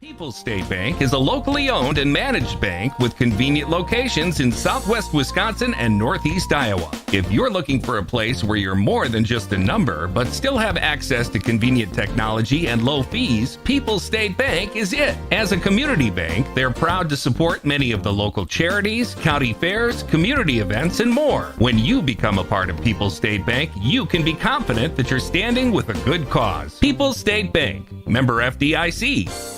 People's State Bank is a locally owned and managed bank with convenient locations in southwest Wisconsin and northeast Iowa. If you're looking for a place where you're more than just a number, but still have access to convenient technology and low fees, People's State Bank is it. As a community bank, they're proud to support many of the local charities, county fairs, community events, and more. When you become a part of People's State Bank, you can be confident that you're standing with a good cause. People's State Bank, member FDIC.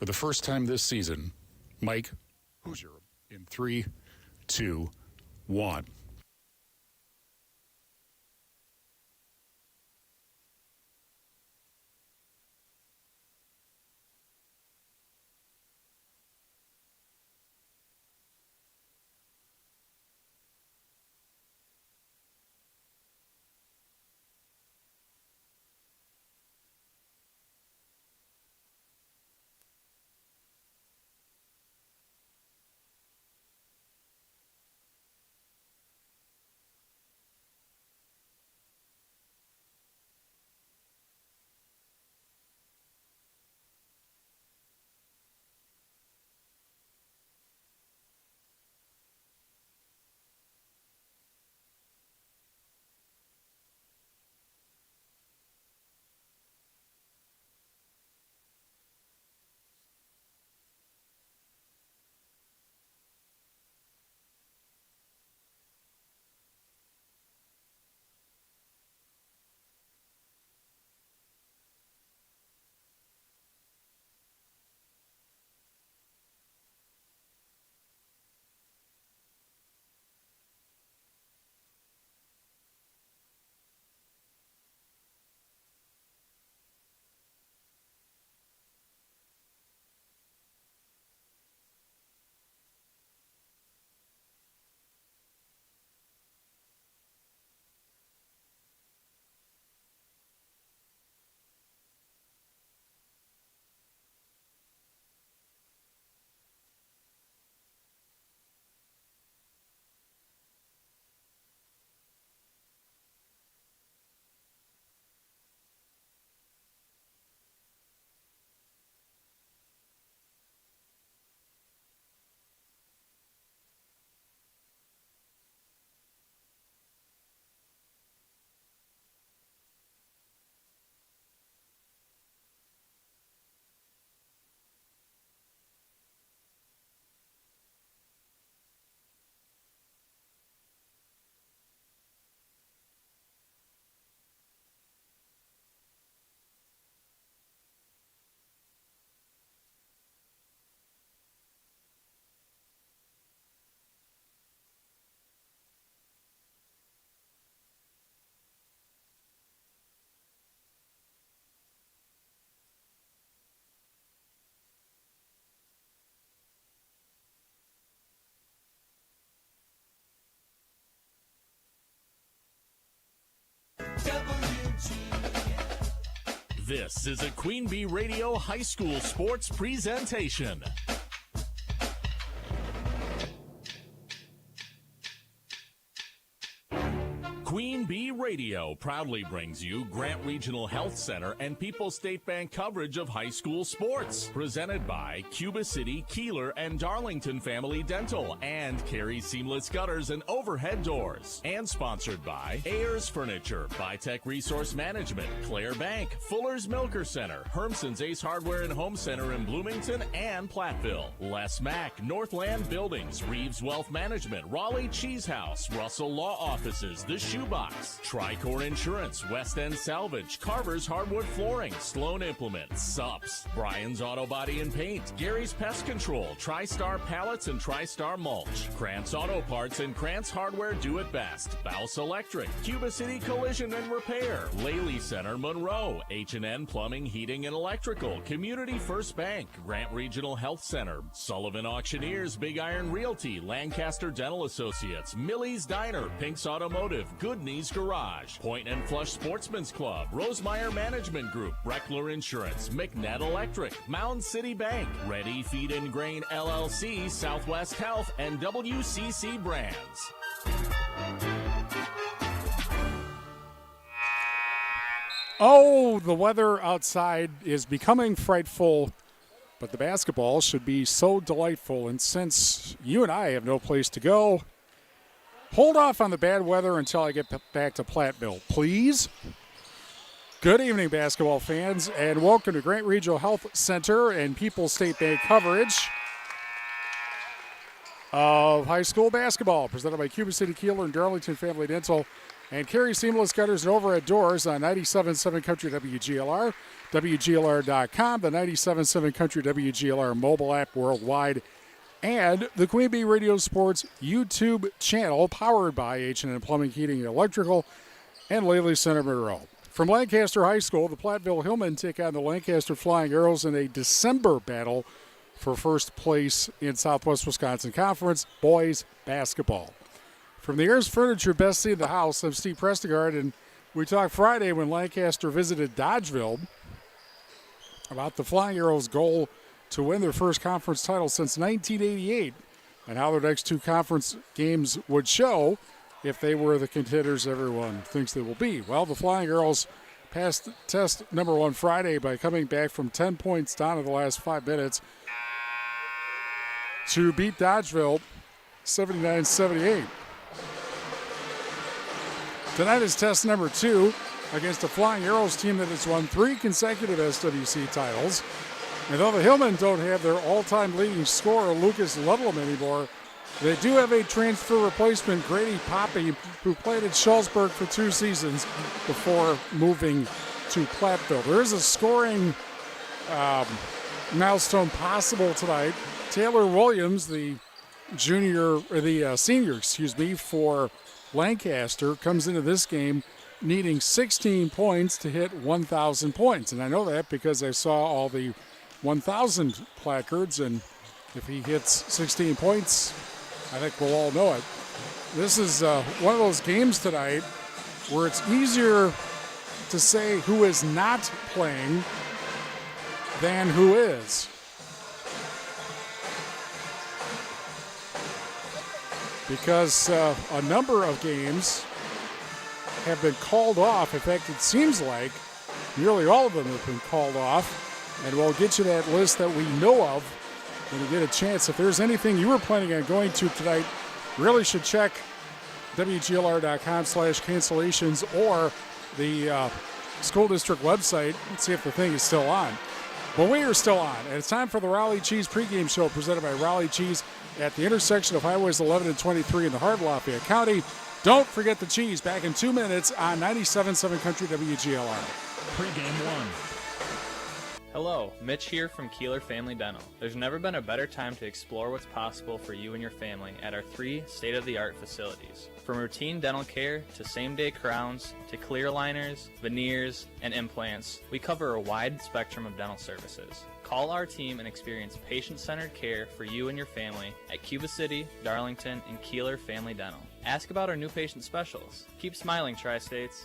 For the first time this season, Mike Hoosier in 3, 2, 1. This is a Queen Bee Radio High School Sports presentation. Queen Bee Radio proudly brings you Grant Regional Health Center and People's State Bank coverage of high school sports. Presented by Cuba City, Kieler, and Darlington Family Dental and Carey Seamless Gutters and Overhead Doors. And sponsored by Ayers Furniture, Bitech Resource Management, Claire Bank, Fuller's Milker Center, Hermson's Ace Hardware and Home Center in Bloomington and Platteville, Les Mack, Northland Buildings, Reeves Wealth Management, Raleigh Cheese House, Russell Law Offices, The Shoebox, Tricor Insurance, West End Salvage, Carver's Hardwood Flooring, Sloan Implement, Sups, Brian's Auto Body and Paint, Gary's Pest Control, TriStar Pallets and TriStar Mulch, Krantz Auto Parts and Krantz Hardware Do It Best, Bouse Electric, Cuba City Collision and Repair, Laley Center Monroe, H&N Plumbing, Heating and Electrical, Community First Bank, Grant Regional Health Center, Sullivan Auctioneers, Big Iron Realty, Lancaster Dental Associates, Millie's Diner, Pink's Automotive, Good Knees Garage, Point and Flush Sportsman's Club, Rosemeyer Management Group, Breckler Insurance, McNett Electric, Mound City Bank, Ready Feed and Grain LLC, Southwest Health, and WCC Brands. Oh, the weather outside is becoming frightful, but the basketball should be so delightful. And since you and I have no place to go, hold off on the bad weather until I get back to Platteville, please. Good evening, basketball fans, and welcome to Grant Regional Health Center and People's State Bank coverage of high school basketball, presented by Cuba City, Kieler, and Darlington Family Dental, and Carey Seamless Gutters and Overhead Doors on 97.7 Country WGLR, WGLR.com, the 97.7 Country WGLR mobile app worldwide, and the Queen Bee Radio Sports YouTube channel, powered by H&N Plumbing, Heating, and Electrical, and Laley Center Monroe. From Lancaster High School, the Platteville Hillmen take on the Lancaster Flying Arrows in a December battle for first place in Southwest Wisconsin Conference boys basketball. From the Ayers Furniture Best Seat in the House, I'm Steve Prestegard, and we talked Friday when Lancaster visited Dodgeville about the Flying Arrows' goal to win their first conference title since 1988 and how their next two conference games would show if they were the contenders everyone thinks they will be. Well, the Flying Arrows passed test number one Friday by coming back from 10 points down in the last 5 minutes to beat Dodgeville 79-78. Tonight is test number 2 against a Flying Arrows team that has won 3 consecutive SWC titles. And though the Hillmen don't have their all-time leading scorer, Lucas Ludlam, anymore, they do have a transfer replacement, Grady Poppy, who played at Schulzburg for 2 seasons before moving to Platteville. There is a scoring milestone possible tonight. Taylor Williams, the senior, for Lancaster, comes into this game needing 16 points to hit 1,000 points. And I know that because I saw all the 1,000 placards, and if he hits 16 points, I think we'll all know it. This is one of those games tonight where it's easier to say who is not playing than who is. Because a number of games have been called off. In fact, it seems like nearly all of them have been called off. And we'll get you that list that we know of when you get a chance. If there's anything you were planning on going to tonight, really should check WGLR.com/cancellations or the school district website and see if the thing is still on. But we are still on, and it's time for the Raleigh Cheese pregame show presented by Raleigh Cheese at the intersection of Highways 11 and 23 in the heart of Lafayette County. Don't forget the cheese. Back in 2 minutes on 97.7 Country WGLR. Pregame 1. Hello, Mitch here from Kieler Family Dental. There's never been a better time to explore what's possible for you and your family at our 3 state-of-the-art facilities. From routine dental care to same-day crowns to clear liners, veneers, and implants, we cover a wide spectrum of dental services. Call our team and experience patient-centered care for you and your family at Cuba City, Darlington, and Kieler Family Dental. Ask about our new patient specials. Keep smiling, Tri-States.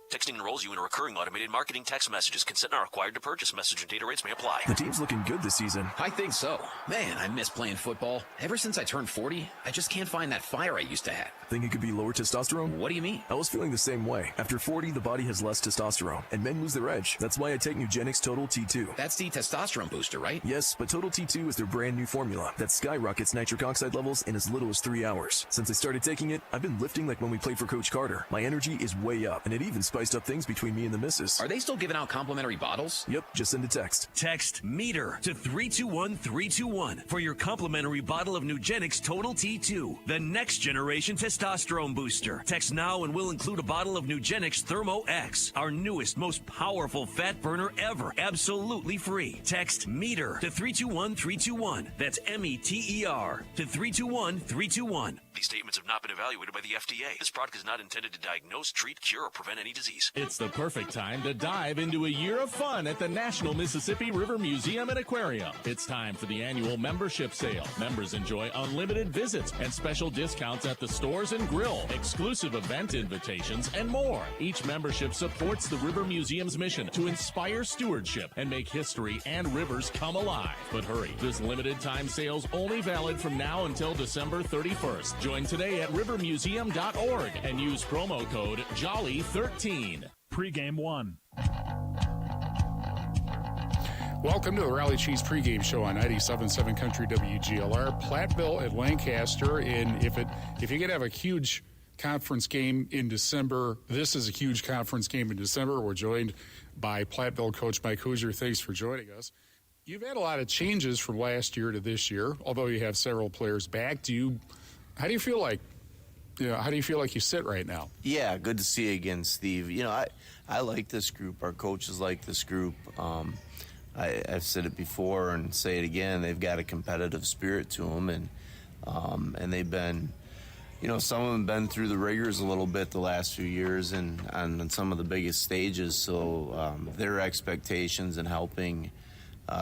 Texting enrolls you in a recurring automated marketing text messages. Consent not required to purchase. Message and data rates may apply. The team's looking good this season. I think so. Man, I miss playing football. Ever since I turned 40, I just can't find that fire I used to have. Think it could be lower testosterone? What do you mean? I was feeling the same way. After 40, the body has less testosterone, and men lose their edge. That's why I take Nugenix Total T2. That's the testosterone booster, right? Yes, but Total T2 is their brand new formula that skyrockets nitric oxide levels in as little as 3 hours. Since I started taking it, I've been lifting like when we played for Coach Carter. My energy is way up, and it even spiced up things between me and the missus. Are they still giving out complimentary bottles? Yep, just send a text. Text METER to 321-321 for your complimentary bottle of Nugenix Total T2, the next generation testosterone booster. Text now and we'll include a bottle of Nugenix Thermo X, our newest, most powerful fat burner ever, absolutely free. Text METER to 321-321. That's METER to 321-321. These statements have not been evaluated by the FDA. This product is not intended to diagnose, treat, cure, or prevent any disease. It's the perfect time to dive into a year of fun at the National Mississippi River Museum and Aquarium. It's time for the annual membership sale. Members enjoy unlimited visits and special discounts at the stores and grill, exclusive event invitations, and more. Each membership supports the River Museum's mission to inspire stewardship and make history and rivers come alive. But hurry, this limited time sale's only valid from now until December 31st. Join today at rivermuseum.org and use promo code JOLLY13. Pregame 1. Welcome to the Raleigh Cheese pregame show on 97.7 Country WGLR. Platteville at Lancaster. And if you could have a huge conference game in December, this is a huge conference game in December. We're joined by Platteville coach Mike Hoosier. Thanks for joining us. You've had a lot of changes from last year to this year, although you have several players back. How do you feel like you sit right now? Yeah, good to see you again, Steve. I like this group. Our coaches like this group. I've said it before and say it again. They've got a competitive spirit to them, and they've been, some of them been through the rigors a little bit the last few years and on some of the biggest stages. So their expectations and helping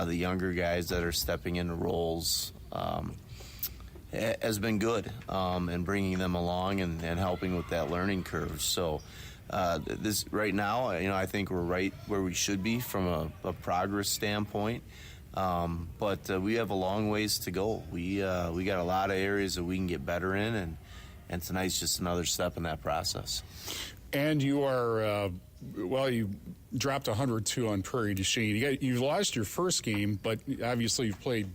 the younger guys that are stepping into roles has been good, and bringing them along and helping with that learning curve. So this right now, I think we're right where we should be from a progress standpoint. But we have a long ways to go. We got a lot of areas that we can get better in, and tonight's just another step in that process. And you are, you dropped 102 on Prairie du Chien. You lost your first game, but obviously you've played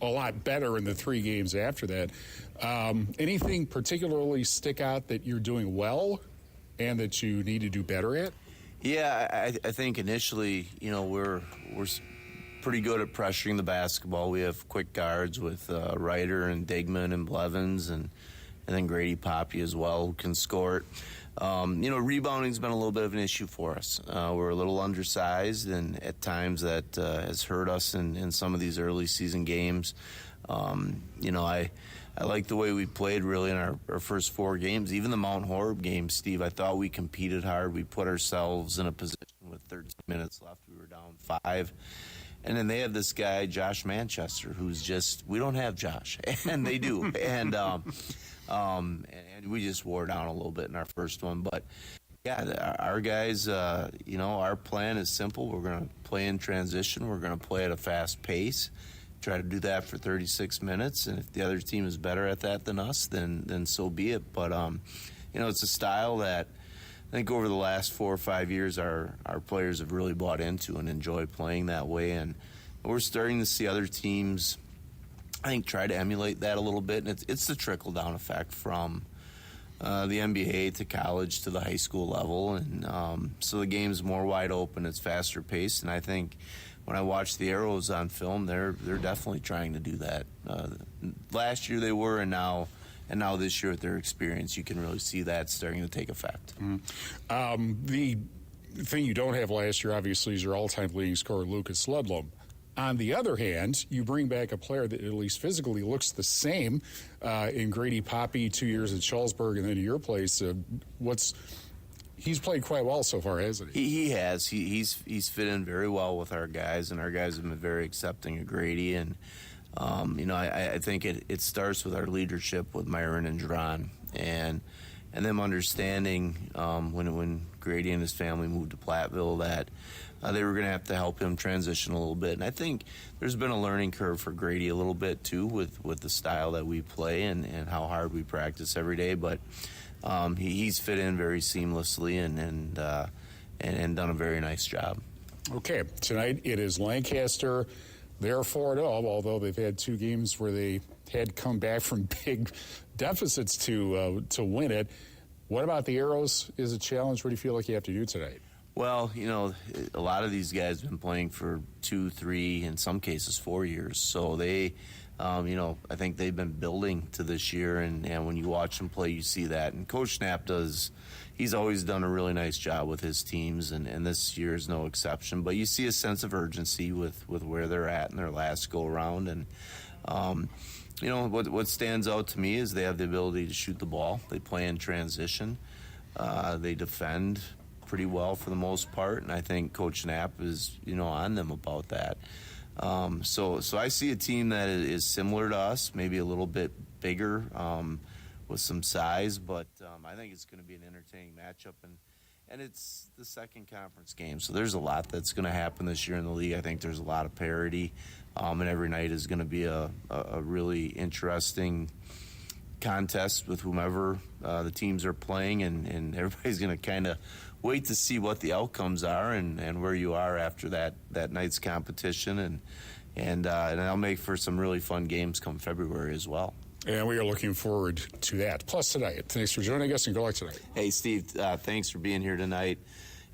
a lot better in the 3 games after that. Anything particularly stick out that you're doing well and that you need to do better at? Yeah, I think initially, we're pretty good at pressuring the basketball. We have quick guards with Ryder and Digman and Blevins, and then Grady Poppy as well, who can score it. Rebounding's been a little bit of an issue for us. We're a little undersized, and at times that has hurt us in some of these early season games. I like the way we played really in our first 4 games. Even the Mount Horeb game, Steve, I thought we competed hard. We put ourselves in a position with 13 minutes left. We were down 5. And then they have this guy, Josh Manchester, who's just, we don't have Josh, and they do. And we just wore down a little bit in our first one. But, yeah, our guys, our plan is simple. We're going to play in transition. We're going to play at a fast pace, try to do that for 36 minutes. And if the other team is better at that than us, then so be it. But, it's a style that I think over the last 4 or 5 years our players have really bought into and enjoy playing that way. And we're starting to see other teams, I think, try to emulate that a little bit. And it's the trickle-down effect from the NBA to college to the high school level. And so the game's more wide open. It's faster paced. And I think when I watch the Arrows on film, they're definitely trying to do that. Last year they were, and now this year with their experience, you can really see that starting to take effect. The thing you don't have last year, obviously, is your all-time leading scorer, Lucas Ludlum. On the other hand, you bring back a player that at least physically looks the same in Grady Poppy, 2 years at Charlesburg, and then to your place. He's played quite well so far, hasn't he? He has. He's fit in very well with our guys, and our guys have been very accepting of Grady. And I think it starts with our leadership with Myron and Dron, and them understanding when Grady and his family moved to Platteville that they were going to have to help him transition a little bit. And I think there's been a learning curve for Grady a little bit too with the style that we play and how hard we practice every day. But he's fit in very seamlessly and done a very nice job. Okay, tonight it is Lancaster. They're 4-0, although they've had 2 games where they had come back from big deficits to win it. What about the Arrows is a challenge? What do you feel like you have to do tonight? Well, a lot of these guys have been playing for 2, 3, in some cases 4 years. So they, I think they've been building to this year. And when you watch them play, you see that. And Coach Knapp he's always done a really nice job with his teams, and this year is no exception. But you see a sense of urgency with where they're at in their last go-around. And, what stands out to me is they have the ability to shoot the ball. They play in transition. They defend pretty well for the most part, and I think Coach Knapp is, on them about that. So I see a team that is similar to us, maybe a little bit bigger, with some size, but I think it's going to be an entertaining matchup, and it's the second conference game, so there's a lot that's going to happen this year in the league. I think there's a lot of parity, and every night is going to be a really interesting contest with whomever the teams are playing, and everybody's going to kind of wait to see what the outcomes are and where you are after that night's competition, and that'll make for some really fun games come February as well. And we are looking forward to that. Plus tonight. Thanks for joining us, and good luck tonight. Hey, Steve, thanks for being here tonight.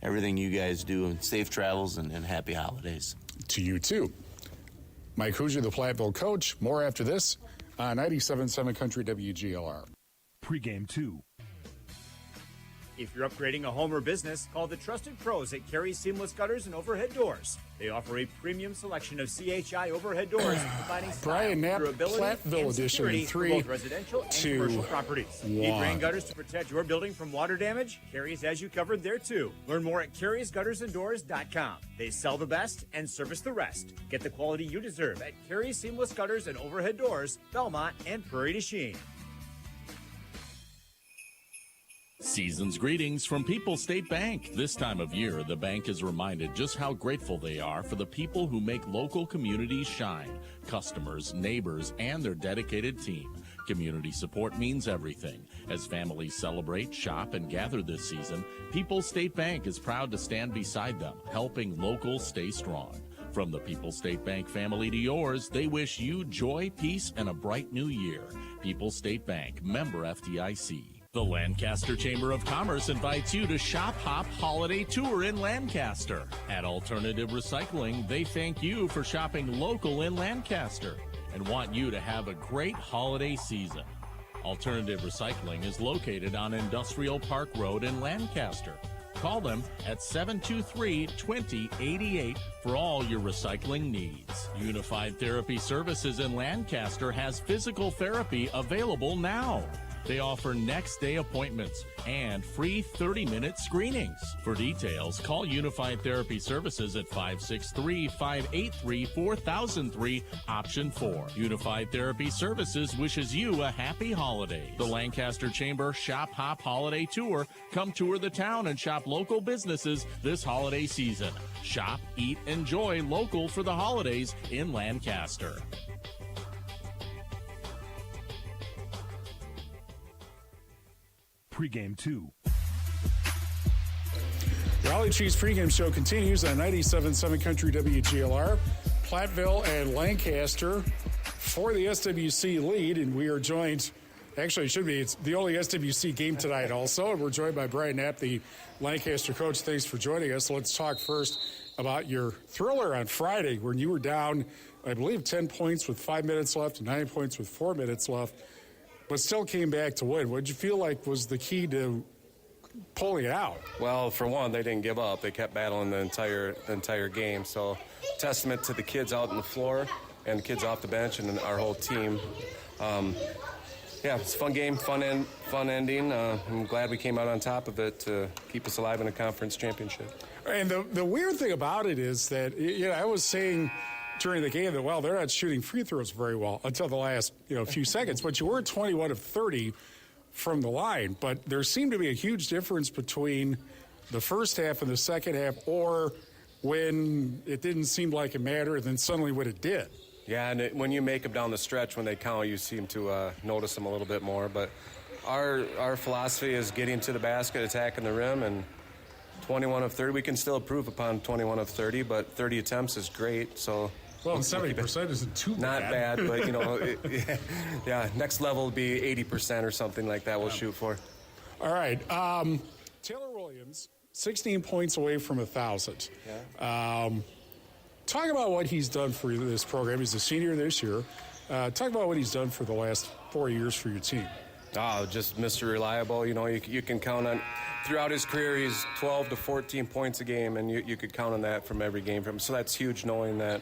Everything you guys do, and safe travels and happy holidays. To you, too. Mike Hoosier, the Platteville coach. More after this on 97.7 Country WGLR. Pregame 2. If you're upgrading a home or business, call the trusted pros at Carey Seamless Gutters and Overhead Doors. They offer a premium selection of CHI overhead doors, providing style, durability, and security for both residential and commercial properties. Need rain gutters to protect your building from water damage? Carey's has you covered there, too. Learn more at Carey'sGuttersandDoors.com. They sell the best and service the rest. Get the quality you deserve at Carey Seamless Gutters and Overhead Doors, Belmont, and Prairie du Chien. Season's greetings from People's State Bank. This time of year, the bank is reminded just how grateful they are for the people who make local communities shine, customers, neighbors, and their dedicated team. Community support means everything. As families celebrate, shop, and gather this season, People's State Bank is proud to stand beside them, helping locals stay strong. From the People's State Bank family to yours, they wish you joy, peace, and a bright new year. People's State Bank, member FDIC. The Lancaster Chamber of Commerce invites you to Shop Hop Holiday Tour in Lancaster. At Alternative Recycling, they thank you for shopping local in Lancaster and want you to have a great holiday season. Alternative Recycling is located on Industrial Park Road in Lancaster. Call them at 723-2088 for all your recycling needs. Unified Therapy Services in Lancaster has physical therapy available now. They offer next-day appointments and free 30-minute screenings. For details, call Unified Therapy Services at 563-583-4003, option 4. Unified Therapy Services wishes you a happy holiday. The Lancaster Chamber Shop Hop Holiday Tour. Come tour the town and shop local businesses this holiday season. Shop, eat, enjoy local for the holidays in Lancaster. Pregame 2. Raleigh Cheese pregame show continues on 97.7 Country WGLR. Platteville and Lancaster for the SWC lead, and we are joined, actually it should be, it's the only SWC game tonight also, and we're joined by Brian Knapp, the Lancaster coach. Thanks for joining us. Let's talk first about your thriller on Friday when you were down, I believe, 10 points with 5 minutes left and 9 points with 4 minutes left, but still came back to win. What did you feel like was the key to pulling it out? Well, for one, they didn't give up. They kept battling the entire game. So, testament to the kids out on the floor and the kids off the bench and our whole team. It's a fun game, fun ending. I'm glad we came out on top of it to keep us alive in a conference championship. And the weird thing about it is that, I was saying during the game that, they're not shooting free throws very well until the last, few seconds. But you were 21 of 30 from the line. But there seemed to be a huge difference between the first half and the second half, or when it didn't seem like it mattered, and then suddenly when it did. Yeah, and when you make them down the stretch, when they count, you seem to notice them a little bit more. But our philosophy is getting to the basket, attacking the rim, and 21 of 30. We can still improve upon 21 of 30, but 30 attempts is great. So. Well, 70% isn't too bad. Not bad, but, next level would be 80% or something like that we'll shoot for. All right. Taylor Williams, 16 points away from 1,000. Yeah. Talk about what he's done for this program. He's a senior this year. Talk about what he's done for the last 4 years for your team. Just Mr. Reliable. You can count on, throughout his career, he's 12 to 14 points a game, and you could count on that from every game from him. So that's huge, knowing that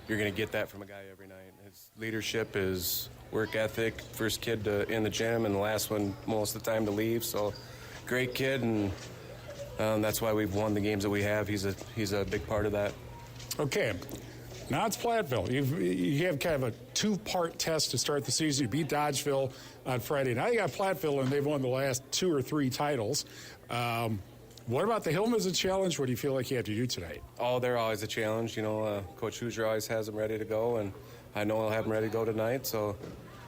you're going to get that from a guy every night. His leadership, his work ethic, first kid in the gym, and the last one most of the time to leave. So great kid, and that's why we've won the games that we have. He's a big part of that. Okay, now it's Platteville. You have kind of a two-part test to start the season. You beat Dodgeville on Friday. Now you got Platteville, and they've won the last 2 or 3 titles. What about the Hillman as a challenge? What do you feel like you have to do tonight? They're always a challenge. Coach Hoosier always has them ready to go, and I know I'll have them ready to go tonight. So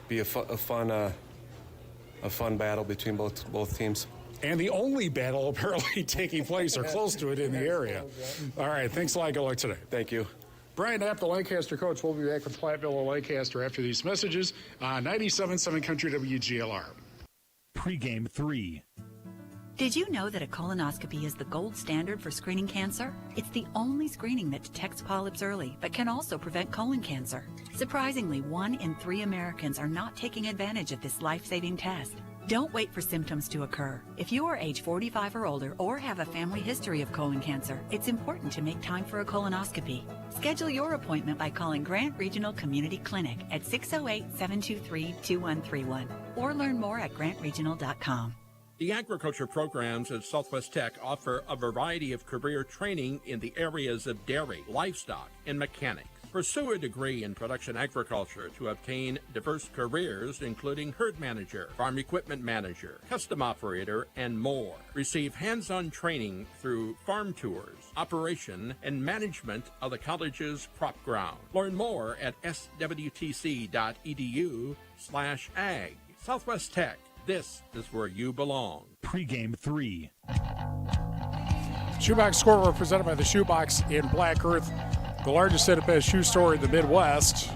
be a fun battle between both teams. And the only battle apparently taking place or close to it in the area. All right, thanks a lot. Good luck today. Thank you. Brian Knapp, the Lancaster coach. We'll be back with Platteville and Lancaster after these messages on 97.7 Country WGLR. Pregame 3. Did you know that a colonoscopy is the gold standard for screening cancer? It's the only screening that detects polyps early, but can also prevent colon cancer. Surprisingly, 1 in 3 Americans are not taking advantage of this life-saving test. Don't wait for symptoms to occur. If you are age 45 or older or have a family history of colon cancer, it's important to make time for a colonoscopy. Schedule your appointment by calling Grant Regional Community Clinic at 608-723-2131 or learn more at grantregional.com. The agriculture programs at Southwest Tech offer a variety of career training in the areas of dairy, livestock, and mechanics. Pursue a degree in production agriculture to obtain diverse careers, including herd manager, farm equipment manager, custom operator, and more. Receive hands-on training through farm tours, operation, and management of the college's crop ground. Learn more at swtc.edu/ag. Southwest Tech. This is where you belong. Pregame 3. Shoebox Scoreboard presented by the Shoebox in Black Earth, the largest set-up shoe store in the Midwest.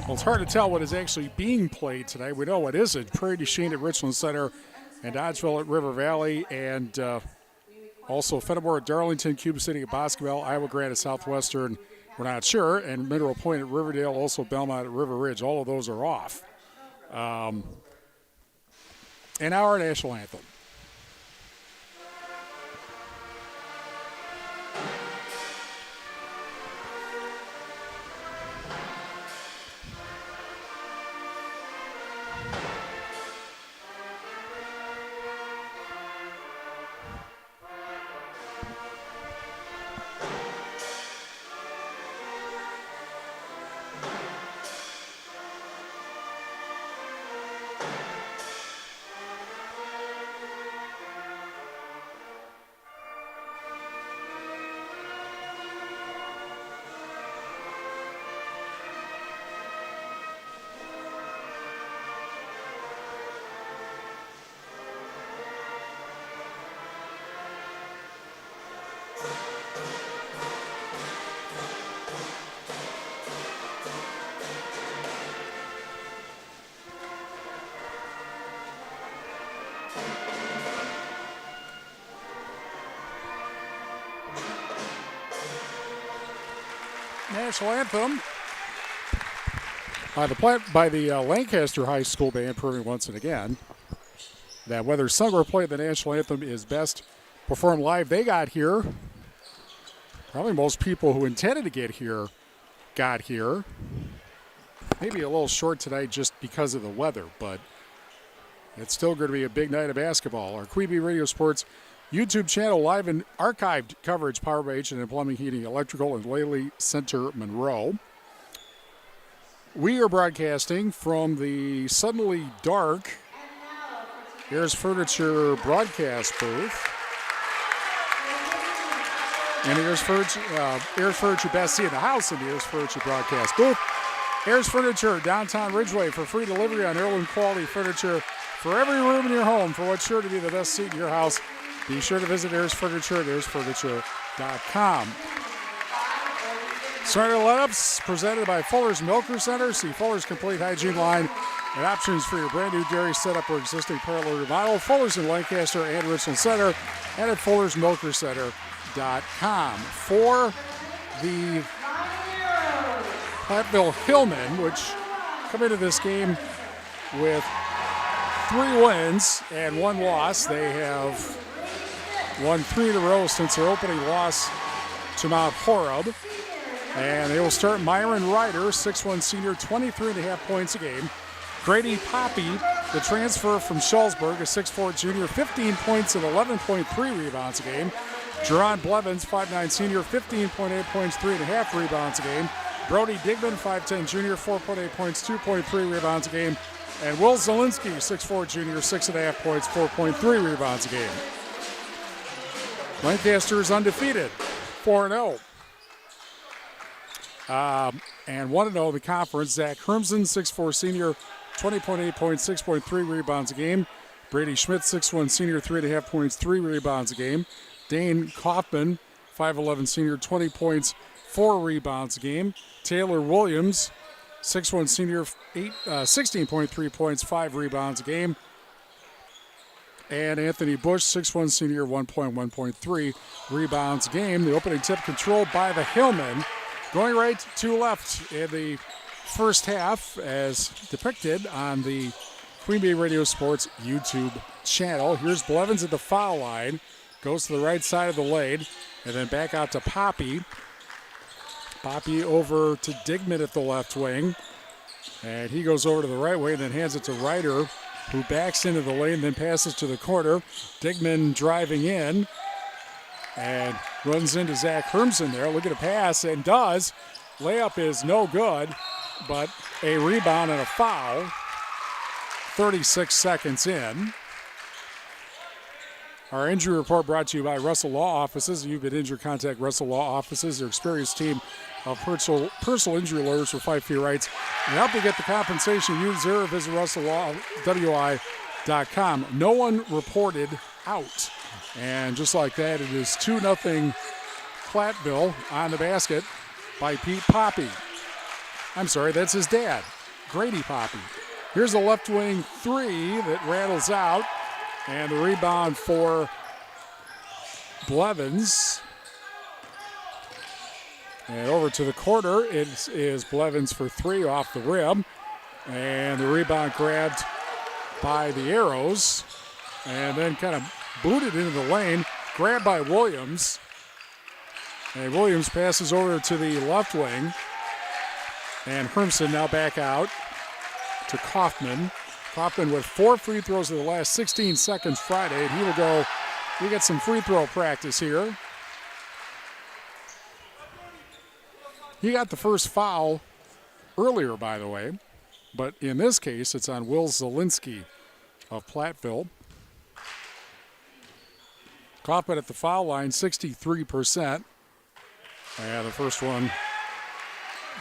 Well, it's hard to tell what is actually being played tonight. We know what isn't. Prairie du Chien at Richland Center and Dodgeville at River Valley, and also Fenimore at Darlington, Cuba City at Boscoville, Iowa Grande at Southwestern, we're not sure, and Mineral Point at Riverdale, also Belmont at River Ridge. All of those are off. And now our national anthem. National anthem by the Lancaster High School Band, proving once and again that whether sung or played, the national anthem is best performed live. They got here. Probably most people who intended to get here got here. Maybe a little short tonight just because of the weather, but it's still going to be a big night of basketball. Our Quebe Radio Sports YouTube channel, live and archived coverage, powered by H&M Plumbing, Heating, Electrical, and Laley Center, Monroe. We are broadcasting from the suddenly dark Ayers Furniture broadcast booth. And Ayers Furniture, best seat in the house in the Ayers Furniture broadcast booth. Ayers Furniture, downtown Ridgeway, for free delivery on heirloom quality furniture for every room in your home, for what's sure to be the best seat in your house. Be sure to visit Ayers Furniture at AyersFurniture.com. Starter lineups presented by Fuller's Milker Center. See Fuller's complete hygiene line and options for your brand new dairy setup or existing parlor remodel. Fuller's in Lancaster and Richland Center, and at Fuller'sMilkerCenter.com. For the Platteville Hillmen, which come into this game with 3 wins and 1 loss. They have won 3 in a row since their opening loss to Mount Horeb. And they will start Myron Ryder, 6'1 senior, 23.5 points a game. Grady Poppy, the transfer from Schulzburg, a 6'4 junior, 15 points and 11.3 rebounds a game. Jerron Blevins, 5'9 senior, 15.8 points, 3.5 rebounds a game. Brody Digman, 5'10 junior, 4.8 points, 2.3 rebounds a game. And Will Zielinski, 6'4 junior, 6.5 points, 4.3 rebounds a game. Lancaster is undefeated, 4-0. And 1-0 in the conference. Zach Hermsen, 6'4 senior, 20.8 points, 6.3 rebounds a game. Brady Schmidt, 6'1 senior, 3.5 points, 3 rebounds a game. Dane Kaufman, 5'11 senior, 20 points, 4 rebounds a game. Taylor Williams, 6'1 senior, 16.3 points, 5 rebounds a game. and Anthony Bush, 6'1" senior, 1.3 rebounds a game. The opening tip controlled by the Hillmen. Going right to left in the first half as depicted on the Queen Bee Radio Sports YouTube channel. Here's Blevins at the foul line. Goes to the right side of the lane and then back out to Poppy. Poppy over to Digman at the left wing. And he goes over to the right wing and then hands it to Ryder, who backs into the lane, then passes to the corner. Digman driving in and runs into Zach Hermsen there. Look at a pass and does. Layup is no good, but a rebound and a foul. 36 seconds in. Our injury report brought to you by Russell Law Offices. If you've been injured, contact Russell Law Offices. Their experienced team of personal injury lawyers will fight for your rights and help you get the compensation you deserve. Visit RussellLawWI.com. No one reported out. And just like that, it is 2-0 Platteville on the basket by Pete Poppy. I'm sorry, that's his dad, Grady Poppy. Here's a left wing three that rattles out. And the rebound for Blevins. And over to the corner, it is Blevins for three off the rim. And the rebound grabbed by the Arrows. And then kind of booted into the lane, grabbed by Williams. And Williams passes over to the left wing. And Hermsen now back out to Kaufman. Kaufman with 4 free throws in the last 16 seconds Friday, and he will go. We get some free throw practice here. He got the first foul earlier, by the way, but in this case, it's on Will Zielinski of Platteville. Kaufman at the foul line, 63%, and the first one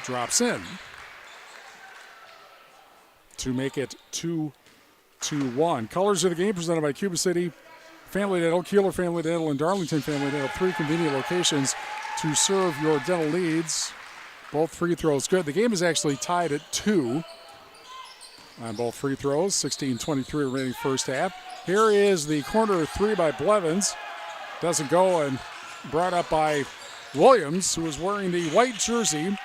drops in to make it 2-1. Colors of the game presented by Cuba City Family Dental, Kieler Family Dental, and Darlington Family Dental. 3 convenient locations to serve your dental needs. Both free throws good. The game is actually tied at 2 on both free throws. 16-23 remaining first half. Here is the corner three by Blevins. Doesn't go, and brought up by Williams, who is wearing the white jersey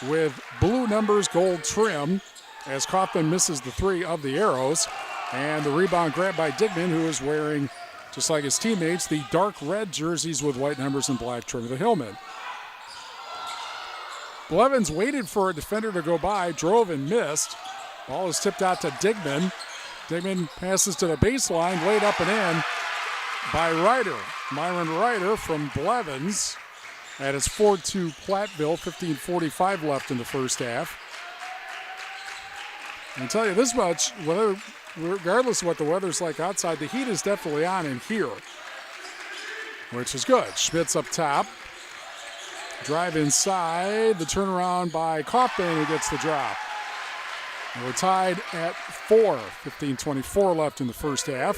with blue numbers, gold trim, as Kaufman misses the three of the Arrows. And the rebound grabbed by Digman, who is wearing, just like his teammates, the dark red jerseys with white numbers and black trim of the Hillmen. Blevins waited for a defender to go by, drove and missed. Ball is tipped out to Digman. Digman passes to the baseline, laid up and in by Ryder. Myron Ryder from Blevins. And it's 4-2 Platteville, 15:45 left in the first half. I can tell you this much, regardless of what the weather's like outside, the heat is definitely on in here, which is good. Schmitz up top. Drive inside. The turnaround by Kaufman, who gets the drop. And we're tied at 4. 15:24 left in the first half.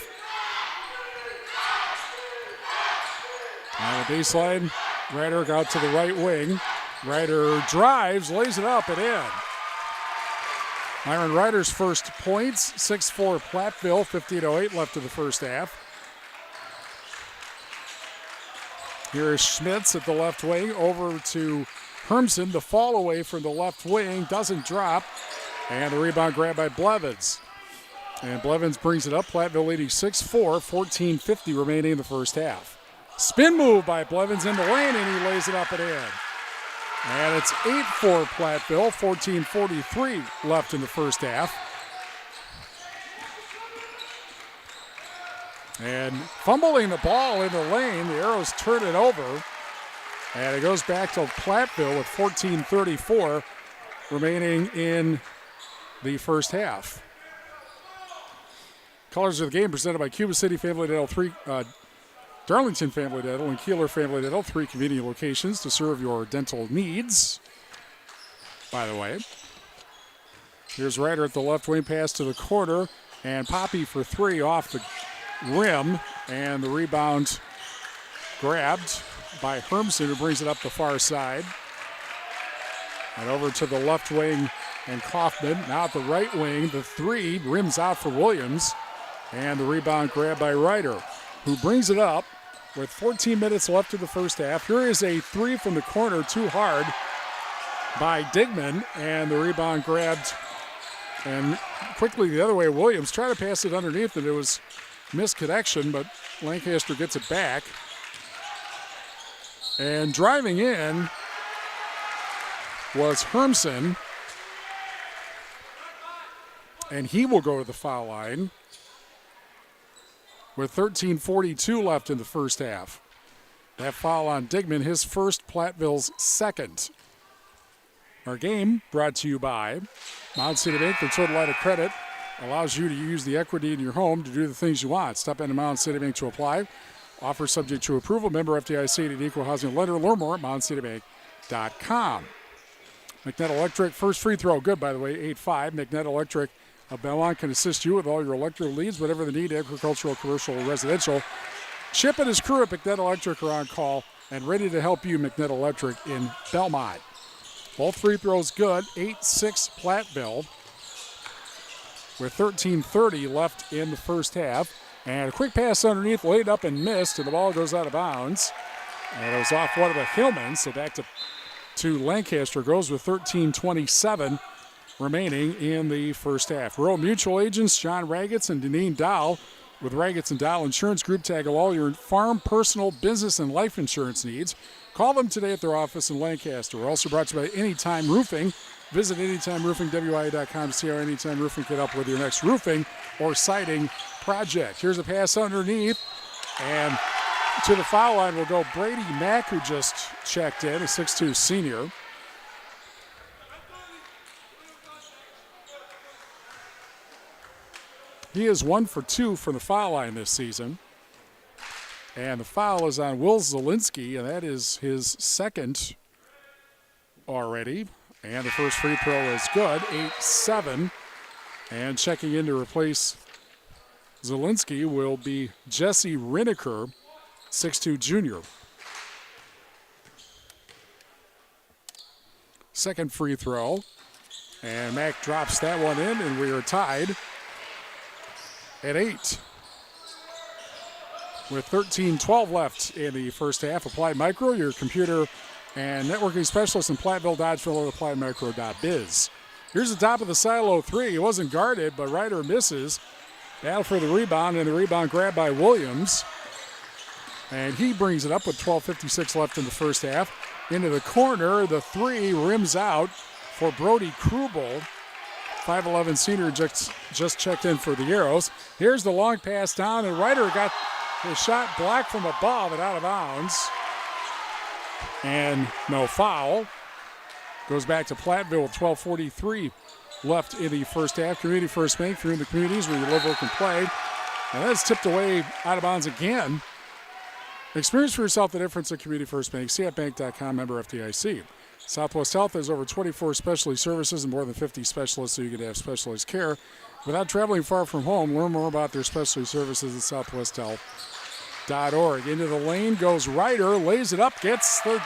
On the baseline, Ryder out to the right wing. Ryder drives, lays it up and in. Myron Ryder's first points, 6-4 Platteville, 15:08 left in the first half. Here is Schmitz at the left wing, over to Hermsen. The fall away from the left wing, doesn't drop, and the rebound grabbed by Blevins. And Blevins brings it up, Platteville leading 6-4, 14:50 remaining in the first half. Spin move by Blevins in the lane, and he lays it up and in. And it's 8-4 Platteville, 14:43 left in the first half. And fumbling the ball in the lane, the Arrows turn it over. And it goes back to Platteville with 14:34 remaining in the first half. Colors of the game presented by Cuba City Family Dental, Darlington Family Dental, and Kieler Family Dental, 3 convenient locations to serve your dental needs. By the way, here's Ryder at the left wing, pass to the corner, and Poppy for 3 off the rim, and the rebound grabbed by Hermsen, who brings it up the far side. And over to the left wing, and Kaufman. Now at the right wing, the 3 rims out for Williams. And the rebound grabbed by Ryder, who brings it up with 14 minutes left in the first half. Here is a three from the corner, too hard by Digman, and the rebound grabbed and quickly the other way. Williams tried to pass it underneath, and it was misconnection, but Lancaster gets it back. And driving in was Hermsen, and he will go to the foul line with 13:42 left in the first half. That foul on Digman, his first, Platteville's second. Our game brought to you by Mound City Bank. The total line of credit allows you to use the equity in your home to do the things you want. Stop into Mound City Bank to apply. Offer subject to approval. Member FDIC and an equal housing lender. Learn more at moundcitybank.com. McNett Electric, first free throw, good by the way, 8-5. McNett Electric of Belmont can assist you with all your electrical needs, whatever the need, agricultural, commercial, or residential. Chip and his crew at McNett Electric are on call and ready to help you, McNett Electric in Belmont. Both free throws good, 8-6 Platteville with 13:30 left in the first half. And a quick pass underneath, laid up and missed, and the ball goes out of bounds. And it was off one of the Hillmen, so back to Lancaster. Goes with 13:27 remaining in the first half. Rural Mutual agents John Ragetz and Deneen Dow with Ragetz and Dow Insurance Group tackle all your farm, personal, business, and life insurance needs. Call them today at their office in Lancaster. We're also brought to you by Anytime Roofing. Visit AnytimeRoofingWIA.com to see how Anytime Roofing can help with your next roofing or siding project. Here's a pass underneath, and to the foul line will go Brady Mack, who just checked in, a 6'2 senior. He is 1 for 2 from the foul line this season. And the foul is on Will Zielinski, and that is his second already. And the first free throw is good, 8-7. And checking in to replace Zielinski will be Jesse Rineker, 6'2 junior. Second free throw. And Mack drops that one in, and we are tied at 8. With 13:12 left in the first half. Applied Micro, your computer and networking specialist in Platteville, Dodgeville, or appliedmicro.biz. Here's the top of the silo three. It wasn't guarded, but Ryder misses. Battle for the rebound, and the rebound grabbed by Williams. And he brings it up with 12:56 left in the first half. Into the corner, the three rims out for Brody Krubel. 5'11 senior just checked in for the Arrows. Here's the long pass down, and Ryder got the shot blocked from above and out of bounds. And no foul. Goes back to Platteville with 12:43 left in the first half. Community First Bank, through the communities where you live, work, and play. And that's tipped away out of bounds again. Experience for yourself the difference at Community First Bank. CFBank.com, member FDIC. Southwest Health has over 24 specialty services and more than 50 specialists, so you can have specialized care without traveling far from home. Learn more about their specialty services at southwesthealth.org. Into the lane goes Ryder, lays it up, gets the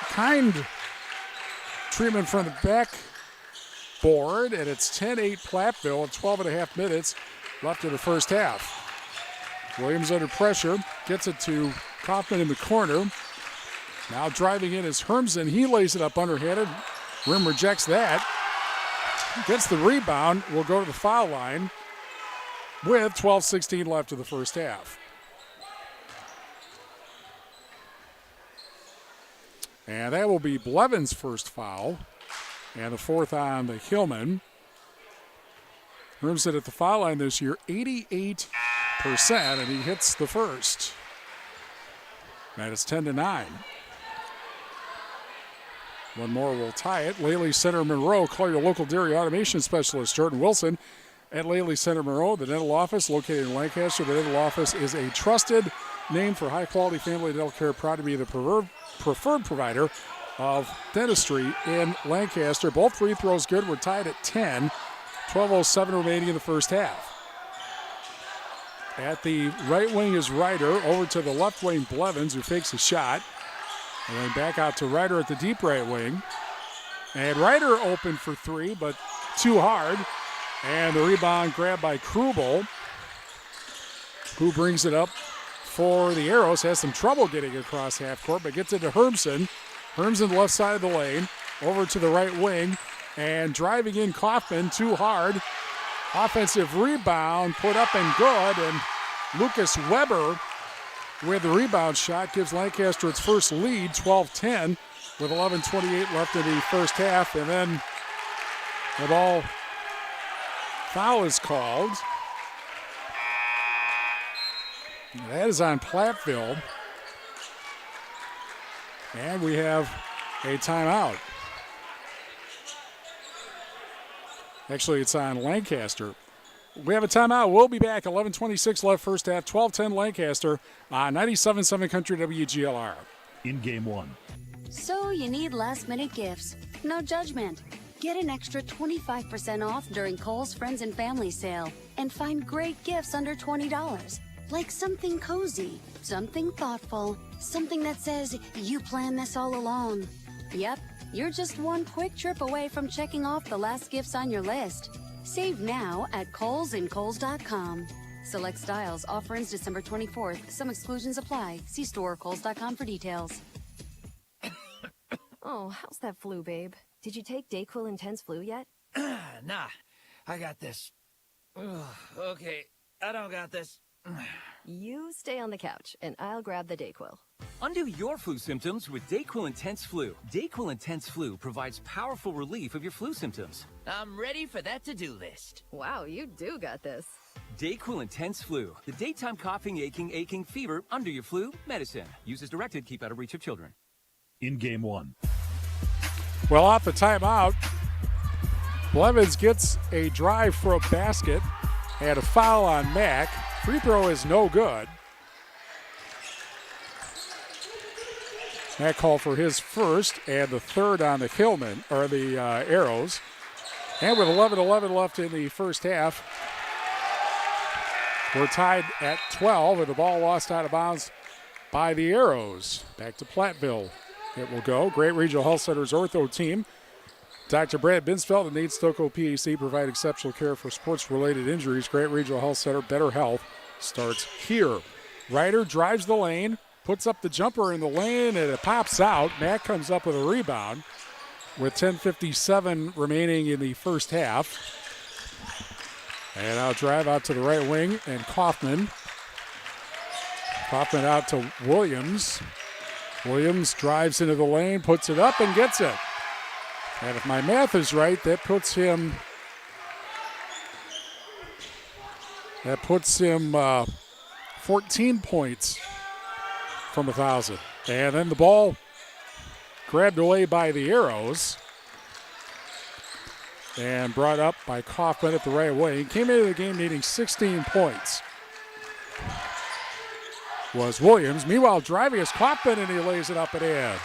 kind treatment from the backboard, and it's 10-8 Platteville at 12.5 minutes left in the first half. Williams under pressure, gets it to Kaufman in the corner. Now driving in is Hermsen. He lays it up underhanded. Rim rejects that. Gets the rebound. Will go to the foul line with 12:16 left in the first half. And that will be Blevin's first foul. And the fourth on the Hillman. Hermsen at the foul line this year, 88%, and he hits the first. That is 10-9. One more will tie it. Laley Center Monroe. Call your local dairy automation specialist, Jordan Wilson, at Laley Center Monroe, the dental office located in Lancaster. The dental office is a trusted name for high-quality family dental care, proud to be the preferred provider of dentistry in Lancaster. Both free throws good. We're tied at 10. 12:07 remaining in the first half. At the right wing is Ryder. Over to the left wing, Blevins, who fakes a shot. And then back out to Ryder at the deep right wing. And Ryder open for three, but too hard. And the rebound grabbed by Krubel. who brings it up for the Arrows. Has some trouble getting across half court, but gets it to Hermsen. Hermsen left side of the lane, over to the right wing, and driving in Kaufman too hard. Offensive rebound put up and good, and Lucas Weber with the rebound shot gives Lancaster its first lead, 12-10, with 11:28 left in the first half, and then the ball foul is called. That is on Platteville. And we have a timeout. Actually, it's on Lancaster. We have a timeout. We'll be back. 11:26 left first half. 12-10 Lancaster on 97.7 Country WGLR. In game one. So you need last-minute gifts. No judgment. Get an extra 25% off during Kohl's Friends and Family Sale and find great gifts under $20. Like something cozy, something thoughtful, something that says you planned this all along. Yep, you're just one quick trip away from checking off the last gifts on your list. Save now at Kohl's and Kohl's.com. Select styles. Offer ends December 24th. Some exclusions apply. See store or Kohl's.com for details. Oh, how's that flu, babe? Did you take DayQuil Intense Flu yet? Nah, I got this. Ugh, okay, I don't got this. You stay on the couch, and I'll grab the DayQuil. Undo your flu symptoms with DayQuil Intense Flu. DayQuil Intense Flu provides powerful relief of your flu symptoms. I'm ready for that to-do list. Wow, you do got this. DayQuil Intense Flu. The daytime coughing, aching, fever, under your flu, medicine. Use as directed, keep out of reach of children. In game one. Well, off the timeout, Blevins gets a drive for a basket and a foul on Mack. Free throw is no good. Mack called for his first and the third on the Hillman, or the Arrows. And with 11:11 left in the first half, we're tied at 12 and the ball lost out of bounds by the Arrows. Back to Platteville. It will go. Great Regional Health Center's ortho team. Dr. Brad Binsfeld and Nate Stocco PAC provide exceptional care for sports-related injuries. Great Regional Health Center, better health starts here. Ryder drives the lane, puts up the jumper in the lane, and it pops out. Mack comes up with a rebound with 10:57 remaining in the first half. And I'll drive out to the right wing, and Kaufman. Kaufman out to Williams. Williams drives into the lane, puts it up, and gets it. And if my math is right, that puts him 14 points from 1,000. And then the ball grabbed away by the Arrows and brought up by Kaufman at the right way. He came into the game needing 16 points. Was Williams. Meanwhile, driving is Kaufman, and he lays it up and in.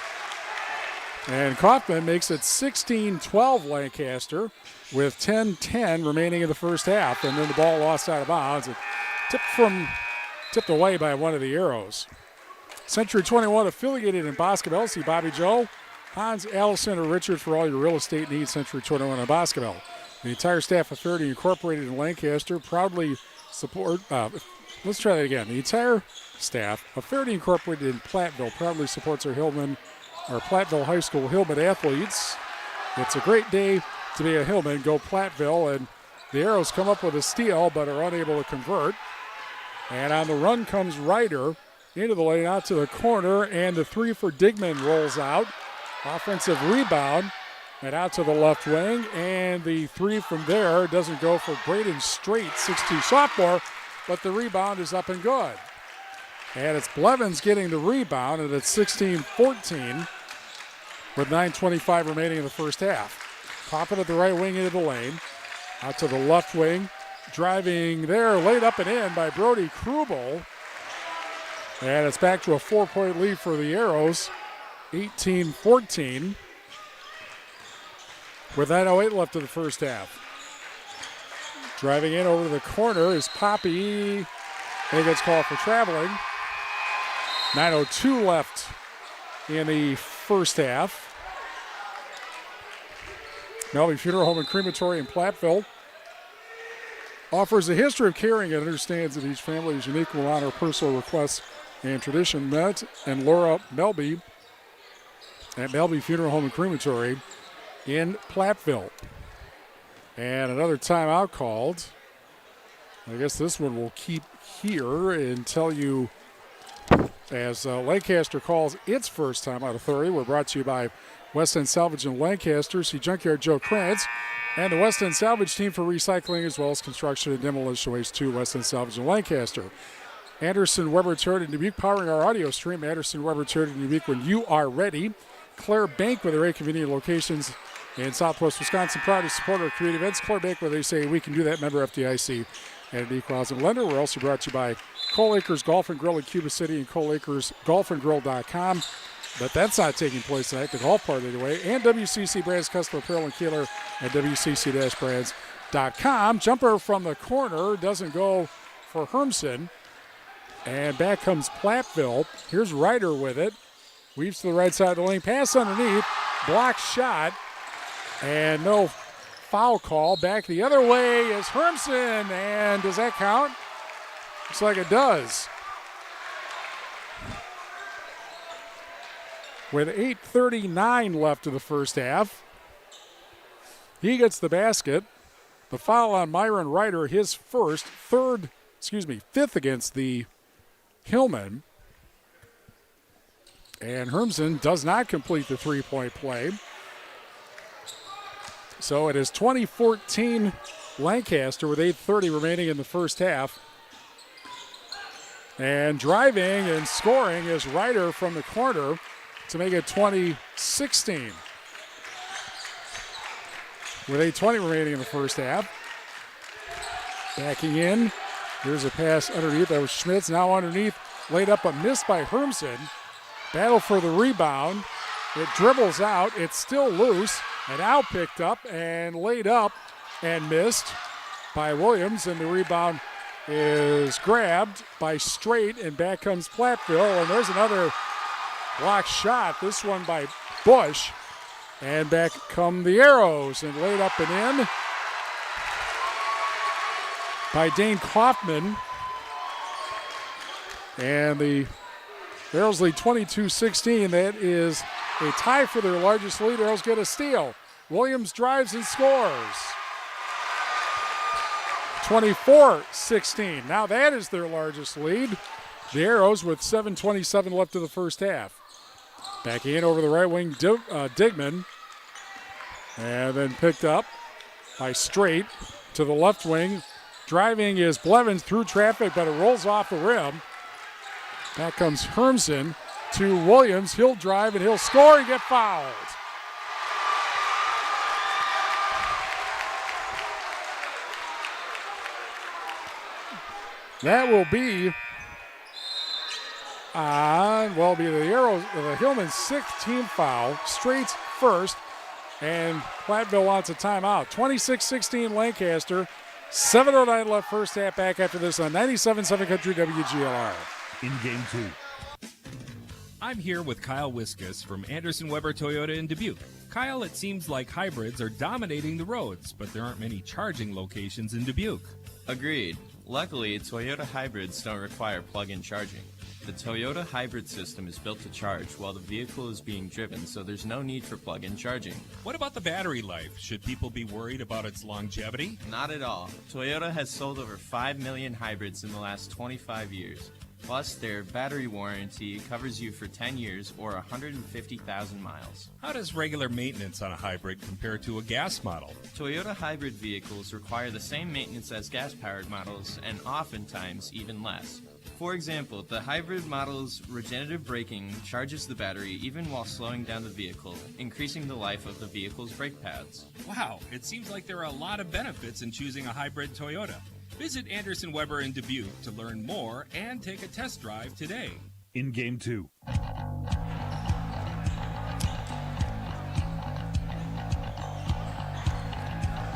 And Kaufman makes it 16-12 Lancaster with 10-10 remaining in the first half. And then the ball lost out of bounds. It tipped away by one of the Arrows. Century 21 affiliated in Boscobel. See Bobby Joe, Hans, Allison, or Richard for all your real estate needs. Century 21 in Boscobel. The entire staff of Fairdy Incorporated in Lancaster proudly support. Let's try that again. The entire staff of Fairdy Incorporated in Platteville proudly supports our Platteville High School Hillman athletes. It's a great day to be a Hillman. Go Platteville. And the Arrows come up with a steal but are unable to convert. And on the run comes Ryder into the lane, out to the corner, and the three for Digman rolls out. Offensive rebound and out to the left wing. And the three from there doesn't go for Braden Strait, 6'2 sophomore, but the rebound is up and good. And it's Blevins getting the rebound, and it's 16-14 with 9:25 remaining in the first half. Kaufman at the right wing into the lane. Out to the left wing. Driving there, laid up and in by Brody Krubel. And it's back to a 4-point lead for the Arrows, 18-14 with 9:08 left in the first half. Driving in over to the corner is Poppy. And he gets called for traveling. 9:02 left in the first half. Melvin Funeral Home and Crematory in Platteville offers a history of caring and understands that each family is unique and will honor personal requests and tradition. Met and Laura Melby at Melby Funeral Home and Crematory in Platteville. And another timeout called. I guess this one will keep here and tell you as Lancaster calls its first timeout authority. We're brought to you by West End Salvage in Lancaster. See Junkyard Joe Krantz and the West End Salvage team for recycling as well as construction and demolition waste to West End Salvage in Lancaster. Anderson Weber Toyota in Dubuque powering our audio stream. Anderson Weber Toyota in Dubuque when you are ready. Claire Bank with their 8 convenient locations in Southwest Wisconsin. Proud to support our community events. Claire Bank where they say we can do that. Member FDIC and an equal housing lender. We're also brought to you by Cole Acres Golf and Grill in Cuba City and ColeAcresGolfandGrill.com. But that's not taking place tonight, the golf part anyway. And WCC Brands Customer Apparel in Kieler at WCC-Brands.com. Jumper from the corner doesn't go for Hermsen. And back comes Platteville. Here's Ryder with it. Weaves to the right side of the lane. Pass underneath. Block shot. And no foul call. Back the other way is Hermsen. And does that count? Looks like it does. With 8:39 left in the first half. He gets the basket. The foul on Myron Ryder, his fifth against the Hillman. And Hermsen does not complete the three-point play. So it is 20-14 Lancaster with 8:30 remaining in the first half. And driving and scoring is Ryder from the corner to make it 20-16. With 8:20 remaining in the first half. Backing in. Here's a pass underneath. That was Schmitz. Now underneath. Laid up but missed by Hermsen. Battle for the rebound. It dribbles out. It's still loose. And now picked up and laid up and missed by Williams. And the rebound is grabbed by Straight. And back comes Platteville. And there's another block shot. This one by Bush. And back come the Arrows. And laid up and in by Dane Kaufman. And the Arrows lead 22-16. That is a tie for their largest lead. Arrows get a steal. Williams drives and scores. 24-16. Now that is their largest lead. The Arrows with 7:27 left of the first half. Back in over the right wing, Digman. And then picked up by Straight to the left wing. Driving is Blevins through traffic, but it rolls off the rim. Back comes Hermsen to Williams. He'll drive and he'll score and get fouled. That will be the Arrows, the Hillman's sixth team foul. Straight's first, and Platteville wants a timeout. 26-16 Lancaster. 7:09 left first half. Back after this on 97.7 Country WGLR. In game two. I'm here with Kyle Wiskus from Anderson Weber Toyota in Dubuque. Kyle, it seems like hybrids are dominating the roads, but there aren't many charging locations in Dubuque. Agreed. Luckily, Toyota hybrids don't require plug-in charging. The Toyota hybrid system is built to charge while the vehicle is being driven, so there's no need for plug-in charging. What about the battery life? Should people be worried about its longevity? Not at all. Toyota has sold over 5 million hybrids in the last 25 years. Plus, their battery warranty covers you for 10 years or 150,000 miles. How does regular maintenance on a hybrid compare to a gas model? Toyota hybrid vehicles require the same maintenance as gas-powered models and oftentimes even less. For example, the hybrid model's regenerative braking charges the battery even while slowing down the vehicle, increasing the life of the vehicle's brake pads. Wow, it seems like there are a lot of benefits in choosing a hybrid Toyota. Visit Anderson Weber in Dubuque to learn more and take a test drive today. In game two.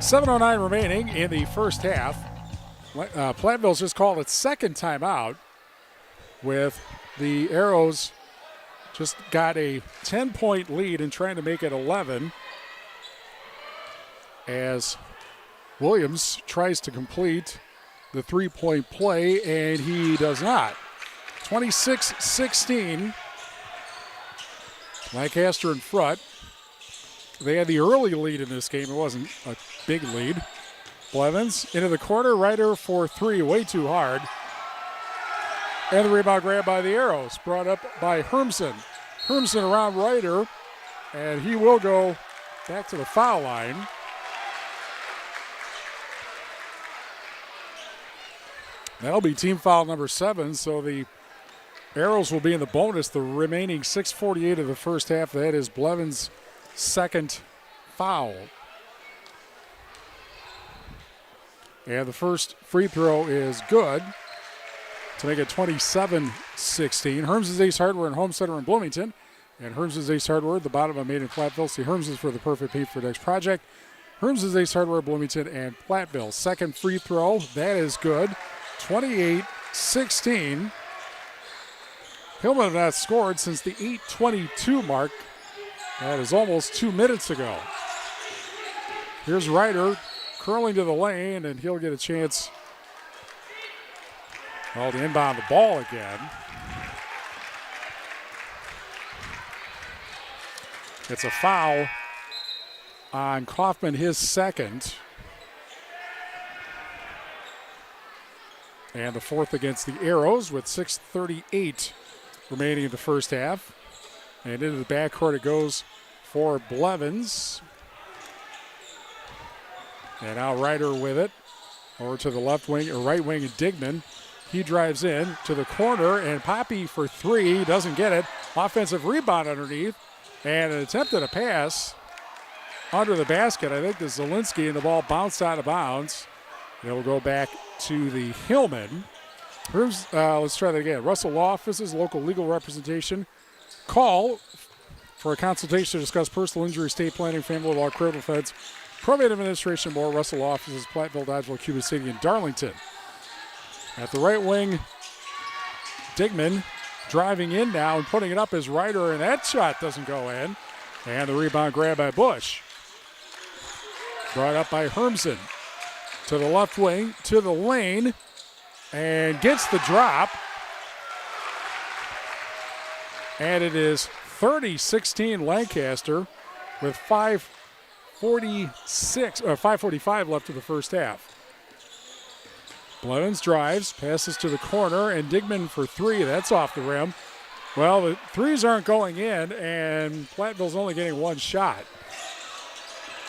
7:09 remaining in the first half. Platteville's just called its second timeout, with the Arrows just got a 10-point lead and trying to make it 11 as Williams tries to complete the three-point play, and he does not. 26-16. Lancaster in front. They had the early lead in this game. It wasn't a big lead. Blevins into the corner. Ryder for three. Way too hard. And the rebound grab by the Arrows. Brought up by Hermsen. Hermsen around Ryder. And he will go back to the foul line. That'll be team foul number 7. So the Arrows will be in the bonus the remaining 6:48 of the first half. That is Blevins' second foul. And the first free throw is good to make it 27-16. Herms' Ace Hardware and Home Center in Bloomington. And Herms' Ace Hardware at the bottom of Made in Platteville. See Herms' for the perfect paint for next project. Herms' Ace Hardware, Bloomington, and Platteville. Second free throw, that is good. 28-16. Hillman have not scored since the 8:22 mark. That is almost 2 minutes ago. Here's Ryder curling to the lane, and he'll get a chance to inbound the ball again. It's a foul on Kaufman, his second. And the fourth against the Arrows with 6:38 remaining in the first half. And into the backcourt it goes for Blevins. And now Ryder with it. Over to the left wing, or right wing, Digman. He drives in to the corner, and Poppy for three. Doesn't get it. Offensive rebound underneath. And an attempt at a pass under the basket. I think this is Zielinski, and the ball bounced out of bounds. It will go back to the Hillman. Let's try that again. Russell Law Offices, local legal representation. Call for a consultation to discuss personal injury, estate planning, family law, criminal defense, probate administration, more. Russell Law Offices, Platteville, Dodgeville, Cuba City, and Darlington. At the right wing, Digman driving in now and putting it up as Ryder, and that shot doesn't go in. And the rebound grab by Bush. Brought up by Hermsen. To the left wing, to the lane, and gets the drop. And it is 30-16 Lancaster with 5:45 left of the first half. Blevins drives, passes to the corner, and Digman for three. That's off the rim. Well, the threes aren't going in, and Platteville's only getting one shot.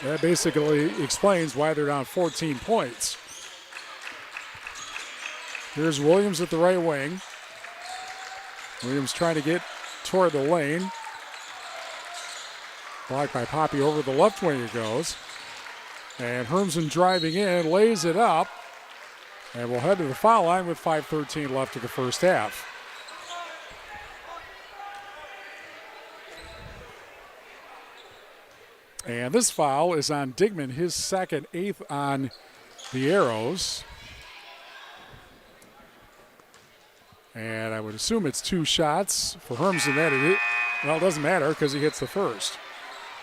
That basically explains why they're down 14 points. Here's Williams at the right wing. Williams trying to get toward the lane. Blocked by Poppy. Over the left wing it goes. And Hermsen driving in, lays it up. And we'll head to the foul line with 5:13 left of the first half. And this foul is on Digman, his second, 8th on the Arrows. And I would assume it's two shots for Hermsen. It doesn't matter because he hits the first.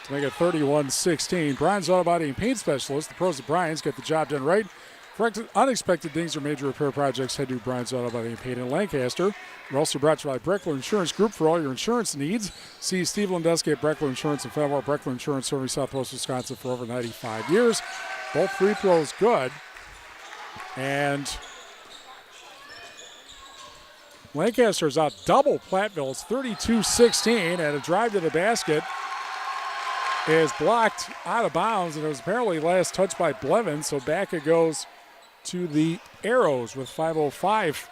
To make it 31-16. Brian's Auto Body and Paint Specialist. The pros at Brian's get the job done right. For unexpected things or major repair projects, head to Brian's Auto Body and Paint in Lancaster. We're also brought to you by Breckler Insurance Group for all your insurance needs. See Steve Lendeski at Breckler Insurance in Fenimore. Breckler Insurance serving Southwest Wisconsin for over 95 years. Both free throws good. And Lancaster's out double Platteville. It's 32-16, and a drive to the basket is blocked out of bounds, and it was apparently last touched by Blevins, so back it goes to the Arrows with 5:05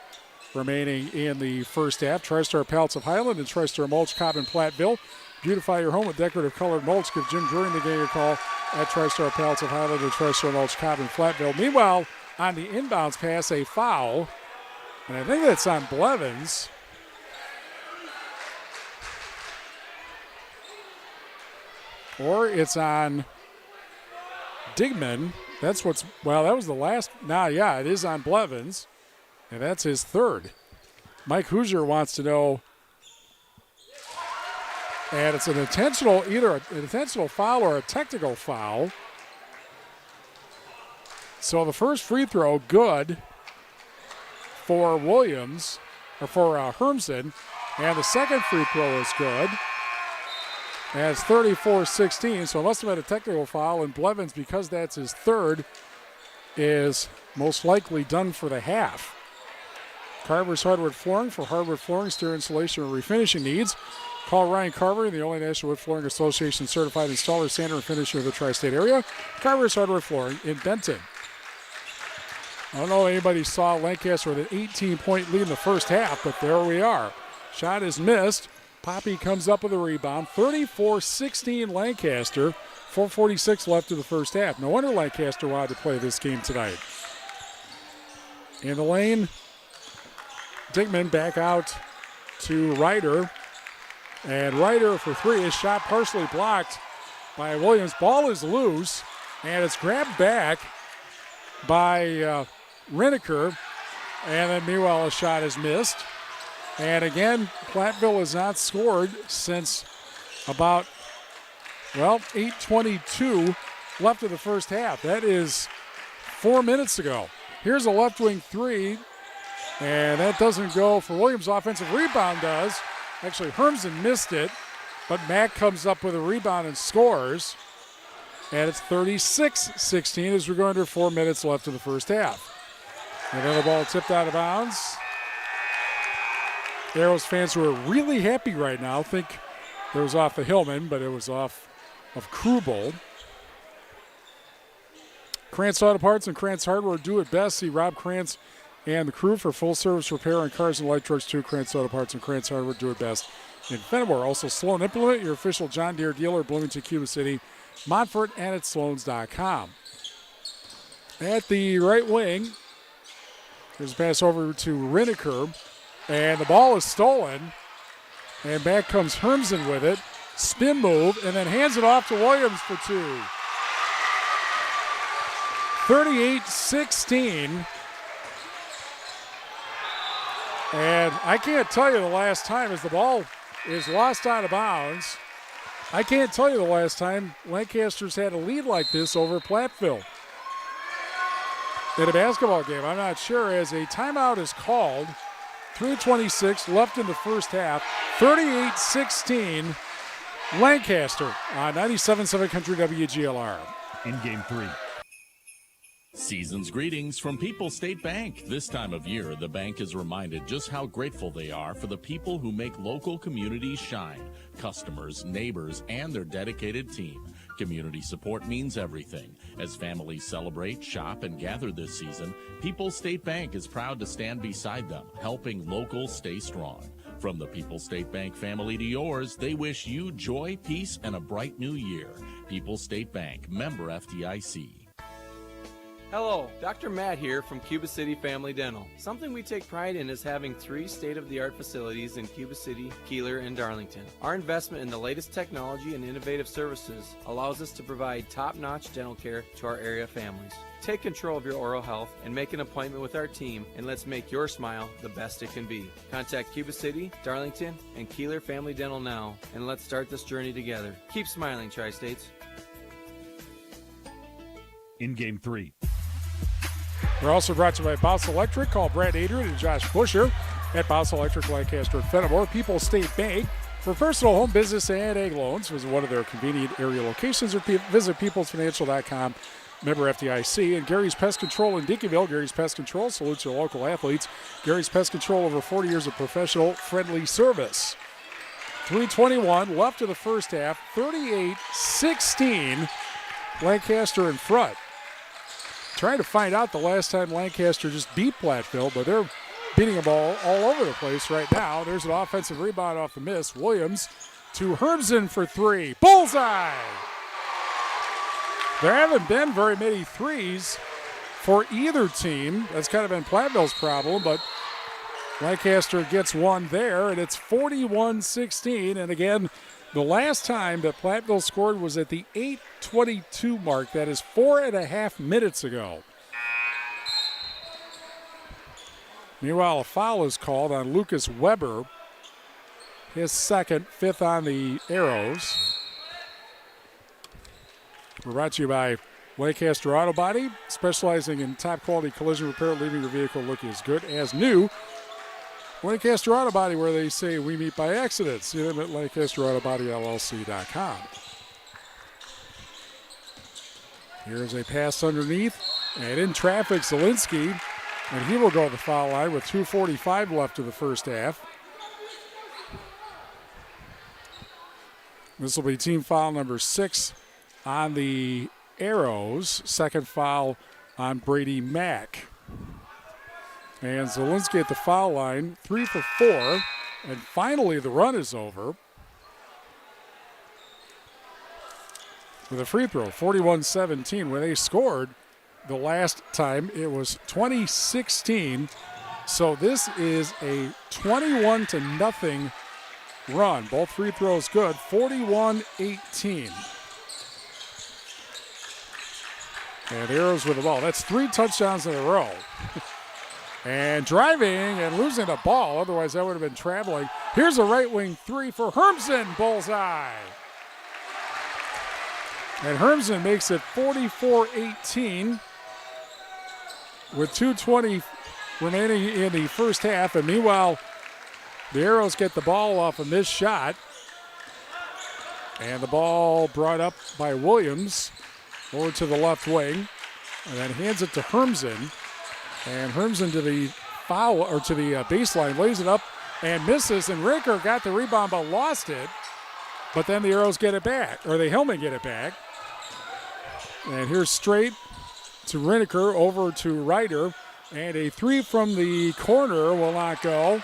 remaining in the first half. TriStar Pallets of Highland and TriStar Mulch Cobb in Platteville. Beautify your home with decorative colored mulch. Give Jim during the game a call at TriStar Pallets of Highland and TriStar Mulch Cobb in Platteville. Meanwhile, on the inbounds pass, a foul, and I think that's on Blevins. Or it's on Digman. That was the last. It is on Blevins. And that's his third. Mike Hoosier wants to know. And it's either an intentional foul or a technical foul. So the first free throw, good for Williams, or for Hermsen. And the second free throw is good. And it's 34-16, so it must have been a technical foul. And Blevins, because that's his third, is most likely done for the half. Carver's Hardwood Flooring. For Hardwood Flooring, stair installation, and refinishing needs, call Ryan Carver, the only National Wood Flooring Association certified installer, sander, and finisher of the tri-state area. Carver's Hardwood Flooring in Benton. I don't know if anybody saw Lancaster with an 18-point lead in the first half, but there we are. Shot is missed. Poppy comes up with a rebound. 34-16 Lancaster. 4:46 left in the first half. No wonder Lancaster wanted to play this game tonight. In the lane, Dickman back out to Ryder. And Ryder for three. His shot partially blocked by Williams. Ball is loose, and it's grabbed back by Riniker. And then meanwhile, a shot is missed. And again, Platteville has not scored since about, 8:22 left of the first half. That is 4 minutes ago. Here's a left wing three, and that doesn't go for Williams. Offensive rebound does. Actually, Hermsen missed it, but Mack comes up with a rebound and scores. And it's 36-16 as we're going to 4 minutes left of the first half. And then the ball tipped out of bounds. Arrows fans who are really happy right now think it was off of Hillman, but it was off of Krubel. Krantz Auto Parts and Krantz Hardware do it best. See Rob Krantz and the crew for full service repair on cars and light trucks too. Krantz Auto Parts and Krantz Hardware do it best in Fenimore. Also Sloan Implement, your official John Deere dealer, Bloomington, Cuba City, Montfort, and at Sloans.com. At the right wing, there's a pass over to Riniker. And the ball is stolen. And back comes Hermsen with it. Spin move, and then hands it off to Williams for two. 38-16. And I can't tell you the last time as the ball is lost out of bounds. I can't tell you the last time Lancaster's had a lead like this over Platteville in a basketball game. I'm not sure, as a timeout is called. 3:26 left in the first half. 38-16 Lancaster on 97.7 Country WGLR. In game three. Season's greetings from People's State Bank. This time of year, the bank is reminded just how grateful they are for the people who make local communities shine. Customers, neighbors, and their dedicated team. Community support means everything. As families celebrate, shop, and gather this season, People's State Bank is proud to stand beside them, helping locals stay strong. From the People's State Bank family to yours, they wish you joy, peace, and a bright new year. People's State Bank, member FDIC. Hello, Dr. Matt here from Cuba City Family Dental. Something we take pride in is having 3 state-of-the-art facilities in Cuba City, Kieler, and Darlington. Our investment in the latest technology and innovative services allows us to provide top-notch dental care to our area families. Take control of your oral health and make an appointment with our team, and let's make your smile the best it can be. Contact Cuba City, Darlington, and Kieler Family Dental now, and let's start this journey together. Keep smiling, Tri-States. In game three. We're also brought to you by Bouse Electric. Call Brad Adrian and Josh Busher at Bouse Electric, Lancaster, and Fenimore. People's State Bank for personal, home, business, and ag loans. Visit one of their convenient area locations or visit peoplesfinancial.com. Member FDIC. And Gary's Pest Control in Dickeyville. Gary's Pest Control salutes your local athletes. Gary's Pest Control, over 40 years of professional, friendly service. 3:21 left of the first half. 38-16. Lancaster in front. Trying to find out the last time Lancaster just beat Platteville, but they're beating them all over the place right now. There's an offensive rebound off the miss. Williams to Hermsen for three. Bullseye! There haven't been very many threes for either team. That's kind of been Platteville's problem, but Lancaster gets one there, and it's 41-16. And again, the last time that Platteville scored was at the 8:22 mark. That is 4.5 minutes ago. Meanwhile, a foul is called on Lucas Weber. His second, 5th on the Arrows. We're brought to you by Lancaster Auto Body, specializing in top-quality collision repair, leaving your vehicle looking as good as new. Lancaster Auto Body, where they say we meet by accident. See them at LancasterAutoBodyLLC.com. Here's a pass underneath, and in traffic, Zielinski, and he will go to the foul line with 2:45 left of the first half. This will be team foul number 6 on the Arrows. Second foul on Brady Mack. And Zielinski at the foul line, 3 for 4. And finally the run is over with a free throw, 41-17. When they scored the last time, it was 2016. So this is a 21-0 run. Both free throws good, 41-18. And the Arrows with the ball. That's 3 touchdowns in a row. And driving and losing the ball. Otherwise, that would have been traveling. Here's a right wing 3 for Hermsen. Bullseye. And Hermsen makes it 44-18 with 2:20 remaining in the first half. And meanwhile, the Arrows get the ball off a missed shot. And the ball brought up by Williams over to the left wing. And then hands it to Hermsen. And Hermsen to the foul, or to the baseline, lays it up and misses. And Ricker got the rebound but lost it. But then the Arrows get it back, or the Hillmen get it back. And here's straight to Riniker, over to Ryder. And a 3 from the corner will not go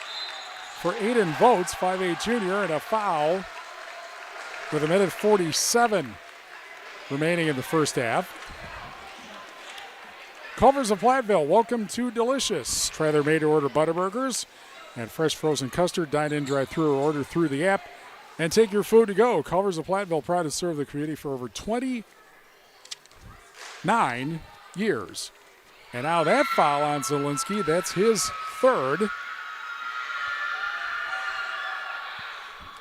for Aiden Votes, 5'8" junior, and a foul with 1:47 remaining in the first half. Culver's of Platteville, welcome to Delicious. Try their made-to-order Butterburgers and fresh frozen custard. Dine in, drive through, or order through the app. And take your food to go. Culver's of Platteville, proud to serve the community for over 29 years. And now that foul on Zielinski, that's his 3rd.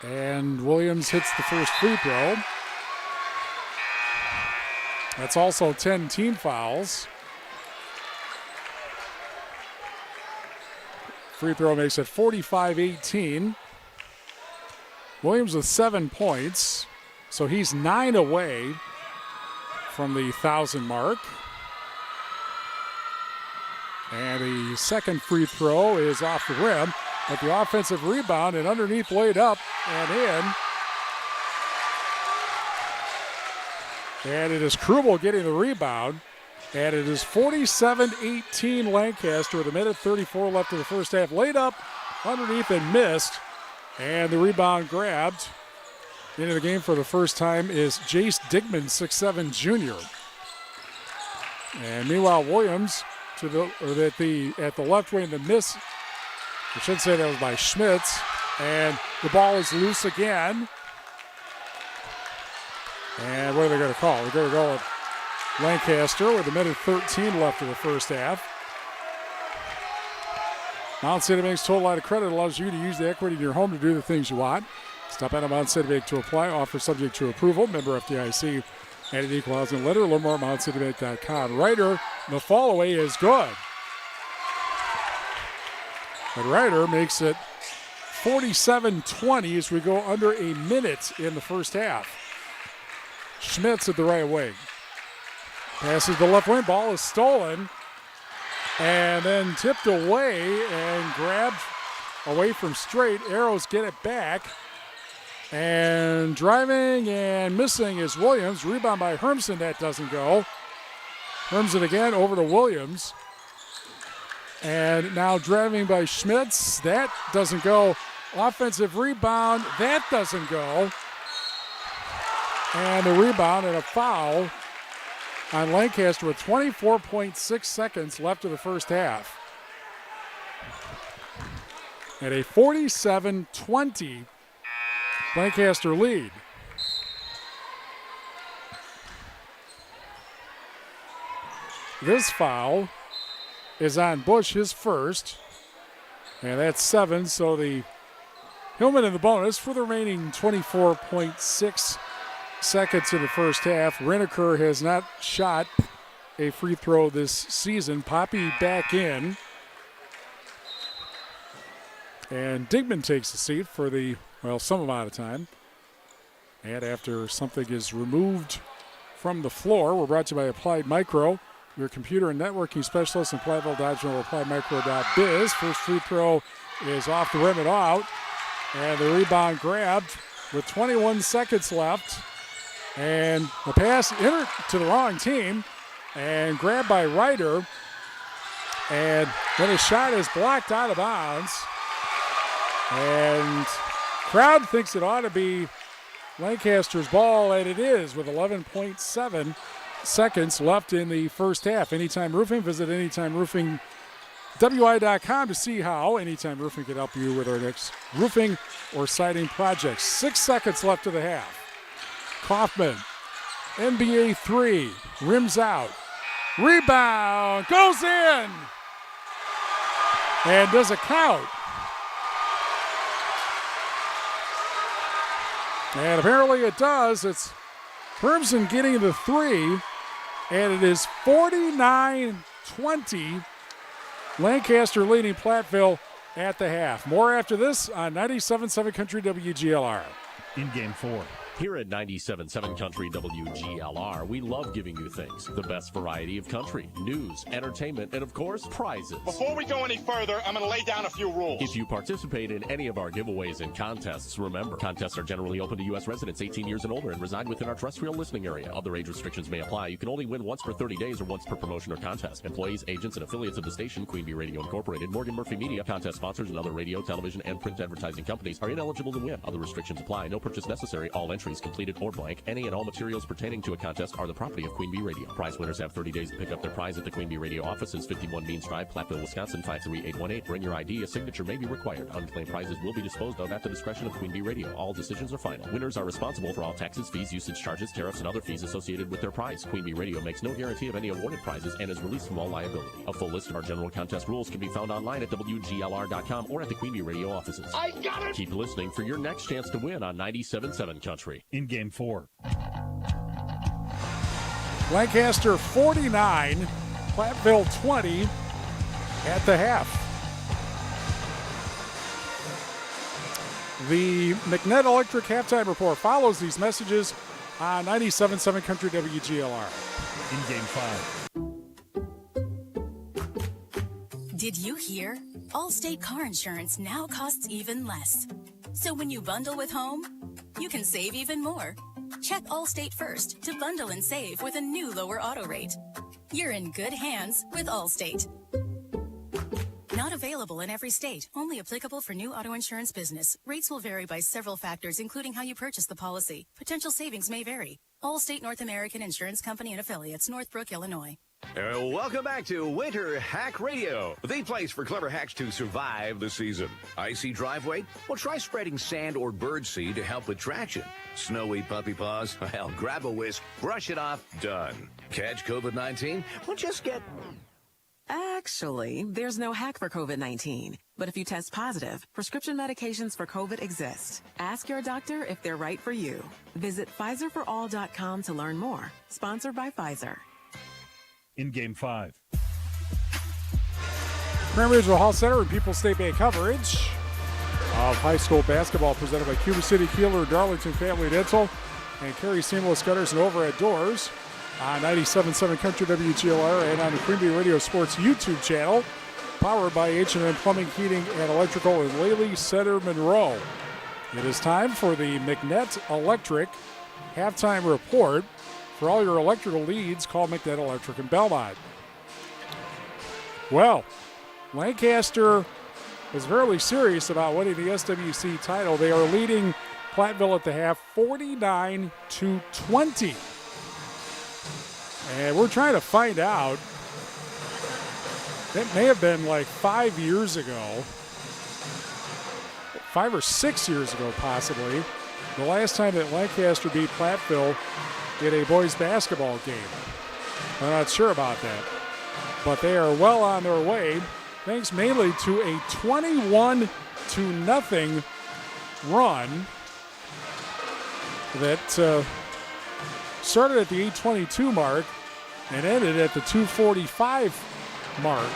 And Williams hits the first free throw. That's also 10 team fouls. Free throw makes it 45-18. Williams with 7 points, so he's 9 away from the 1,000 mark. And the second free throw is off the rim, but the offensive rebound and underneath laid up and in. And it is Krubel getting the rebound. And it is 47-18 Lancaster with 1:34 left in the first half. Laid up underneath and missed. And the rebound grabbed into the game for the first time is Jace Digman, 6'7" junior. And meanwhile, Williams at the left wing, the miss. I should say that was by Schmitz. And the ball is loose again. And what are they going to call? They're going to go with Lancaster with 1:13 left in the first half. Mount City Bank's total line of credit allows you to use the equity in your home to do the things you want. Stop at a Mount City Bank to apply. Offer subject to approval. Member FDIC and an equal housing lender. Learn more at MountCityBank.com. Ryder, the fall away is good. But Ryder makes it 47-20 as we go under a minute in the first half. Schmitz at the right wing. Passes the left wing. Ball is stolen. And then tipped away and grabbed away from straight. Arrows get it back. And driving and missing is Williams. Rebound by Hermsen. That doesn't go. Hermsen again over to Williams. And now driving by Schmitz. That doesn't go. Offensive rebound. That doesn't go. And the rebound and a foul on Lancaster with 24.6 seconds left of the first half. And a 47-20 Lancaster lead. This foul is on Bush, his first. And that's 7, so the Hillman in the bonus for the remaining 24.6 seconds in the first half. Renaker has not shot a free throw this season. Poppy back in. And Digman takes the seat for some amount of time. And after something is removed from the floor, we're brought to you by Applied Micro, your computer and networking specialist in Platteville, Dodgeville, appliedmicro.biz. First free throw is off the rim and out. And the rebound grabbed with 21 seconds left. And the pass entered to the wrong team and grabbed by Ryder. And then his shot is blocked out of bounds. And crowd thinks it ought to be Lancaster's ball, and it is, with 11.7 seconds left in the first half. Anytime Roofing, visit AnytimeRoofingWI.com to see how Anytime Roofing can help you with our next roofing or siding project. 6 seconds left of the half. Kaufman, NBA 3, rims out. Rebound, goes in, and does a count. And apparently it does. It's Hermsen getting the 3, and it is 49-20. Lancaster leading Platteville at the half. More after this on 97.7 Country WGLR. In Game 4. Here at 97.7 Country WGLR, we love giving you things. The best variety of country, news, entertainment, and of course, prizes. Before we go any further, I'm going to lay down a few rules. If you participate in any of our giveaways and contests, remember, contests are generally open to U.S. residents 18 years and older and reside within our terrestrial listening area. Other age restrictions may apply. You can only win once per 30 days or once per promotion or contest. Employees, agents, and affiliates of the station, Queen Bee Radio Incorporated, Morgan Murphy Media, contest sponsors, and other radio, television, and print advertising companies are ineligible to win. Other restrictions apply. No purchase necessary. All entries completed or blank. Any and all materials pertaining to a contest are the property of Queen Bee Radio. Prize winners have 30 days to pick up their prize at the Queen Bee Radio offices, 51 Means Drive, Platteville, Wisconsin, 53818. Bring your ID. A signature may be required. Unclaimed prizes will be disposed of at the discretion of Queen Bee Radio. All decisions are final. Winners are responsible for all taxes, fees, usage charges, tariffs, and other fees associated with their prize. Queen Bee Radio makes no guarantee of any awarded prizes and is released from all liability. A full list of our general contest rules can be found online at WGLR.com or at the Queen Bee Radio offices. I got it! Keep listening for your next chance to win on 97.7 Country. In Game 4. Lancaster 49, Platteville 20 at the half. The McNett Electric halftime report follows these messages on 97.7 Country WGLR. In Game 5. Did you hear? Allstate car insurance now costs even less. So when you bundle with home, you can save even more. Check Allstate first to bundle and save with a new lower auto rate. You're in good hands with Allstate. Not available in every state. Only applicable for new auto insurance business. Rates will vary by several factors, including how you purchase the policy. Potential savings may vary. Allstate North American Insurance Company and Affiliates, Northbrook, Illinois. Welcome back to Winter Hack Radio, the place for clever hacks to survive the season. Icy driveway? Well, try spreading sand or birdseed to help with traction. Snowy puppy paws? Well, grab a whisk, brush it off, done. Catch COVID-19? Well, just get... Actually, there's no hack for COVID-19. But if you test positive, prescription medications for COVID exist. Ask your doctor if they're right for you. Visit PfizerForAll.com to learn more. Sponsored by Pfizer. In Game 5. Grand Regional Hall Center and People's State Bank coverage of high school basketball presented by Cuba City, Kieler, Darlington Family Dental, and Carey Seamless Gutters and Overhead Doors on 97.7 Country WGLR and on the Queen Bee Radio Sports YouTube channel, powered by H&M Plumbing, Heating, and Electrical in Lely Center, Monroe. It is time for the McNett Electric halftime report. For all your electrical needs, call McNett Electric in Belmont. Well, Lancaster is fairly serious about winning the SWC title. They are leading Platteville at the half 49-20. And we're trying to find out. It may have been like 5 years ago, 5 or 6 years ago possibly, the last time that Lancaster beat Platteville in a boys basketball game. I'm not sure about that. But they are well on their way, thanks mainly to a 21-0 run that started at the 8:22 mark and ended at the 2:45 mark.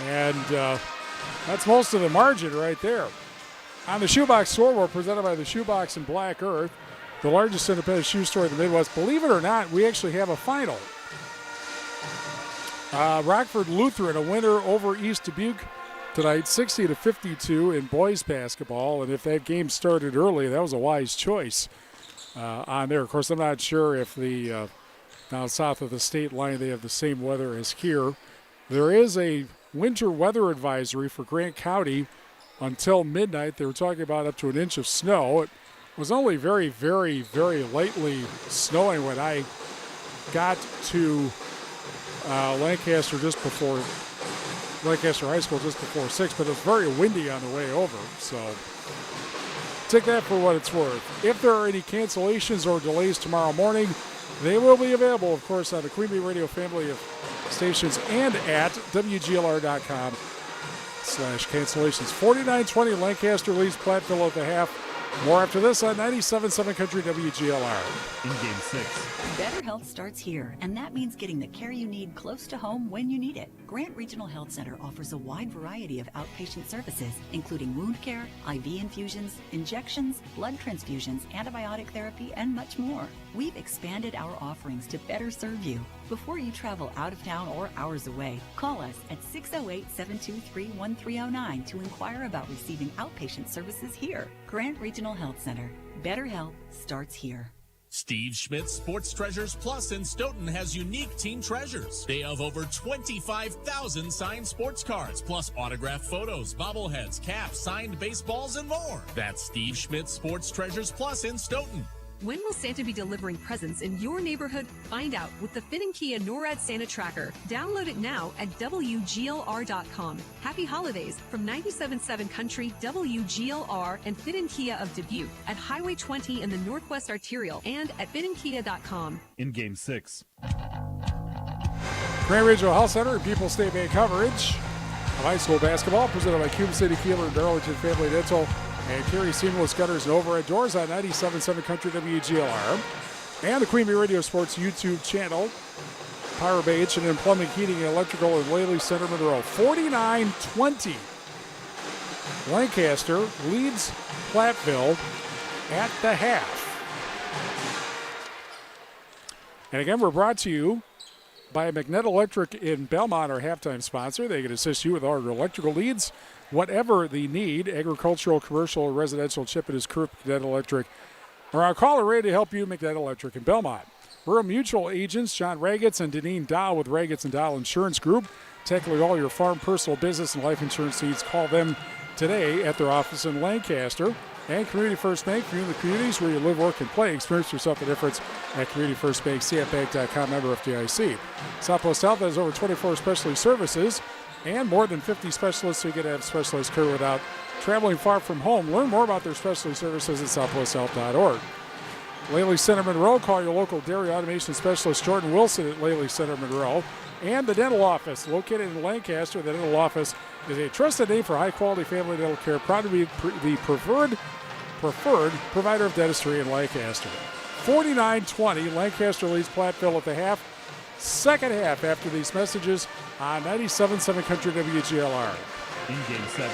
And that's most of the margin right there. On the Shoebox scoreboard, presented by the Shoebox and Black Earth, the largest independent shoe store in the Midwest. Believe it or not, we actually have a final. Rockford Lutheran, a winner over East Dubuque tonight, 60-52 in boys basketball. And if that game started early, that was a wise choice on there. Of course, I'm not sure if the down south of the state line they have the same weather as here. There is a winter weather advisory for Grant County until midnight. They were talking about up to an inch of snow. It was only very, very, very lightly snowing when I got to Lancaster High School just before 6, but it was very windy on the way over. So take that for what it's worth. If there are any cancellations or delays tomorrow morning, they will be available, of course, on the Queen Bee Radio family of stations and at WGLR.com/cancellations. 49-20, Lancaster leads Platteville at the half. More after this on 97.7 Country WGLR. In Game 6. Better health starts here, and that means getting the care you need close to home when you need it. Grant Regional Health Center offers a wide variety of outpatient services, including wound care, IV infusions, injections, blood transfusions, antibiotic therapy, and much more. We've expanded our offerings to better serve you. Before you travel out of town or hours away, call us at 608-723-1309 to inquire about receiving outpatient services here. Grant Regional Health Center. Better health starts here. Steve Schmidt's Sports Treasures Plus in Stoughton has unique team treasures. They have over 25,000 signed sports cards, plus autographed photos, bobbleheads, caps, signed baseballs, and more. That's Steve Schmidt's Sports Treasures Plus in Stoughton. When will Santa be delivering presents in your neighborhood? Find out with the Finn & Kia NORAD Santa Tracker. Download it now at WGLR.com. Happy holidays from 97.7 Country, WGLR, and Finn & Kia of Dubuque at Highway 20 in the Northwest Arterial and at finnandkia.com. In Game 6. Grand Regional Health Center and People's State Bank coverage of high school basketball presented by Cuba City, Kieler, and Darlington Family Dental. And Carey Seamless Gutters and Overhead Doors on 97.7 Country WGLR. And the Queen Bee Radio Sports YouTube channel. Pyro Bay H&M Plumbing, Heating, and Electrical in Laley Center, Monroe. 49-20. Lancaster leads Platteville at the half. And again, we're brought to you by Magnet Electric in Belmont, our halftime sponsor. They can assist you with all your electrical needs. Whatever the need, agricultural, commercial, or residential, chip it is Magnet Electric. Or our caller ready to help you, Magnet Electric in Belmont. We're mutual agents, John Ragetz and Deneen Dow with Ragetz and Dow Insurance Group. Tackling all your farm, personal, business, and life insurance needs. Call them today at their office in Lancaster. And Community First Bank, for you in the communities where you live, work, and play. Experience yourself the difference at Community First Bank, cfbank.com, member FDIC. Southwest Health has over 24 specialty services and more than 50 specialists, so you get to have specialized care without traveling far from home. Learn more about their specialty services at southwesthealth.org. Laley Center Monroe, call your local dairy automation specialist Jordan Wilson at Laley Center Monroe. And the dental office, located in Lancaster. The dental office is a trusted name for high-quality family dental care, proud to be the preferred provider of dentistry in Lancaster. 49-20, Lancaster leads Platteville at the half. Second half after these messages on 97.7 Country WGLR. In Game 7.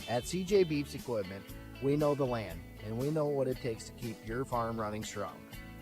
At CJ Beefs Equipment, we know the land, and we know what it takes to keep your farm running strong.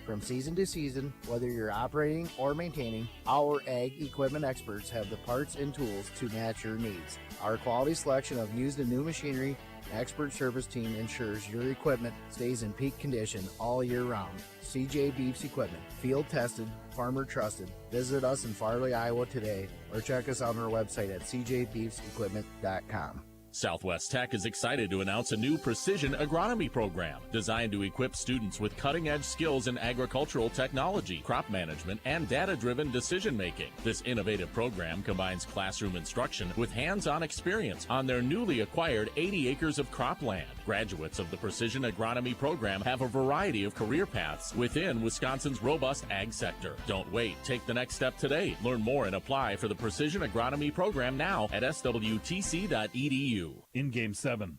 From season to season, whether you're operating or maintaining, our ag equipment experts have the parts and tools to match your needs. Our quality selection of used and new machinery and expert service team ensures your equipment stays in peak condition all year round. CJ Beefs Equipment, field tested, farmer trusted. Visit us in Farley, Iowa today or check us out on our website at cjbeefsequipment.com. Southwest Tech is excited to announce a new precision agronomy program designed to equip students with cutting-edge skills in agricultural technology, crop management, and data-driven decision-making. This innovative program combines classroom instruction with hands-on experience on their newly acquired 80 acres of cropland. Graduates of the Precision Agronomy program have a variety of career paths within Wisconsin's robust ag sector. Don't wait. Take the next step today. Learn more and apply for the Precision Agronomy program now at swtc.edu. In Game 7.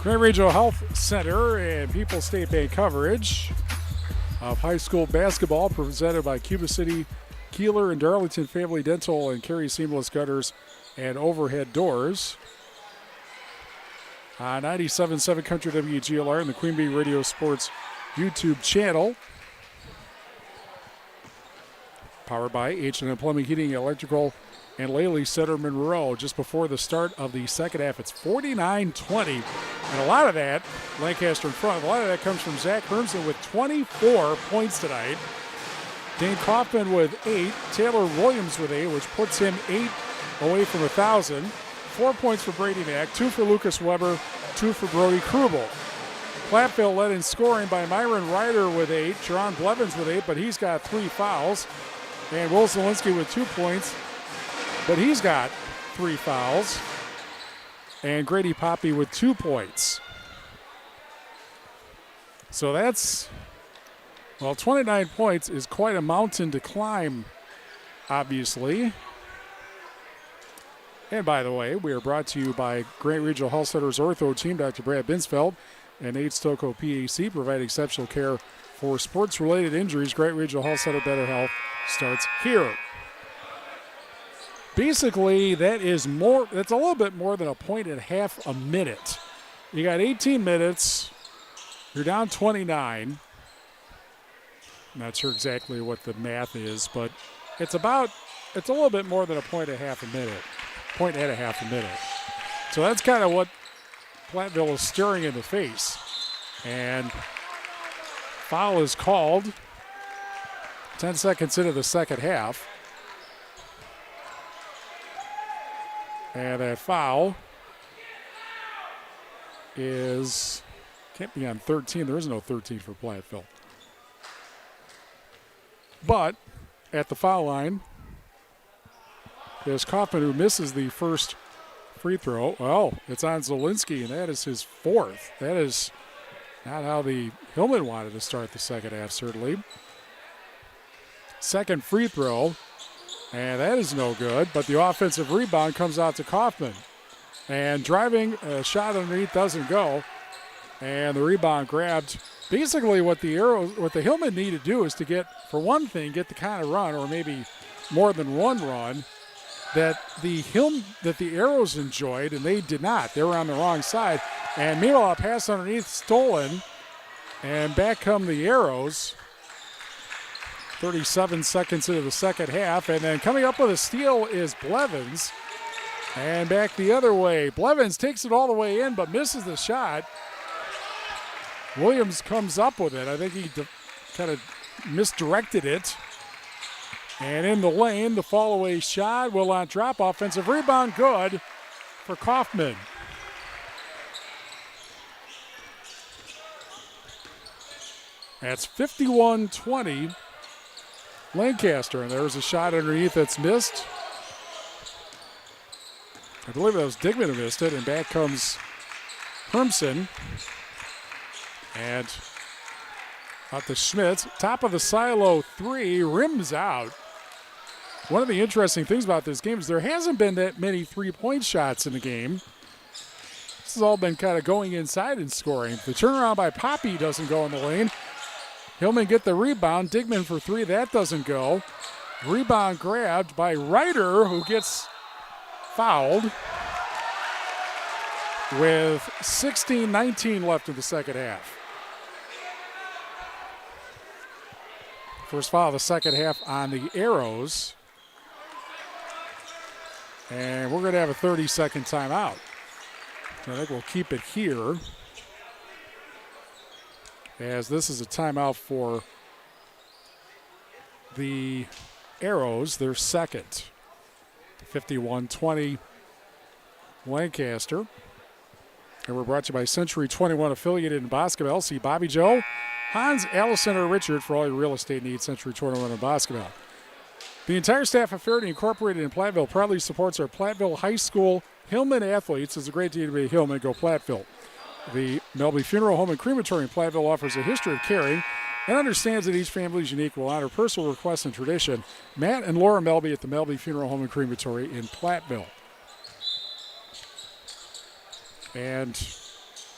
Grant Regional Health Center and People's State Bank coverage of high school basketball presented by Cuba City, Kieler, and Darlington Family Dental and Carey Seamless Gutters and Overhead Doors. 97.7 Country WGLR and the Queen Bee Radio Sports YouTube channel. Powered by H&M Plumbing, Heating, Electrical, and Laley Center Monroe. Just before the start of the second half, it's 49-20. And a lot of that, Lancaster in front, a lot of that comes from Zach Hermsen with 24 points tonight. Dane Kaufman with 8. Taylor Williams with 8, which puts him 8 away from 1,000. 4 points for Brady Mack, 2 for Lucas Weber, 2 for Brody Krubel. Platteville led in scoring by Myron Ryder with 8. Jerron Blevins with 8, but he's got 3 fouls. And Will Zielinski with 2 points, but he's got 3 fouls. And Grady Poppy with 2 points. So that's, 29 points is quite a mountain to climb, obviously. And by the way, we are brought to you by Grant Regional Health Center's ortho team, Dr. Brad Binsfeld and Nate Stocco, PAC, provide exceptional care for sports-related injuries. Grant Regional Health Center, better health starts here. Basically, that's a little bit more than a point and a half a minute. You got 18 minutes. You're down 29. I'm not sure exactly what the math is, but it's a little bit more than a point and a half a minute. Point and a half a minute. So that's kind of what Platteville is staring in the face. And foul is called 10 seconds into the second half. And that foul can't be on 13. There is no 13 for Platteville. But at the foul line is Kaufman, who misses the first free throw. Well, it's on Zielinski, and that is his 4th. That is not how the Hillman wanted to start the second half, certainly. Second free throw, and that is no good, but the offensive rebound comes out to Kaufman. And driving, a shot underneath doesn't go, and the rebound grabbed. Basically what the Hillman need to do is to get the kind of run, or maybe more than one run, that the Arrows enjoyed, and they did not. They were on the wrong side. And meanwhile, a pass underneath stolen, and back come the Arrows. 37 seconds into the second half, and then coming up with a steal is Blevins. And back the other way. Blevins takes it all the way in, but misses the shot. Williams comes up with it. I think he kind of misdirected it. And in the lane, the fall-away shot will not drop. Offensive rebound, good for Kaufman. That's 51-20 Lancaster. And there's a shot underneath that's missed. I believe that was Digman who missed it. And back comes Hermsen. And out to Schmitz. Top of the silo 3, rims out. One of the interesting things about this game is there hasn't been that many three-point shots in the game. This has all been kind of going inside and scoring. The turnaround by Poppy doesn't go in the lane. Hillman get the rebound. Digman for 3, that doesn't go. Rebound grabbed by Ryder, who gets fouled with 16-19 left in the second half. First foul of the second half on the Arrows. And we're going to have a 30-second timeout. I think we'll keep it here, as this is a timeout for the Arrows, their second. 51-20 Lancaster. And we're brought to you by Century 21 affiliated in Boscobel. See Bobby Joe, Hans, Allison, or Richard for all your real estate needs. Century 21 in Boscobel. The entire staff of Faraday Incorporated in Platteville proudly supports our Platteville High School Hillman athletes. It's a great day to be a Hillman. Go Platteville. The Melby Funeral Home and Crematory in Platteville offers a history of caring and understands that each family is unique, will honor personal requests and tradition. Matt and Laura Melby at the Melby Funeral Home and Crematory in Platteville. And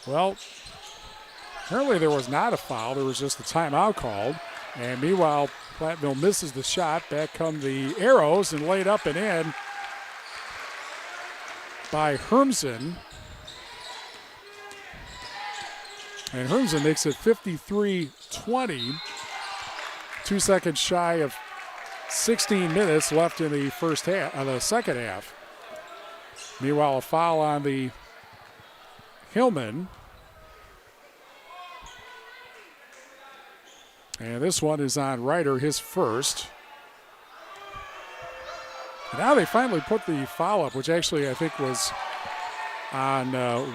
Well, apparently there was not a foul. There was just a timeout called. And meanwhile, Platteville misses the shot. Back come the Arrows and laid up and in by Hermsen. And Hermsen makes it 53-20. 2 seconds shy of 16 minutes left in the the second half. Meanwhile, a foul on the Hillman. And this one is on Ryder, his first. And now they finally put the foul up, which actually I think was on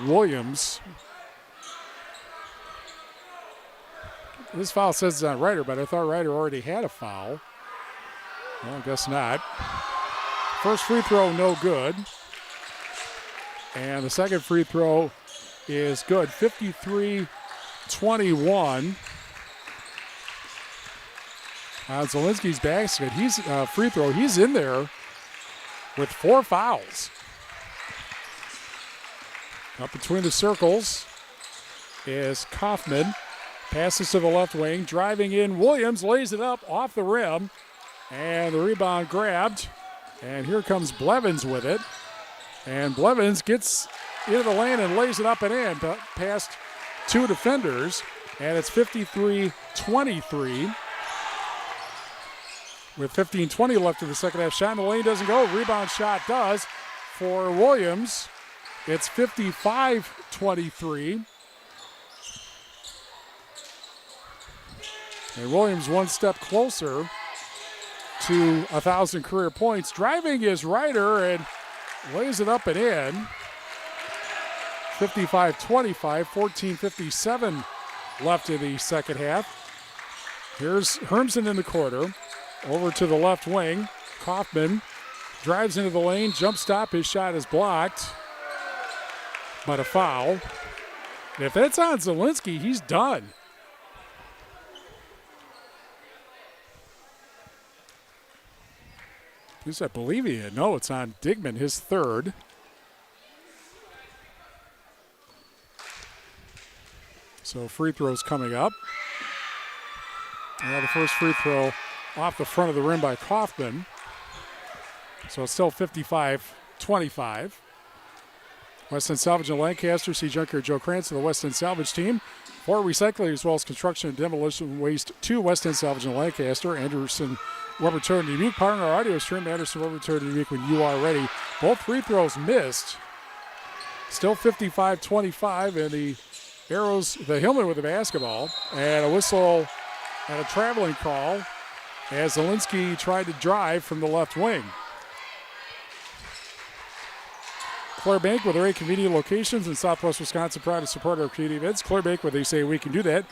Williams. This foul says it's on Ryder, but I thought Ryder already had a foul. Well, I guess not. First free throw, no good. And the second free throw is good. 53-21. On Zielinski's basket, he's free throw. He's in there with 4 fouls. Up between the circles is Kaufman. Passes to the left wing, driving in. Williams lays it up off the rim, and the rebound grabbed. And here comes Blevins with it. And Blevins gets into the lane and lays it up and in past 2 defenders. And it's 53-23. With 15:20 left in the second half. Shot in the lane doesn't go. Rebound shot does for Williams. It's 55-23. And Williams 1 step closer to 1,000 career points. Driving is Ryder and lays it up and in. 55-25, 14:57 left in the second half. Here's Hermsen in the quarter. Over to the left wing. Kaufman drives into the lane. Jump stop. His shot is blocked. But a foul. And if that's on Zielinski, he's done. At least I believe he had. No, it's on Digman, his third. So free throws coming up. And the first free throw off the front of the rim by Kaufman. So it's still 55-25. West End Salvage and Lancaster. See Junkyard Joe Krantz of the West End Salvage team. For recycling as well as construction and demolition waste to West End Salvage and Lancaster. Anderson Weber Tour and Dubuque. Partner our audio stream. Anderson Weber Tour and Dubuque when you are ready. Both free throws missed. Still 55-25, and the Arrows, the Hillman with the basketball. And a whistle and a traveling call as Zielinski tried to drive from the left wing. Claire Bank with their 8 convenient locations in Southwest Wisconsin, proud to support our community events. Claire Bank, where they say we can do that.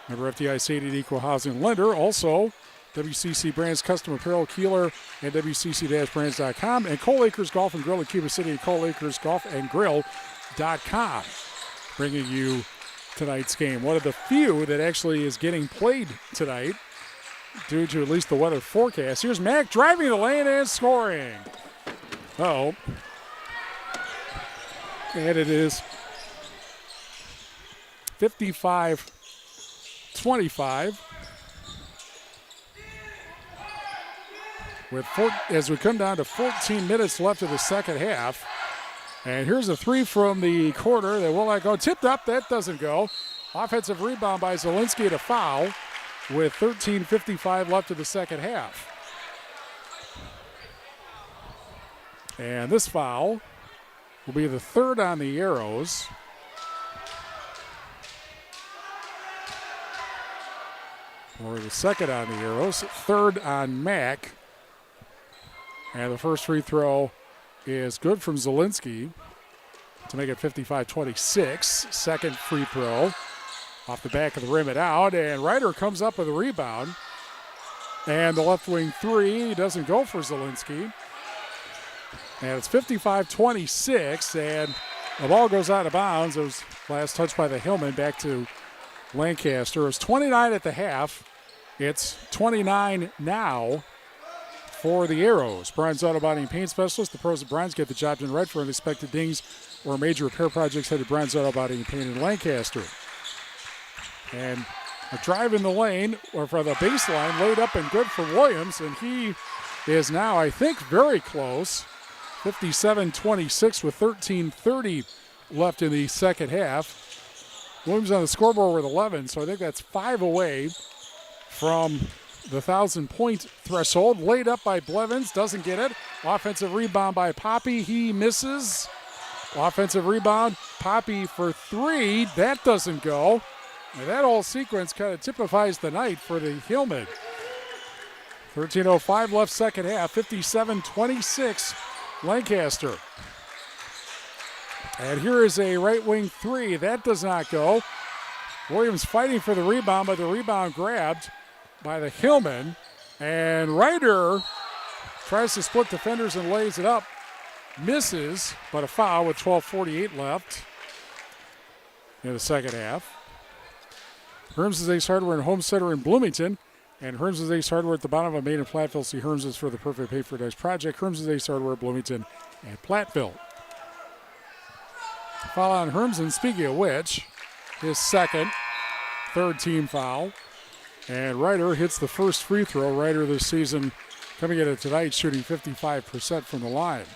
Member FDIC and equal housing lender. Also, WCC Brands Custom Apparel, Kieler, and WCC-Brands.com. And Cole Acres Golf and Grill in Cuba City and Cole Acres Golf and Grill.com. Bringing you tonight's game. One of the few that actually is getting played tonight due to at least the weather forecast. Here's Mack driving the lane and scoring. Uh-oh. And it is 55-25. As we come down to 14 minutes left of the second half. And here's a 3 from the quarter that will not go. Tipped up, that doesn't go. Offensive rebound by Zielinski to foul with 13:55 left of the second half. And this foul will be the third on the Arrows. Or the second on the Arrows. Third on Mack. And the first free throw is good from Zielinski to make it 55-26. Second free throw off the back of the rim and out. And Ryder comes up with a rebound. And the left wing 3 doesn't go for Zielinski. And it's 55-26, and the ball goes out of bounds. It was last touched by the Hillman back to Lancaster. It was 29 at the half. It's 29 now for the Arrows. Brian's Auto Body and Paint Specialist. The pros at Brian's get the job done right for unexpected dings or major repair projects. Head to Brian's Auto Body and Paint in Lancaster. And a drive in the lane, or for the baseline, laid up and good for Williams, and he is now, I think, very close. 57-26 with 13:30 left in the second half. Williams on the scoreboard with 11, so I think that's 5 away from the 1,000-point threshold. Laid up by Blevins, doesn't get it. Offensive rebound by Poppy, he misses. Offensive rebound, Poppy for 3, that doesn't go. And that whole sequence kind of typifies the night for the Hillmen. 13:05 left second half, 57-26 Lancaster. And here is a right wing 3. That does not go. Williams fighting for the rebound, but the rebound grabbed by the Hillmen. And Ryder tries to split defenders and lays it up. Misses, but a foul with 12:48 left in the second half. Herms' Ace Hardware and Home Center in Bloomington. And Herms' Ace Hardware at the bottom of Main and Platteville. See Herms' for the perfect pay for dice project. Herms' Ace Hardware, Bloomington and Platteville. Foul on Hermsen, speaking of which, his second, third team foul. And Ryder hits the first free throw. Ryder this season coming in it tonight, shooting 55% from the line.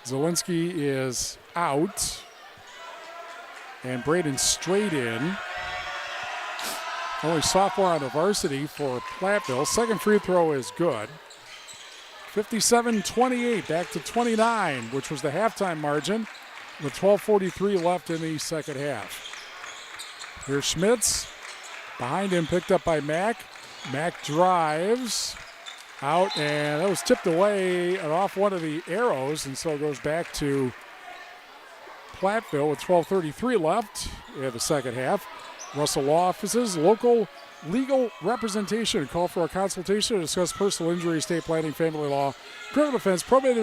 Zielinski is out. And Braden Straight in. Only sophomore on the varsity for Platteville. Second free throw is good. 57-28, back to 29, which was the halftime margin, with 12:43 left in the second half. Here's Schmitz. Behind him, picked up by Mack. Mack drives out, and that was tipped away and off one of the Arrows, and so it goes back to Platteville with 12:33 left in the second half. Russell Law Offices, local legal representation. Call for a consultation to discuss personal injury, estate planning, family law, criminal defense, probate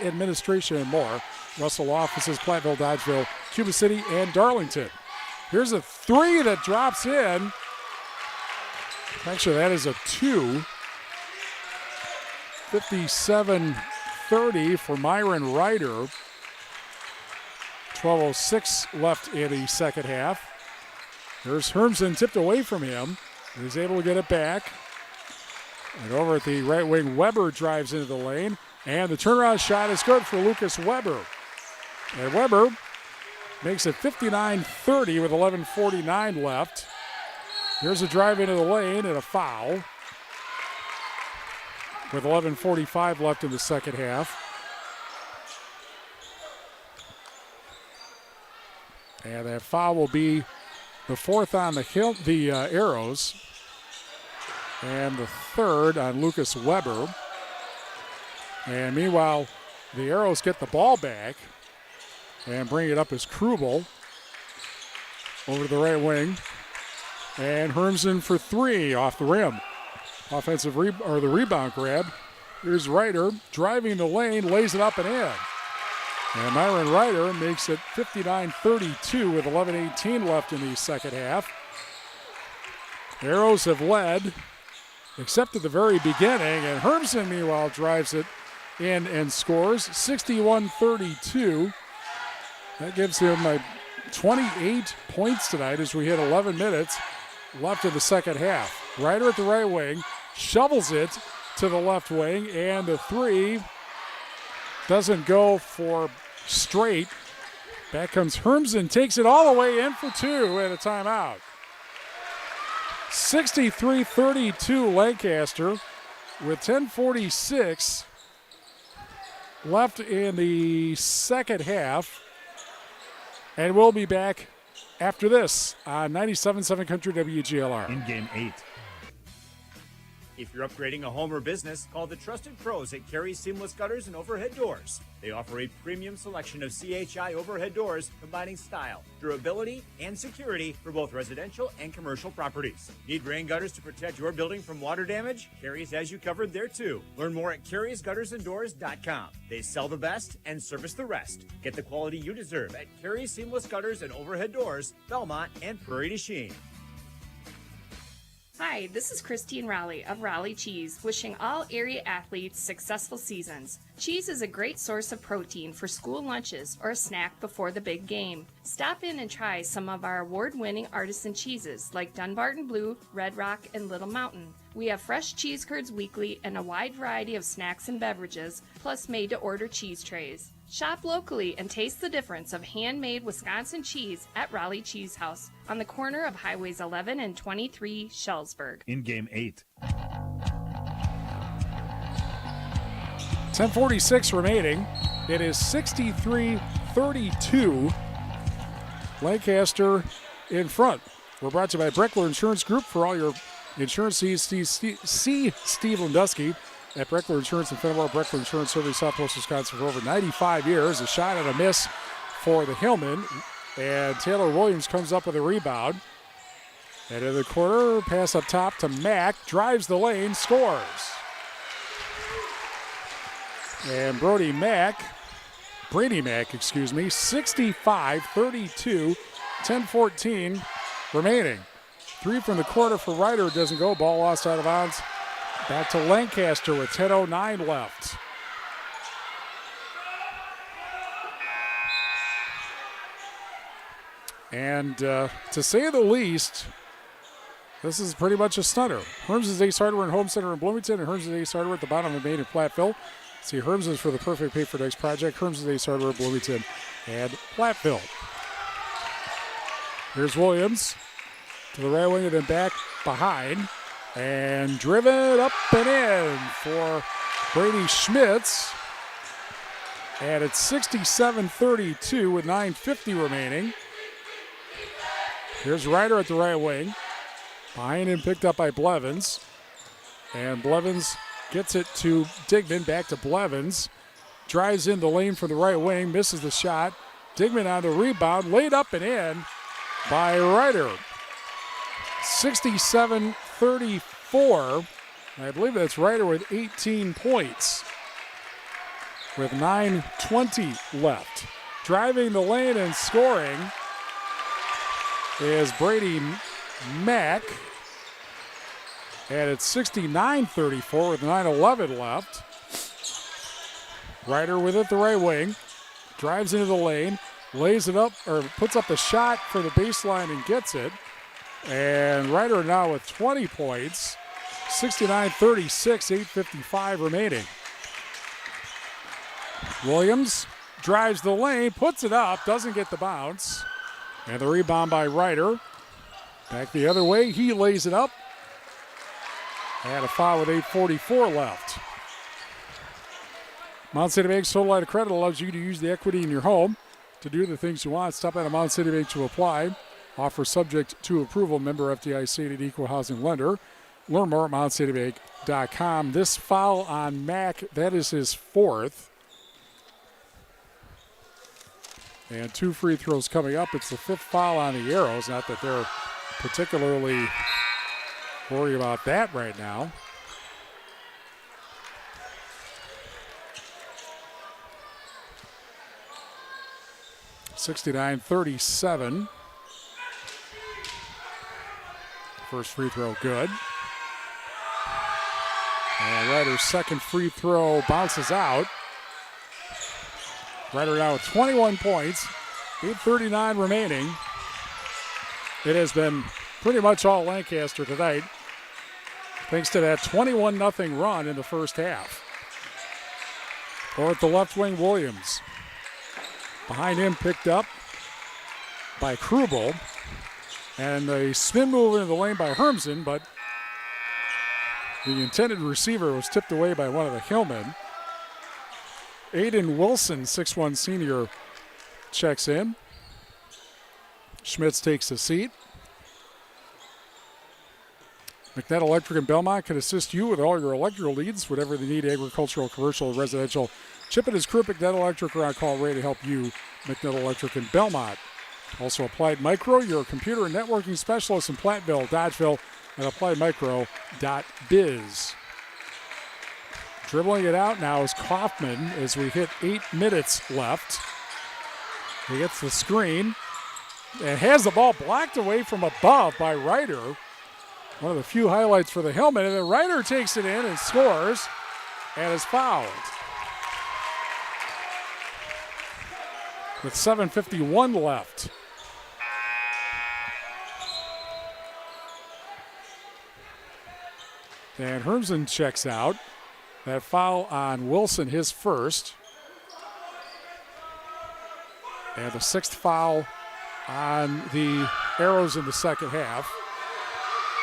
administration, and more. Russell Law Offices, Platteville, Dodgeville, Cuba City, and Darlington. Here's a 3 that drops in. Actually, that is a 2. 57-30 for Myron Ryder. 12:06 left in the second half. There's Hermsen tipped away from him. He's able to get it back. And over at the right wing, Weber drives into the lane. And the turnaround shot is good for Lucas Weber. And Weber makes it 59-30 with 11:49 left. Here's a drive into the lane and a foul with 11:45 left in the second half. And that foul will be the fourth on the Arrows, and the third on Lucas Weber. And meanwhile, the Arrows get the ball back and bring it up as Krubel over to the right wing. And Hermsen for 3 off the rim. Offensive the rebound grab. Here's Ryder driving the lane, lays it up and in. And Myron Ryder makes it 59-32 with 11:18 left in the second half. Arrows have led, except at the very beginning, and Hermsen, meanwhile, drives it in and scores 61-32. That gives him 28 points tonight as we hit 11 minutes left in the second half. Ryder at the right wing, shovels it to the left wing, and the 3 doesn't go for Straight. Back comes Hermsen, takes it all the way in for 2 and a timeout. 63-32 Lancaster with 10:46 left in the second half. And we'll be back after this on 97.7 Country WGLR. In game 8. If you're upgrading a home or business, call the trusted pros at Carey Seamless Gutters and Overhead Doors. They offer a premium selection of CHI overhead doors, combining style, durability, and security for both residential and commercial properties. Need rain gutters to protect your building from water damage? Carey's has you covered there too. Learn more at Carey'sGuttersandDoors.com. They sell the best and service the rest. Get the quality you deserve at Carey Seamless Gutters and Overhead Doors, Belmont, and Prairie du Chien. Hi, this is Christine Raleigh of Raleigh Cheese, wishing all area athletes successful seasons. Cheese is a great source of protein for school lunches or a snack before the big game. Stop in and try some of our award-winning artisan cheeses like Dunbarton Blue, Red Rock, and Little Mountain. We have fresh cheese curds weekly and a wide variety of snacks and beverages, plus made-to-order cheese trays. Shop locally and taste the difference of handmade Wisconsin cheese at Raleigh Cheese House on the corner of Highways 11 and 23, Shellsburg. In game 8. 10:46 remaining. It is 63-32. Lancaster in front. We're brought to you by Breckler Insurance Group. For all your insurance needs, see Steve Lundusky at Breckler Insurance in Fenimore. Breckler Insurance serving Southwest Wisconsin for over 95 years. A shot and a miss for the Hillman. And Taylor Williams comes up with a rebound. And in the corner, pass up top to Mack. Drives the lane, scores. And Brady Mack, 65-32, 10-14 remaining. Three from the corner for Ryder, doesn't go. Ball lost out of bounds. Back to Lancaster with 10:09 left. And to say the least, this is pretty much a stunner. Herms' Ace Hardware and Home Center in Bloomington, and Herms' Ace Hardware at the bottom of Main in Platteville. See Herms is for the perfect pay for next project. Herms' Ace Hardware, Bloomington, and Platteville. Here's Williams to the right wing and then back behind. And driven up and in for Brady Schmitz. And it's 67-32 with 9:50 remaining. Here's Ryder at the right wing. Behind him, picked up by Blevins. And Blevins gets it to Digman, back to Blevins. Drives in the lane for the right wing, misses the shot. Digman on the rebound, laid up and in by Ryder. 67-34. I believe that's Ryder with 18 points with 9:20 left. Driving the lane and scoring is Brady Mack. And it's 69-34 with 9:11 left. Ryder with it the right wing. Drives into the lane. Lays it up, or puts up the shot for the baseline and gets it. And Ryder now with 20 points. 69-36, 8:55 remaining. Williams drives the lane, puts it up, doesn't get the bounce. And the rebound by Ryder. Back the other way, he lays it up. And a foul with 8:44 left. Mountain City Bank's Total Line of Credit allows you to use the equity in your home to do the things you want. Stop at a Mountain City Bank to apply. Offer subject to approval. Member FDIC and equal housing lender. Learn more at mountcitybank.com. This foul on Mack, that is his fourth. And 2 free throws coming up. It's the 5th foul on the Arrows. Not that they're particularly worried about that right now. (69-37). First free throw good. And Ryder's second free throw bounces out. Ryder now with 21 points, 8:39 remaining. It has been pretty much all Lancaster tonight, thanks to that 21-0 run in the first half. Or at the left wing, Williams. Behind him, picked up by Krubel. And a spin move into the lane by Hermsen, but the intended receiver was tipped away by one of the Hillmen. Aiden Wilson, 6'1" senior, checks in. Schmitz takes a seat. McNett Electric in Belmont can assist you with all your electrical needs, whatever they need, agricultural, commercial, residential. Chip and his crew, McNett Electric, are on call ready to help you. McNett Electric in Belmont. Also Applied Micro, your computer and networking specialist in Platteville, Dodgeville, and AppliedMicro.biz. Dribbling it out now is Kaufman as we hit 8 minutes left. He gets the screen and has the ball blocked away from above by Ryder. One of the few highlights for the helmet, and then Ryder takes it in and scores and is fouled. With 7:51 left. And Hermsen checks out. That foul on Wilson, his first. And the sixth foul on the Arrows in the second half.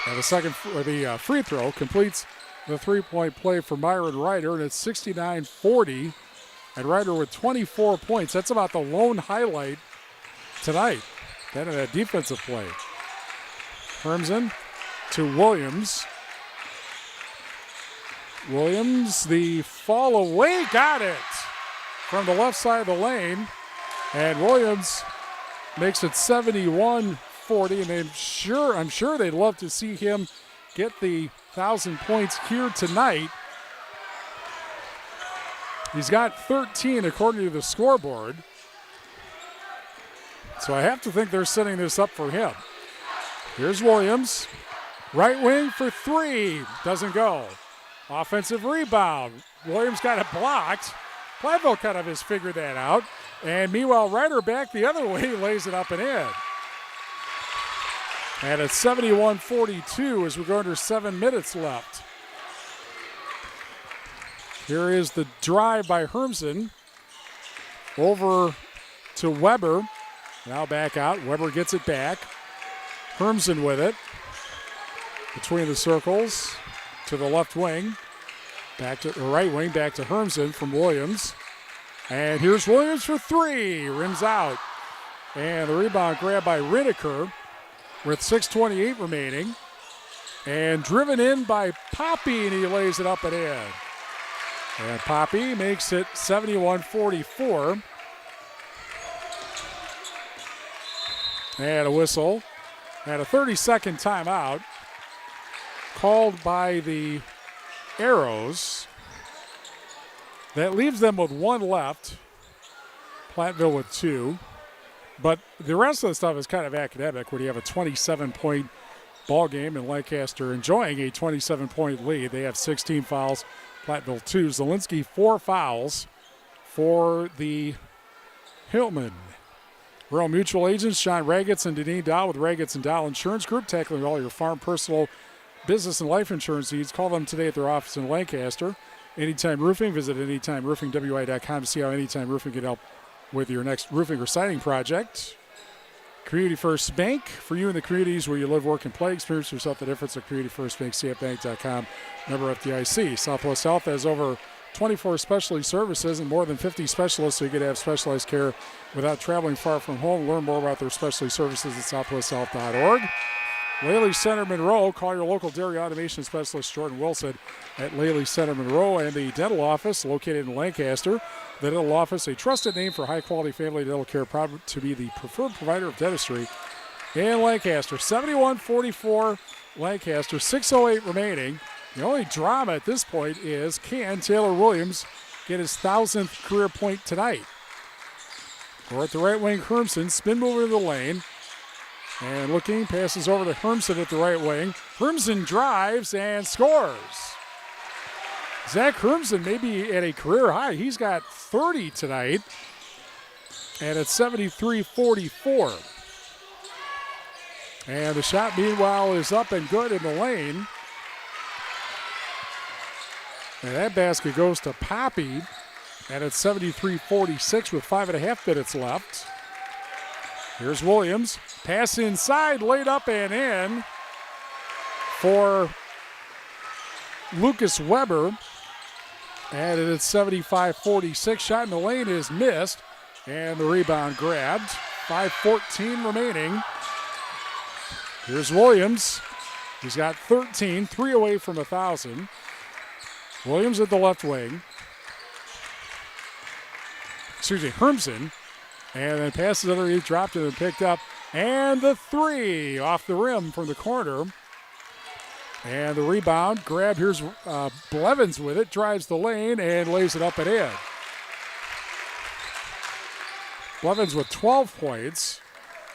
And the free throw completes the three-point play for Myron Ryder, and it's 69-40. And Ryder with 24 points. That's about the lone highlight tonight. Then in that defensive play. Hermsen to Williams. Williams, the fall away, got it from the left side of the lane. And Williams makes it 71-40, and I'm sure they'd love to see him get the 1,000 points here tonight. He's got 13 according to the scoreboard. So I have to think they're setting this up for him. Here's Williams. Right wing for three. Doesn't go. Offensive rebound. Williams got it blocked. Platteville kind of has figured that out. And meanwhile, Ryder back the other way, lays it up and in. And it's 71-42 as we go under 7 minutes left. Here is the drive by Hermsen. Over to Weber. Now back out. Weber gets it back. Hermsen with it. Between the circles. To the left wing. Back to the right wing. Back to Hermsen from Williams. And here's Williams for three. Rims out. And the rebound grabbed by Rineker with 6:28 remaining. And driven in by Poppy, and he lays it up and in. And Poppy makes it 71-44. And a whistle. And a 30-second timeout called by the Arrows. That leaves them with one left. Platteville with two. But the rest of the stuff is kind of academic when you have a 27-point ball game and Lancaster enjoying a 27-point lead. They have 16 fouls. Platteville 2. Zielinski 4 fouls for the Hillman. Rural Mutual agents Sean Ragetz and Deneen Dow with Ragetz and Dow Insurance Group, tackling all your farm, personal, business, and life insurance needs. Call them today at their office in Lancaster. Anytime Roofing. Visit AnytimeRoofingWI.com to see how Anytime Roofing can help with your next roofing or siding project. Community First Bank, for you in the communities where you live, work, and play. Experience yourself the difference at Community First Bank, cfbank.com, member FDIC. Southwest Health has over 24 specialty services and more than 50 specialists, so you can have specialized care without traveling far from home. Learn more about their specialty services at southwesthealth.org. Laley Center Monroe, call your local dairy automation specialist Jordan Wilson at Laley Center Monroe, and the dental office located in Lancaster. The dental office, a trusted name for high-quality family dental care, proud to be the preferred provider of dentistry in Lancaster. 71-44 Lancaster, 6:08 remaining. The only drama at this point is, can Taylor Williams get his 1,000th career point tonight? Or at the right wing, Hermsen, spin move into the lane. And looking, passes over to Hermsen at the right wing. Hermsen drives and scores. Zach Hermsen may be at a career high. He's got 30 tonight. And it's 73-44. And the shot, meanwhile, is up and good in the lane. And that basket goes to Poppy. And it's 73-46 with 5.5 minutes left. Here's Williams. Pass inside, laid up and in for Lucas Weber. And it is 75-46. Shot in the lane is missed. And the rebound grabbed. 5:14 remaining. Here's Williams. He's got 13, 3 away from 1,000. Williams at the left wing. Hermsen. And then passes underneath, dropped it and picked up. And the three off the rim from the corner. And the rebound, grab, here's Blevins with it, drives the lane and lays it up and in. Blevins with 12 points.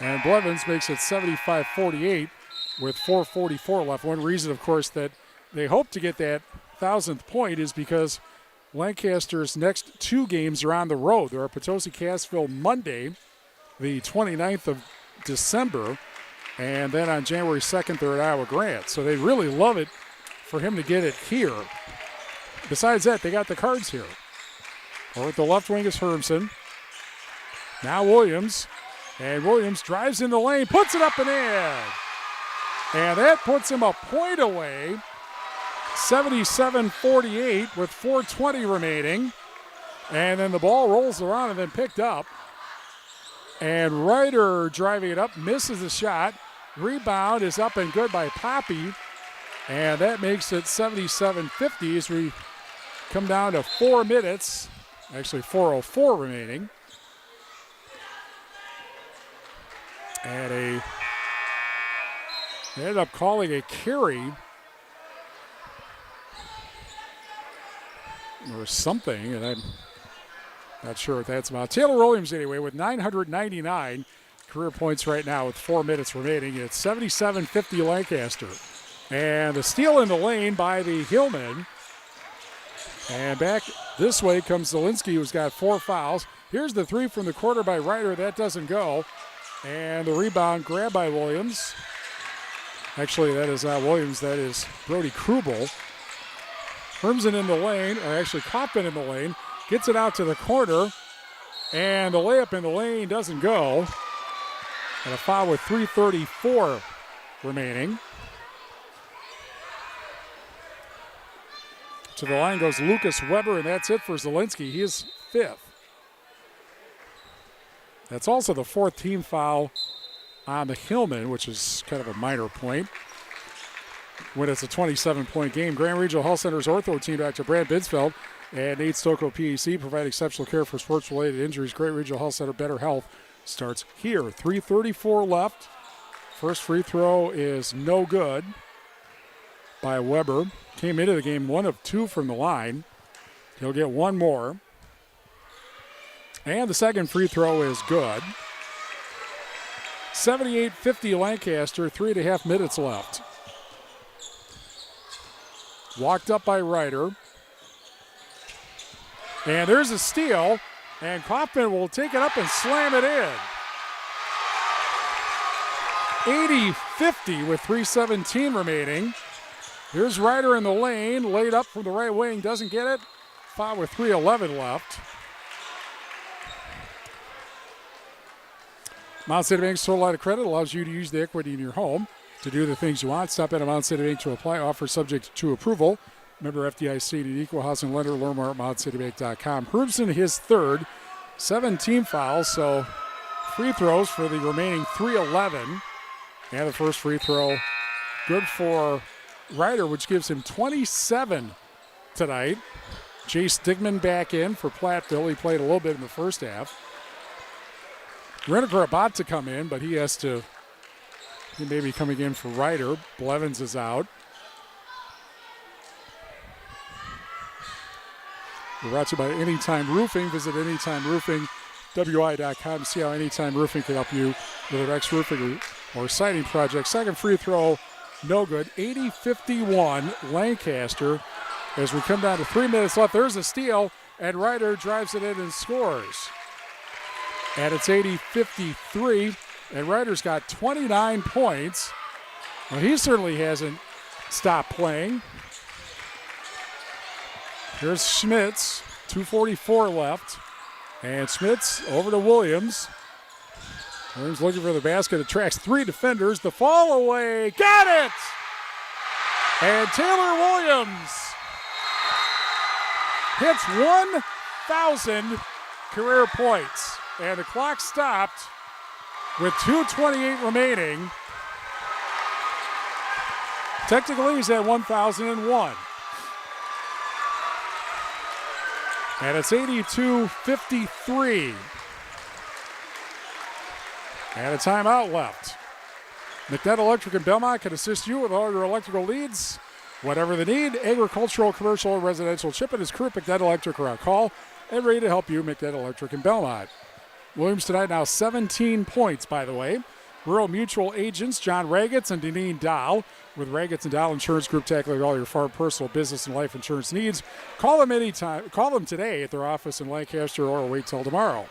And Blevins makes it 75-48 with 4:44 left. One reason, of course, that they hope to get that 1,000th point is because Lancaster's next 2 games are on the road. They're at Potosi-Cassville Monday, the 29th of December, and then on January 2nd, they're at Iowa Grant. So they really love it for him to get it here. Besides that, they got the Cards here. Over at the left wing is Hermsen. Now Williams. And Williams drives in the lane, puts it up and in. And that puts him a point away. 77-48 with 4:20 remaining. And then the ball rolls around and then picked up. And Ryder driving it up, misses the shot. Rebound is up and good by Poppy. And that makes it 77-50 as we come down to 4 minutes. Actually 4:04 remaining. And they ended up calling a carry or something, and I'm not sure what that's about. Taylor Williams, anyway, with 999 career points right now with 4 minutes remaining. It's 77-50 Lancaster. And a steal in the lane by the Hillman. And back this way comes Zielinski, who's got 4 fouls. Here's the 3 from the corner by Ryder. That doesn't go. And the rebound grabbed by Williams. Actually, that is not Williams. That is Brody Krubel. Hermsen in the lane, or actually Kaufman in the lane. Gets it out to the corner. And the layup in the lane doesn't go. And a foul with 3:34 remaining. To the line goes Lucas Weber, and that's it for Zielinski. He is 5th. That's also the 4th team foul on the Hillman, which is kind of a minor point when it's a 27-point game. Grand Regional Health Center's ortho team, Dr. Brad Bidsfeld and Nate Stocco, PEC, provide exceptional care for sports-related injuries. Great Regional Health Center, better health starts here. 3:34 left. First free throw is no good by Weber. Came into the game 1 of 2 from the line. He'll get 1 more. And the second free throw is good. 78-50 Lancaster, 3.5 minutes left. Walked up by Ryder. And there's a steal. And Kaufman will take it up and slam it in. 80-50 with 3:17 remaining. Here's Ryder in the lane, laid up from the right wing, doesn't get it. Foul with 3:11 left. Mount City Bank's total line of credit allows you to use the equity in your home to do the things you want. Stop in at Mount City Bank to apply. Offer subject to approval. Member FDIC, an equal housing lender. Learn more at mountcitybank.com. Hermsen, his 3rd. 7 team fouls, so free throws for the remaining 3:11. And the first free throw good for Ryder, which gives him 27 tonight. Chase Digman back in for Platteville. He played a little bit in the first half. Reniker about to come in, but he may be coming in for Ryder. Blevins is out. We're brought to you by Anytime Roofing. Visit AnytimeRoofingWI.com to see how Anytime Roofing can help you with your next roofing or siding project. Second free throw, no good. 80-51 Lancaster. As we come down to 3 minutes left, there's a steal, and Ryder drives it in and scores. And it's 80-53, and Ryder's got 29 points. Well, he certainly hasn't stopped playing. Here's Schmitz, 2:44 left. And Schmitz over to Williams. Williams looking for the basket. Attracts 3 defenders. The fall away. Got it! And Taylor Williams hits 1,000 career points. And the clock stopped with 2:28 remaining. Technically, he's at 1,001. And it's 82-53. And a timeout left. McNett Electric in Belmont can assist you with all your electrical needs. Whatever the need, agricultural, commercial, or residential, Chip and his crew at McNett Electric are on call and ready to help you. McNett Electric in Belmont. Williams tonight now 17 points, by the way. Rural Mutual agents John Ragetz and Deneen Dow. With Ragetz and Dow Insurance Group, tackling all your farm, personal, business, and life insurance needs. Call them anytime. Call them today at their office in Lancaster or wait till tomorrow.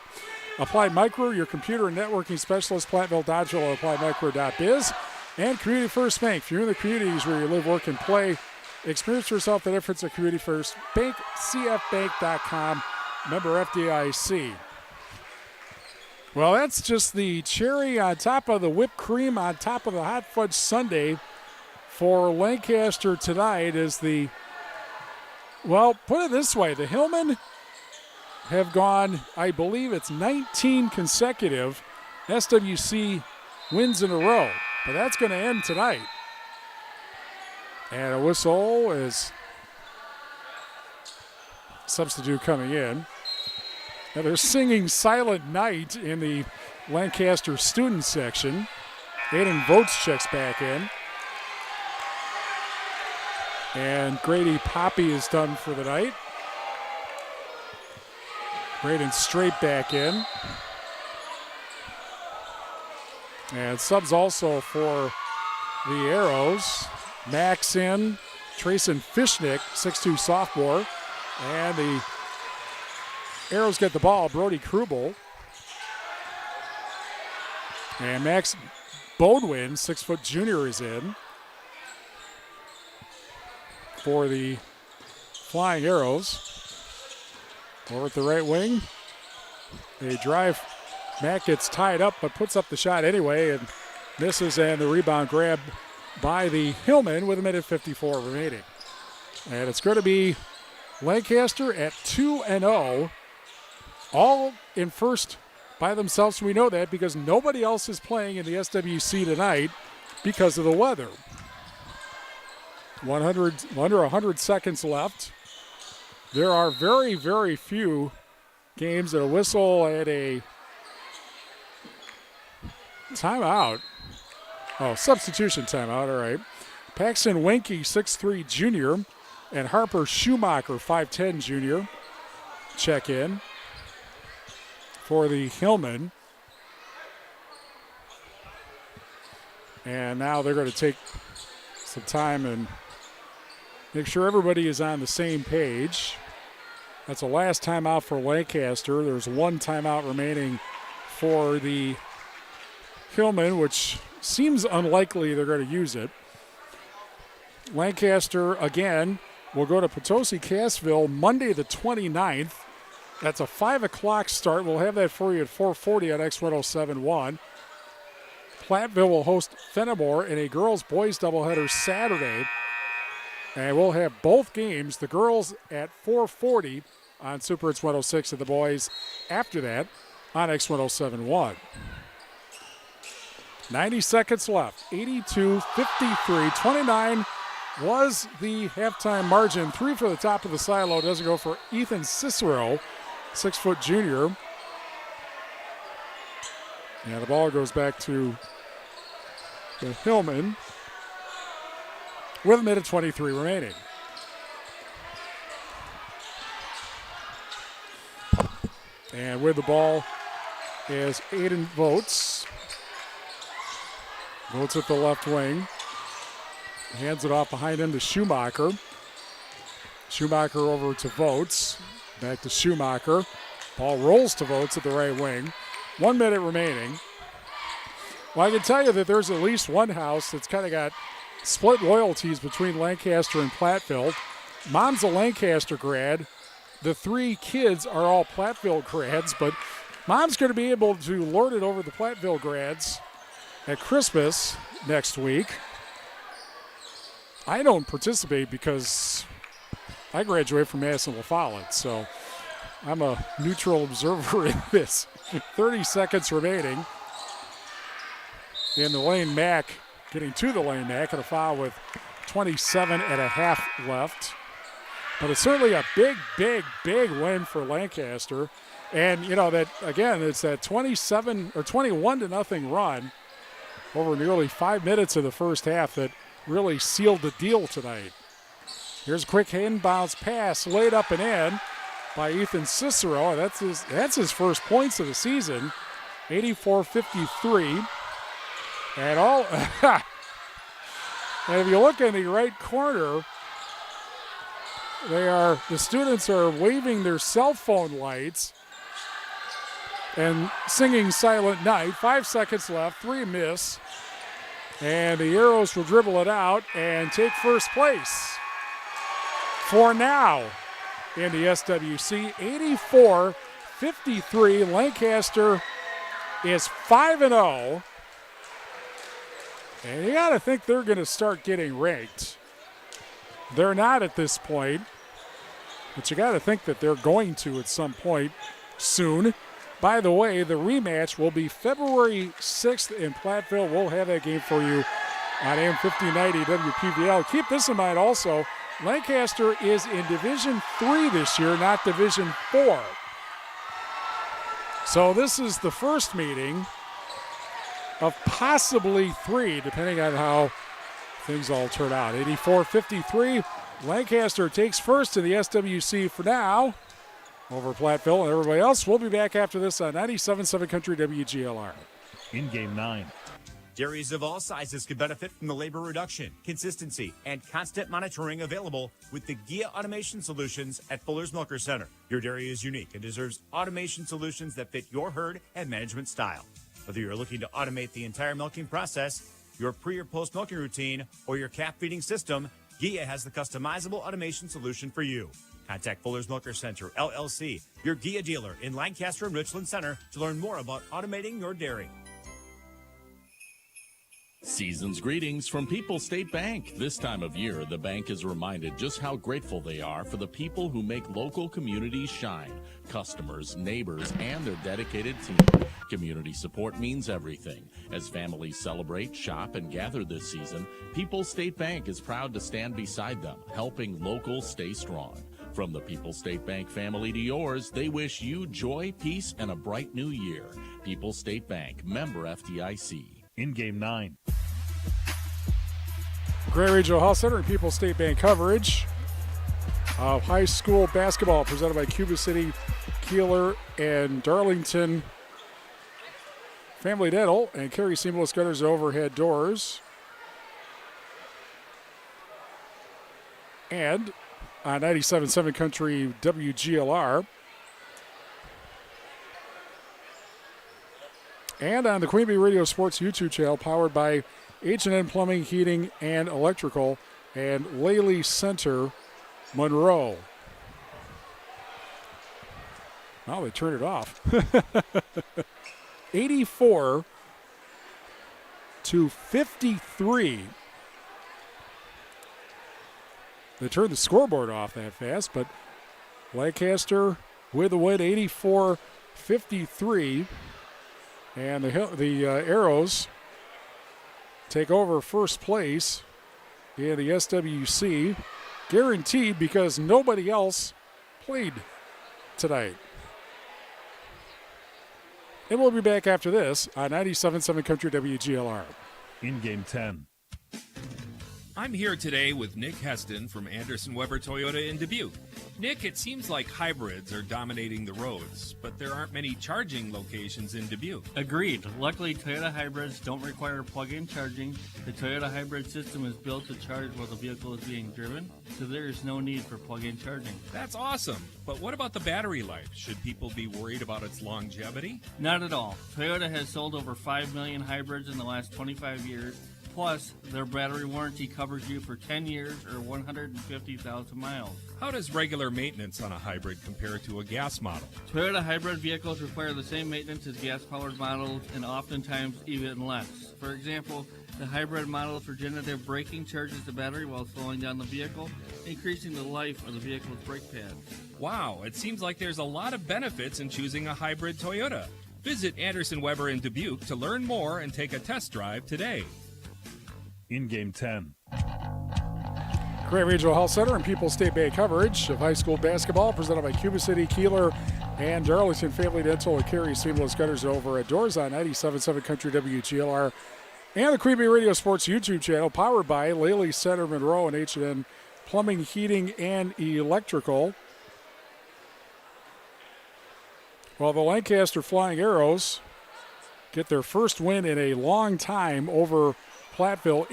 Applied Micro, your computer and networking specialist, Platteville, Dodgeville, appliedmicro.biz. And Community First Bank. If you're in the communities where you live, work, and play, experience yourself the difference at Community First Bank, cfbank.com, member FDIC. Well, that's just the cherry on top of the whipped cream on top of the hot fudge sundae for Lancaster tonight. Is the, well, put it this way, the Hillmen have gone, I believe it's 19 consecutive SWC wins in a row. But that's going to end tonight. And a whistle is substitute coming in. Now they're singing Silent Night in the Lancaster student section. Aiden Votes checks back in. And Grady Poppy is done for the night. Braden Straight back in. And subs also for the Arrows. Max in, Trayson Fishnick, 6'2 sophomore. And the Arrows get the ball, Brody Krubel. And Max Bodwin, 6' junior, is in for the Flying Arrows. Over at the right wing. They drive. Matt gets tied up but puts up the shot anyway and misses, and the rebound grab by the Hillmen with 1:54 remaining. And it's going to be Lancaster at 2-0, all in first by themselves. We know that because nobody else is playing in the SWC tonight because of the weather. Under 100 seconds left. There are very, very few games that a whistle and a timeout. Oh, substitution timeout, all right. Paxton Winky, 6'3 junior, and Harper Schumacher, 5'10 junior, check in for the Hillmen. And now they're going to take some time and make sure everybody is on the same page. That's the last timeout for Lancaster. There's one timeout remaining for the Hillmen, which seems unlikely they're going to use it. Lancaster, again, will go to Potosi-Cassville Monday the 29th. That's a 5 o'clock start. We'll have that for you at 4:40 on X1071. Platteville will host Fenimore in a girls-boys doubleheader Saturday. And we'll have both games, the girls at 4:40 on Super Hits 106 and the boys after that on X1071. 90 seconds left, 82-53, 29 was the halftime margin. 3 for the top of the silo, doesn't go for Ethan Cicero, 6' junior. And the ball goes back to the Hillmen with 1:23 remaining. And with the ball is Aiden Votes. Votes at the left wing. Hands it off behind him to Schumacher. Schumacher over to Votes. Back to Schumacher. Ball rolls to Votes at the right wing. 1 minute remaining. Well, I can tell you that there's at least one house that's kind of got split loyalties between Lancaster and Platteville. Mom's a Lancaster grad. The 3 kids are all Platteville grads, but Mom's going to be able to lord it over the Platteville grads at Christmas next week. I don't participate because I graduate from Madison La Follette, so I'm a neutral observer in this. 30 seconds remaining. In the lane, Mack getting to the lane, Mack at a foul with 27 and a half left. But it's certainly a big, big, big win for Lancaster. And, you know, that, again, it's that 21 to nothing run over nearly 5 minutes of the first half that really sealed the deal tonight. Here's a quick inbounds pass laid up and in by Ethan Cicero. That's his first points of the season. 84-53. And all, and if you look in the right corner, the students are waving their cell phone lights and singing Silent Night. 5 seconds left, 3 miss. And the Arrows will dribble it out and take first place for now in the SWC. 84-53. Lancaster is 5-0. And you got to think they're going to start getting ranked. They're not at this point, but you got to think that they're going to at some point soon. By the way, the rematch will be February 6th in Platteville. We'll have that game for you on AM 1590 WPVL. Keep this in mind also, Lancaster is in Division 3 this year, not Division 4. So this is the first meeting of possibly 3, depending on how things all turn out. 84-53, Lancaster takes first in the SWC for now over Platteville and everybody else. We'll be back after this on 97.7 Country WGLR. In Game 9. Dairies of all sizes can benefit from the labor reduction, consistency, and constant monitoring available with the GIA Automation Solutions at Fuller's Milker Center. Your dairy is unique and deserves automation solutions that fit your herd and management style. Whether you're looking to automate the entire milking process, your pre- or post-milking routine, or your calf feeding system, GIA has the customizable automation solution for you. Contact Fuller's Milker Center, LLC, your GIA dealer in Lancaster and Richland Center to learn more about automating your dairy. Season's greetings from People's State Bank. This time of year, the bank is reminded just how grateful they are for the people who make local communities shine. Customers, neighbors, and their dedicated team. Community support means everything. As families celebrate, shop, and gather this season, People's State Bank is proud to stand beside them, helping locals stay strong. From the People's State Bank family to yours, they wish you joy, peace, and a bright new year. People's State Bank, member FDIC. In Game 9. Carey Regional Health Center and People's State Bank coverage of high school basketball presented by Cuba City, Kieler, and Darlington Family Dental and Carey Seamless Gutters and Overhead Doors. And on 97.7 Country WGLR. And on the Queen Bee Radio Sports YouTube channel, powered by H&N Plumbing, Heating, and Electrical, and Laley Center, Monroe. Well, they turned it off. 84-53. They turned the scoreboard off that fast, but Lancaster with the win, 84-53. And the Arrows take over first place in the SWC, guaranteed because nobody else played tonight. And we'll be back after this on 97.7 Country WGLR. In Game 10. I'm here today with Nick Heston from Anderson Weber Toyota in Dubuque. Nick, it seems like hybrids are dominating the roads, but there aren't many charging locations in Dubuque. Agreed. Luckily, Toyota hybrids don't require plug-in charging. The Toyota hybrid system is built to charge while the vehicle is being driven, so there is no need for plug-in charging. That's awesome. But what about the battery life? Should people be worried about its longevity? Not at all. Toyota has sold over 5 million hybrids in the last 25 years. Plus, their battery warranty covers you for 10 years or 150,000 miles. How does regular maintenance on a hybrid compare to a gas model? Toyota hybrid vehicles require the same maintenance as gas-powered models and oftentimes even less. For example, the hybrid model's regenerative braking charges the battery while slowing down the vehicle, increasing the life of the vehicle's brake pads. Wow, it seems like there's a lot of benefits in choosing a hybrid Toyota. Visit Anderson Weber in Dubuque to learn more and take a test drive today. In Game 10. Carey Regional Health Center and People's State Bank coverage of high school basketball presented by Cuba City, Kieler, and Darlington Family Dental and Carey Seamless Gutters over at Doors on 97.7 Country WGLR and the Queen Bee Radio Sports YouTube channel powered by Laley Center, Monroe, and H&N Plumbing, Heating, and Electrical. Well, the Lancaster Flying Arrows get their first win in a long time over Platteville,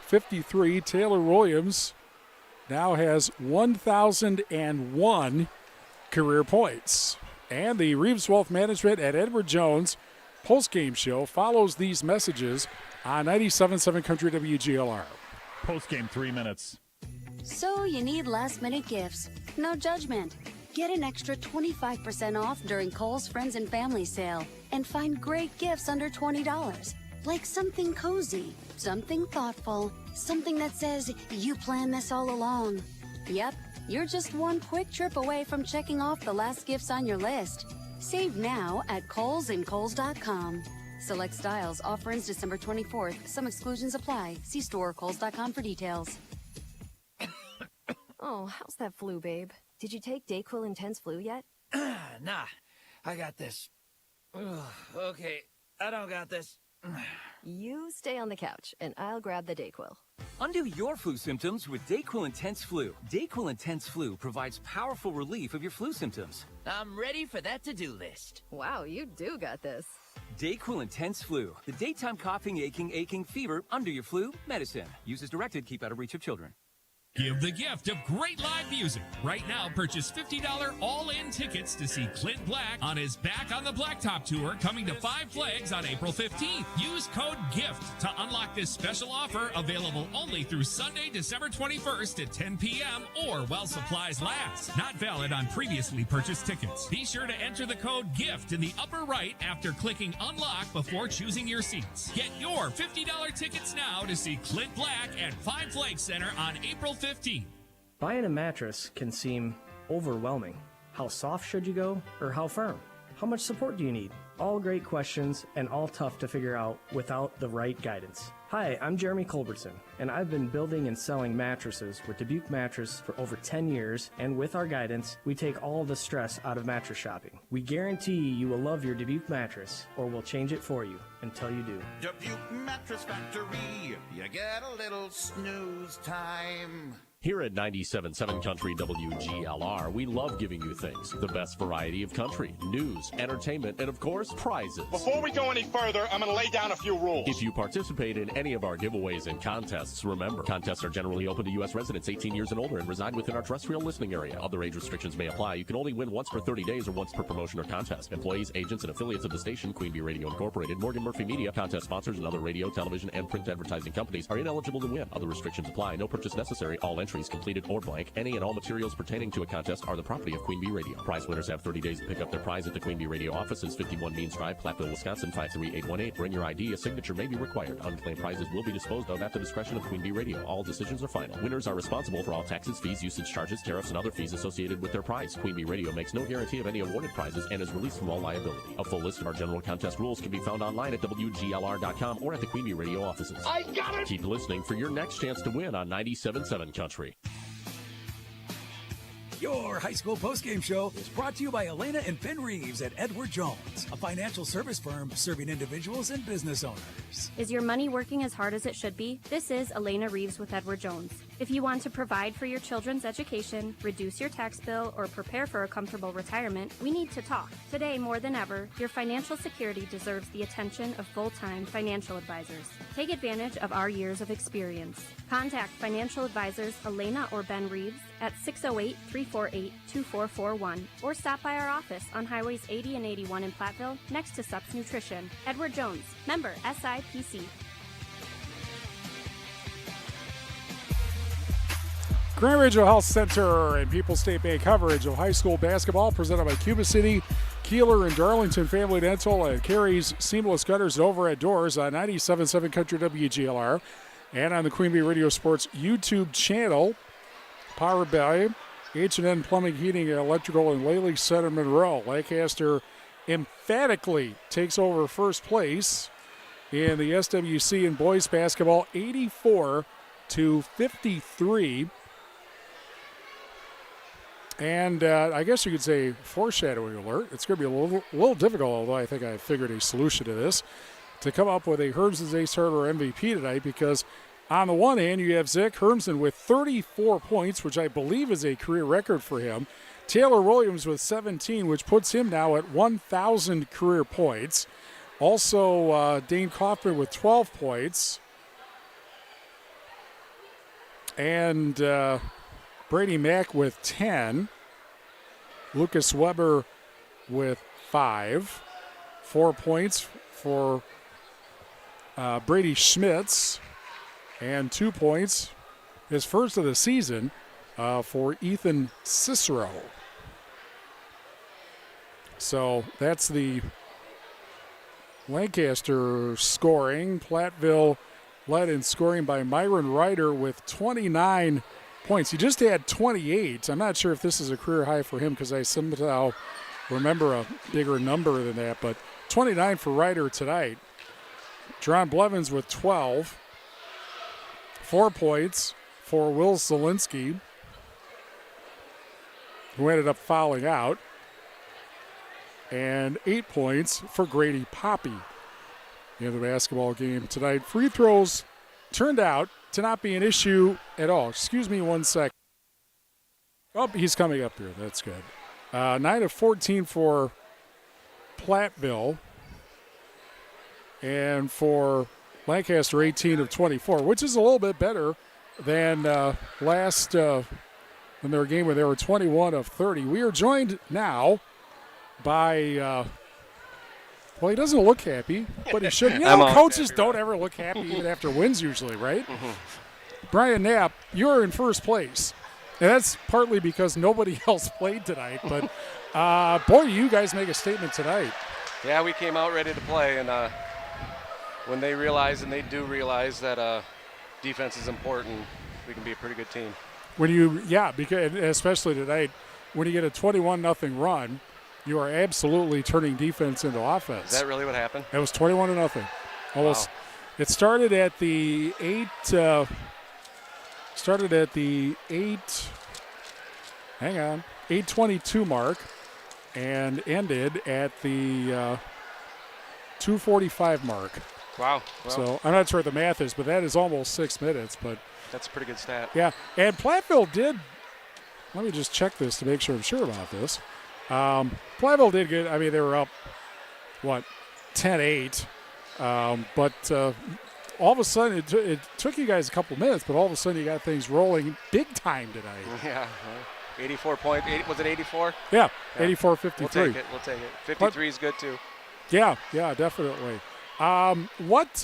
84-53. Taylor Williams now has 1,001 career points. And the Reeves Wealth Management at Edward Jones postgame show follows these messages on 97.7 Country WGLR. Postgame 3 minutes. So you need last-minute gifts. No judgment. Get an extra 25% off during Kohl's Friends and Family Sale and find great gifts under $20. Like something cozy, something thoughtful, something that says you planned this all along. Yep, you're just one quick trip away from checking off the last gifts on your list. Save now at Kohl's and Kohl's.com. Select styles. Offer ends December 24th. Some exclusions apply. See store or Kohl's.com for details. Oh, how's that flu, babe? Did you take Dayquil Intense Flu yet? Nah, I got this. Ugh, okay, I don't got this. You stay on the couch, and I'll grab the Dayquil. Undo your flu symptoms with Dayquil Intense Flu. Dayquil Intense Flu provides powerful relief of your flu symptoms. I'm ready for that to-do list. Wow, you do got this. Dayquil Intense Flu. The daytime coughing, aching fever, under your flu medicine. Use as directed, keep out of reach of children. Give the gift of great live music. Right now, purchase $50 all-in tickets to see Clint Black on his Back on the Blacktop tour coming to Five Flags on April 15th. Use code GIFT to unlock this special offer available only through Sunday, December 21st at 10 p.m. or while supplies last. Not valid on previously purchased tickets. Be sure to enter the code GIFT in the upper right after clicking Unlock before choosing your seats. Get your $50 tickets now to see Clint Black at Five Flags Center on April 15. Buying a mattress can seem overwhelming. How soft should you go, or how firm? How much support do you need? All great questions and all tough to figure out without the right guidance. Hi, I'm Jeremy Culbertson, and I've been building and selling mattresses with Dubuque Mattress for over 10 years, and with our guidance, we take all the stress out of mattress shopping. We guarantee you will love your Dubuque mattress, or we'll change it for you until you do. Dubuque Mattress Factory, you get a little snooze time. Here at 97.7 Country WGLR, we love giving you things. The best variety of country, news, entertainment, and of course, prizes. Before we go any further, I'm going to lay down a few rules. If you participate in any of our giveaways and contests, remember, contests are generally open to U.S. residents 18 years and older and reside within our terrestrial listening area. Other age restrictions may apply. You can only win once per 30 days or once per promotion or contest. Employees, agents, and affiliates of the station, Queen Bee Radio Incorporated, Morgan Murphy Media, contest sponsors, and other radio, television, and print advertising companies are ineligible to win. Other restrictions apply. No purchase necessary. All entries completed or blank. Any and all materials pertaining to a contest are the property of Queen Bee Radio. Prize winners have 30 days to pick up their prize at the Queen Bee Radio offices, 51 Means Drive, Platteville, Wisconsin, 53818. Bring your ID. A signature may be required. Unclaimed prizes will be disposed of at the discretion of Queen Bee Radio. All decisions are final. Winners are responsible for all taxes, fees, usage charges, tariffs, and other fees associated with their prize. Queen Bee Radio makes no guarantee of any awarded prizes and is released from all liability. A full list of our general contest rules can be found online at WGLR.com or at the Queen Bee Radio offices. I got it! Keep listening for your next chance to win on 97.7 Country. Your high school postgame show is brought to you by Elena and Ben Reeves at Edward Jones, a financial service firm serving individuals and business owners. Is your money working as hard as it should be? This is Elena Reeves with Edward Jones. If you want to provide for your children's education, reduce your tax bill, or prepare for a comfortable retirement, we need to talk. Today, more than ever, your financial security deserves the attention of full-time financial advisors. Take advantage of our years of experience. Contact financial advisors Elena or Ben Reeves at 608-348-2441 or stop by our office on Highways 80 and 81 in Platteville next to Sups Nutrition. Edward Jones, member SIPC. Grand Regional Health Center and People's State Bank coverage of high school basketball presented by Cuba City, Kieler, and Darlington Family Dental, and Carey's Seamless Gutters and Overhead Doors on 97.7 Country WGLR and on the Queen Bee Radio Sports YouTube channel. Powered by H&N Plumbing, Heating, and Electrical in Laley Center, Monroe. Lancaster emphatically takes over first place in the SWC in boys basketball, 84-53. And I guess you could say foreshadowing alert. It's going to be a little difficult, although I think I figured a solution to this, to come up with a Hermson's Ace Hurdler MVP tonight, because on the one hand, you have Zach Hermson with 34 points, which I believe is a career record for him. Taylor Williams with 17, which puts him now at 1,000 career points. Also, Dane Kaufman with 12 points. And Brady Mack with 10. Lucas Weber with 5. 4 points for Brady Schmitz. And 2 points, his first of the season, for Ethan Cicero. So that's the Lancaster scoring. Platteville led in scoring by Myron Ryder with 29 points. He just had 28. I'm not sure if this is a career high for him because I somehow remember a bigger number than that, but 29 for Ryder tonight. John Blevins with 12. 4 points for Will Zielinski, who ended up fouling out. And 8 points for Grady Poppy in the basketball game tonight. Free throws turned out to not be an issue at all. Excuse me 1 second. Oh, he's coming up here. That's good. 9 of 14 for Platteville. And for Lancaster, 18 of 24, which is a little bit better than last when their game where they were 21 of 30. We are joined now by, well, he doesn't look happy, but he should. You know, coaches don't ever look happy even after wins usually, right? Mm-hmm. Brian Knapp, you're in first place. And that's partly because nobody else played tonight, but boy, you guys make a statement tonight. Yeah, we came out ready to play, and when they realize, and they do realize that defense is important, we can be a pretty good team. When you, because especially tonight, when you get a 21-0 run, you are absolutely turning defense into offense. Is that really what happened? It was 21-0. Almost. Wow. It started at the 8:22 mark, and ended at the 2:45 mark. Wow. Well, so I'm not sure what the math is, but that is almost 6 minutes. But that's a pretty good stat. Yeah, and Platteville did. Let me just check this to make sure I'm sure about this. Platteville did good. I mean, they were up, 10-8. But all of a sudden, it took you guys a couple minutes, but all of a sudden you got things rolling big time tonight. Yeah. 84 point. Was it 84? Yeah, 84-53. We'll take it. 53 is good too. Yeah, definitely. What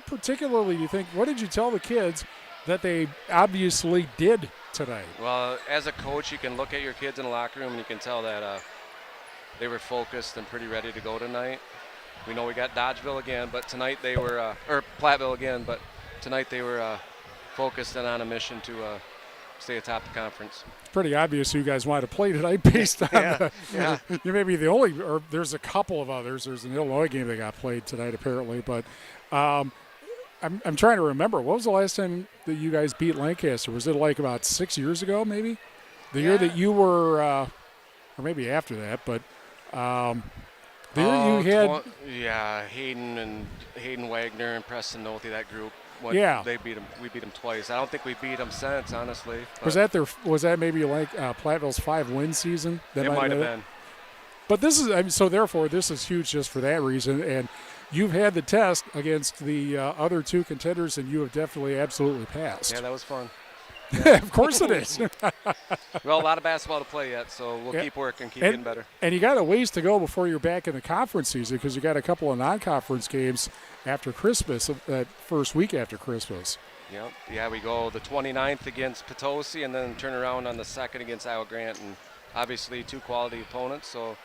particularly do you think? What did you tell the kids that they obviously did tonight? Well, as a coach, you can look at your kids in the locker room and you can tell that they were focused and pretty ready to go tonight. We know we got Dodgeville again, but tonight they were, or Platteville again, but tonight they were focused and on a mission to stay atop the conference. Pretty obvious you guys want to play tonight based on you may be the only, or there's a couple of others. There's an Illinois game that got played tonight apparently, but I'm trying to remember. What was the last time that you guys beat Lancaster? Was it like about 6 years ago maybe? The year that you were, or maybe after that, but the year you had. Hayden Wagner and Preston Nolte, that group. They beat them. We beat them twice. I don't think we beat them since, honestly. Was that maybe like Platteville's 5-win season? It might have been. But this is so therefore this is huge just for that reason. And you've had the test against the other two contenders, and you have definitely absolutely passed. Yeah, that was fun. Of course it is. Well, a lot of basketball to play yet, so we'll keep working, getting better. And you got a ways to go before you're back in the conference season because you got a couple of non-conference games after Christmas, that first week after Christmas. Yep. Yeah, we go the 29th against Potosi and then turn around on the 2nd against Iowa Grant, and obviously two quality opponents, so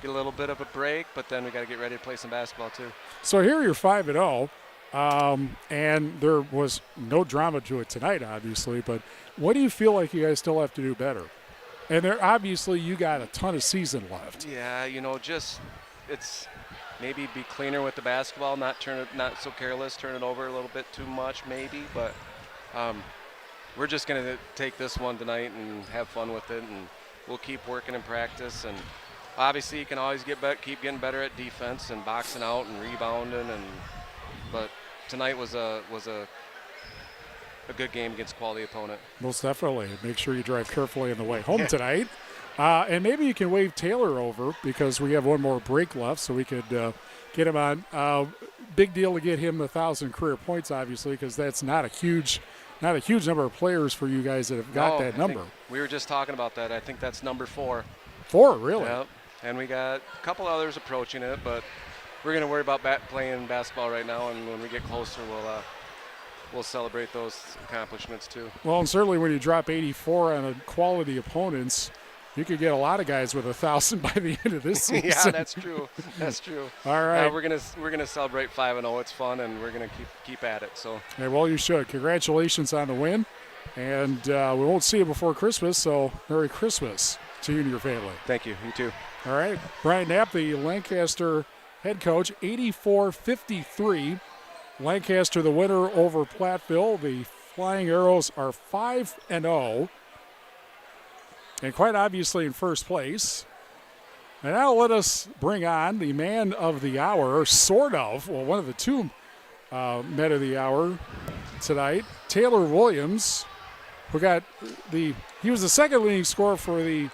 get a little bit of a break, but then we got to get ready to play some basketball too. So here you're 5-0. And there was no drama to it tonight, obviously, but what do you feel like you guys still have to do better? And there, obviously, you got a ton of season left. Yeah, it's maybe be cleaner with the basketball, not so careless, turn it over a little bit too much maybe, but we're just going to take this one tonight and have fun with it, and we'll keep working in practice. And obviously, you can always keep getting better at defense and boxing out and rebounding, but tonight was a good game against a quality opponent. Most definitely. Make sure you drive carefully on the way home tonight. And maybe you can wave Taylor over because we have one more break left, so we could get him on. Big deal to get him 1,000 career points, obviously, because that's not a huge number of players for you guys that have got that number. We were just talking about that. I think that's number 4. 4, really? Yep. And we got a couple others approaching it, but we're going to worry about playing basketball right now, and when we get closer, we'll celebrate those accomplishments too. Well, and certainly when you drop 84 on a quality opponents, you could get a lot of guys with 1,000 by the end of this season. Yeah, that's true. That's true. All right, we're gonna celebrate 5-0. It's fun, and we're gonna keep at it. So. Yeah, well, you should. Congratulations on the win, and we won't see you before Christmas. So, Merry Christmas to you and your family. Thank you. You too. All right, Brian Knapp, the Lancaster head coach, 84-53. Lancaster the winner over Platteville. The Flying Arrows are 5-0. And quite obviously in first place. And now let us bring on the man of the hour, sort of. Well, one of the two men of the hour tonight, Taylor Williams, who he was the second leading scorer for the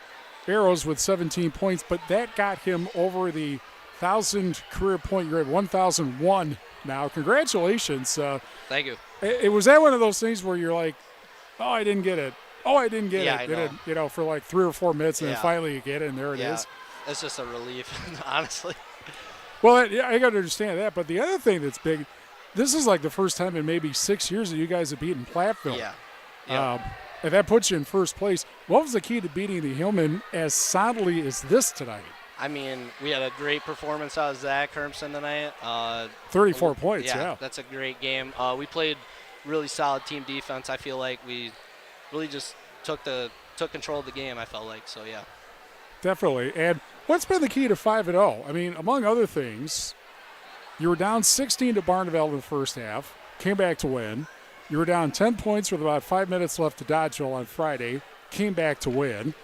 Arrows with 17 points, but that got him over the 1,000 career point. You're at 1,001 now. Congratulations. Thank you. Was that one of those things where you're like, oh, I didn't get it. Oh, I didn't get it. I know. For like 3 or 4 minutes, and then finally you get it, and there it is. It's just a relief, honestly. Well, I got to understand that. But the other thing that's big, this is like the first time in maybe 6 years that you guys have beaten Platteville. Yeah. And that puts you in first place. What was the key to beating the Hillmen as soundly as this tonight? I mean, we had a great performance out of Zach Hermson tonight. 34 points, yeah. That's a great game. We played really solid team defense. I feel like we really just took control of the game, I felt like. So, yeah. Definitely. And what's been the key to 5-0? I mean, among other things, you were down 16 to Barneveld in the first half, came back to win. You were down 10 points with about 5 minutes left to Dodgeville on Friday, came back to win.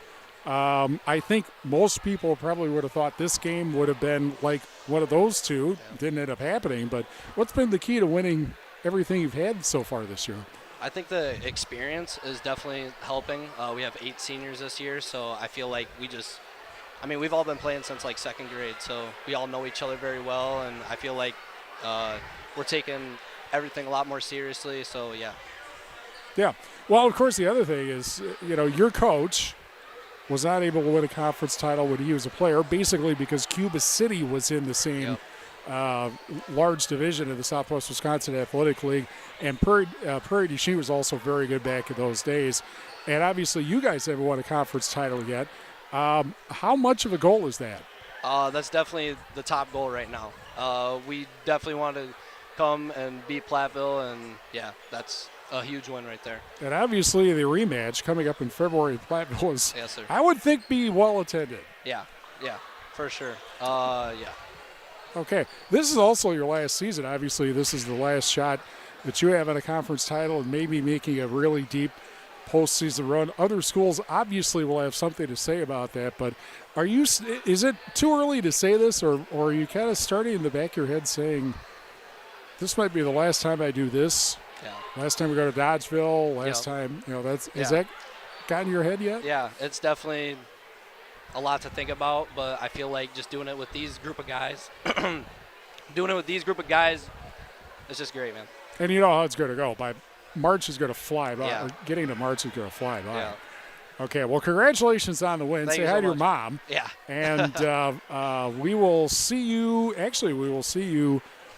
I think most people probably would have thought this game would have been like one of those two. Didn't end up happening. But what's been the key to winning everything you've had so far this year? I think the experience is definitely helping. We have 8 seniors this year, so I feel like we've all been playing since like second grade, so we all know each other very well, and I feel like we're taking everything a lot more seriously, so yeah. Yeah. Well, of course, the other thing is, your coach was not able to win a conference title when he was a player, basically because Cuba City was in the same large division of the Southwest Wisconsin Athletic League, and Prairie du Chien was also very good back in those days. And obviously you guys haven't won a conference title yet. How much of a goal is that? That's definitely the top goal right now. We definitely want to come and beat Platteville, and yeah, that's a huge win right there. And obviously the rematch coming up in February in Platteville is, yes, sir. I would think, be well attended. Yeah, for sure. Yeah. Okay, this is also your last season. Obviously, this is the last shot that you have at a conference title and maybe making a really deep postseason run. Other schools obviously will have something to say about that, but is it too early to say this, or are you kind of starting in the back of your head saying, this might be the last time I do this? Yeah. Last time we go to Dodgeville, last time, has that gotten in your head yet? Yeah, it's definitely a lot to think about, but I feel like just doing it with these group of guys, it's just great, man. And you know how it's going to go. By March is going to fly by. Yeah. Or getting to March is going to fly by. Yeah. Okay, well, congratulations on the win. Thank Say you hi so to your much. mom. Yeah. And we will see you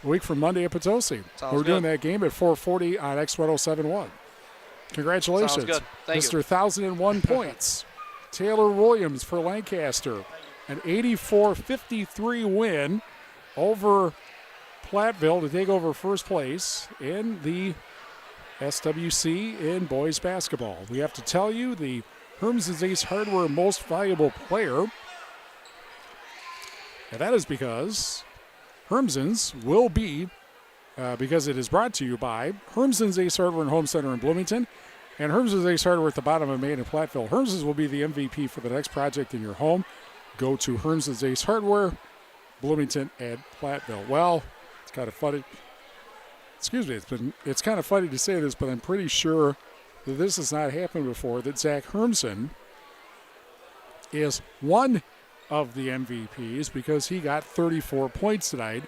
a week from Monday at Potosi. We're doing that game at 4:40 on X1071. Congratulations. Sounds good. Thank Mr. you. 1,001 points. Taylor Williams for Lancaster. An 84-53 win over Platteville to take over first place in the SWC in boys basketball. We have to tell you the Hermson's Ace Hardware most valuable player. And that is because Hermson's will be, because it is brought to you by Hermson's Ace Hardware and Home Center in Bloomington and Hermson's Ace Hardware at the bottom of Main and Platteville. Hermson's will be the MVP for the next project in your home. Go to Hermson's Ace Hardware, Bloomington and Platteville. Well, it's kind of funny. Excuse me, it's kind of funny to say this, but I'm pretty sure that this has not happened before, that Zach Hermson is one of the MVPs because he got 34 points tonight.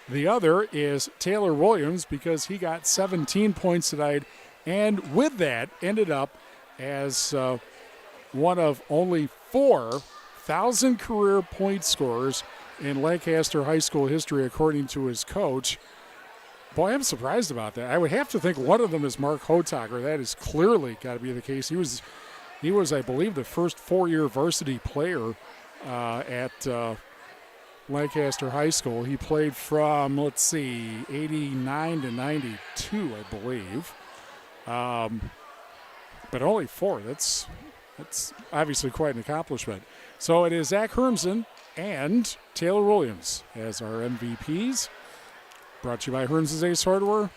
The other is Taylor Williams because he got 17 points tonight, and with that ended up as one of only 4,000 career point scorers in Lancaster High School history, according to his coach. Boy, I'm surprised about that. I would have to think one of them is Mark Hotager. That is clearly got to be the case. He was, I believe, the first 4-year varsity player at Lancaster High School. He played from, 89 to 92, I believe. But only 4. That's obviously quite an accomplishment. So it is Zach Hermsen and Taylor Williams as our MVPs. Brought to you by Hermsen's Ace Hardware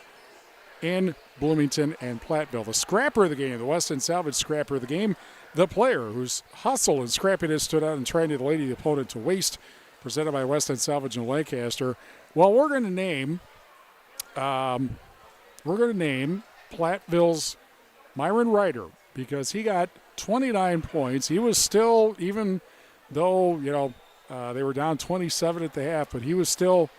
in Bloomington and Platteville. The scrapper of the game, the West End Salvage scrapper of the game, the player whose hustle and scrappiness stood out in trying to lay the opponent to waste, presented by West End Salvage in Lancaster. Well, we're going to name Platteville's Myron Ryder because he got 29 points. He was still, even though they were down 27 at the half, but he was still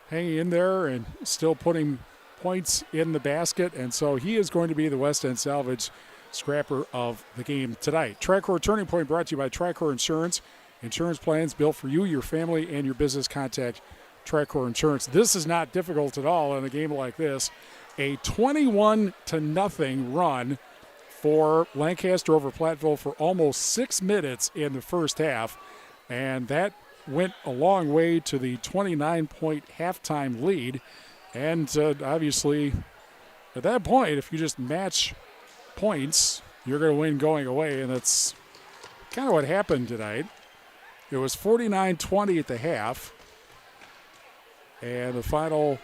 hanging in there and still putting points in the basket, and so he is going to be the West End Salvage scrapper of the game tonight. Tricor Turning Point brought to you by Tricor Insurance. Insurance plans built for you, your family, and your business. Contact Tricor Insurance. This is not difficult at all in a game like this. A 21-0 run for Lancaster over Platteville for almost 6 minutes in the first half, and that went a long way to the 29-point halftime lead. And obviously, at that point, if you just match points, you're going to win going away, and that's kind of what happened tonight. It was 49-20 at the half, and the final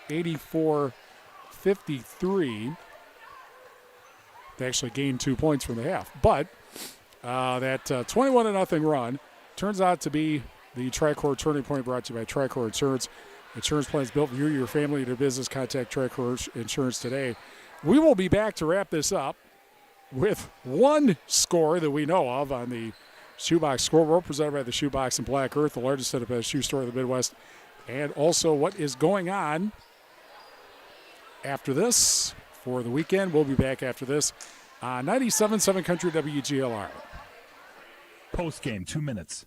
84-53. They actually gained 2 points from the half. But that 21-0 run turns out to be the Tricor Turning Point brought to you by Tricor Insurance. Insurance plans built for you, your family, and your business. Contact Tricor Insurance today. We will be back to wrap this up with one score that we know of on the Shoebox Scoreboard, presented by the Shoebox in Black Earth, the largest independent shoe store in the Midwest, and also what is going on after this for the weekend. We'll be back after this on 97.7 Country WGLR. Postgame, 2 minutes.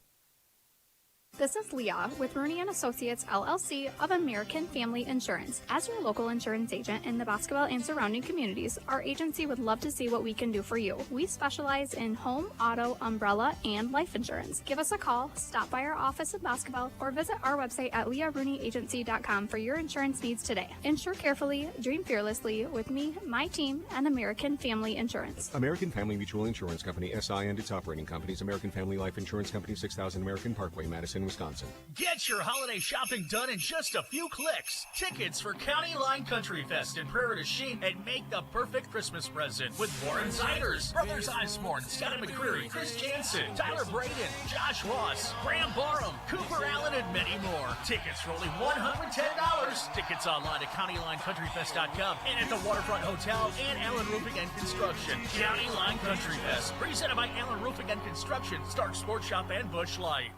This is Leah with Rooney & Associates, LLC of American Family Insurance. As your local insurance agent in the Boscobel and surrounding communities, our agency would love to see what we can do for you. We specialize in home, auto, umbrella, and life insurance. Give us a call, stop by our office in Boscobel, or visit our website at leahrooneyAgency.com for your insurance needs today. Insure carefully, dream fearlessly with me, my team, and American Family Insurance. American Family Mutual Insurance Company, SI, and its operating companies, American Family Life Insurance Company, 6000 American Parkway, Madison, Wisconsin. Get your holiday shopping done in just a few clicks. Tickets for County Line Country Fest in Prairie du Chien, and make the perfect Christmas present with Warren Ziders, Brothers Osborne, Scotty McCreary, Chris Jansen, Tyler Braden, Josh Ross, Graham Barham, Cooper Allen, and many more. Tickets for only $110. Tickets online at CountyLineCountryFest.com and at the Waterfront Hotel and Allen Roofing and Construction. County Line Country Fest, presented by Allen Roofing and Construction, Stark Sports Shop, and Busch Light.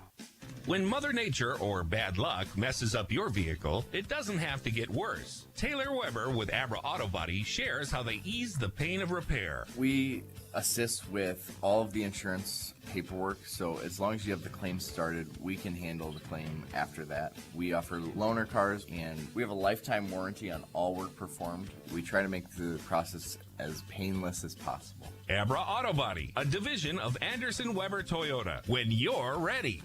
When Mother Nature or bad luck messes up your vehicle, it doesn't have to get worse. Taylor Weber with Abra Auto Body shares how they ease the pain of repair. We assist with all of the insurance paperwork, so as long as you have the claim started, we can handle the claim after that. We offer loaner cars, and we have a lifetime warranty on all work performed. We try to make the process as painless as possible. Abra Auto Body, a division of Anderson Weber Toyota. When you're ready.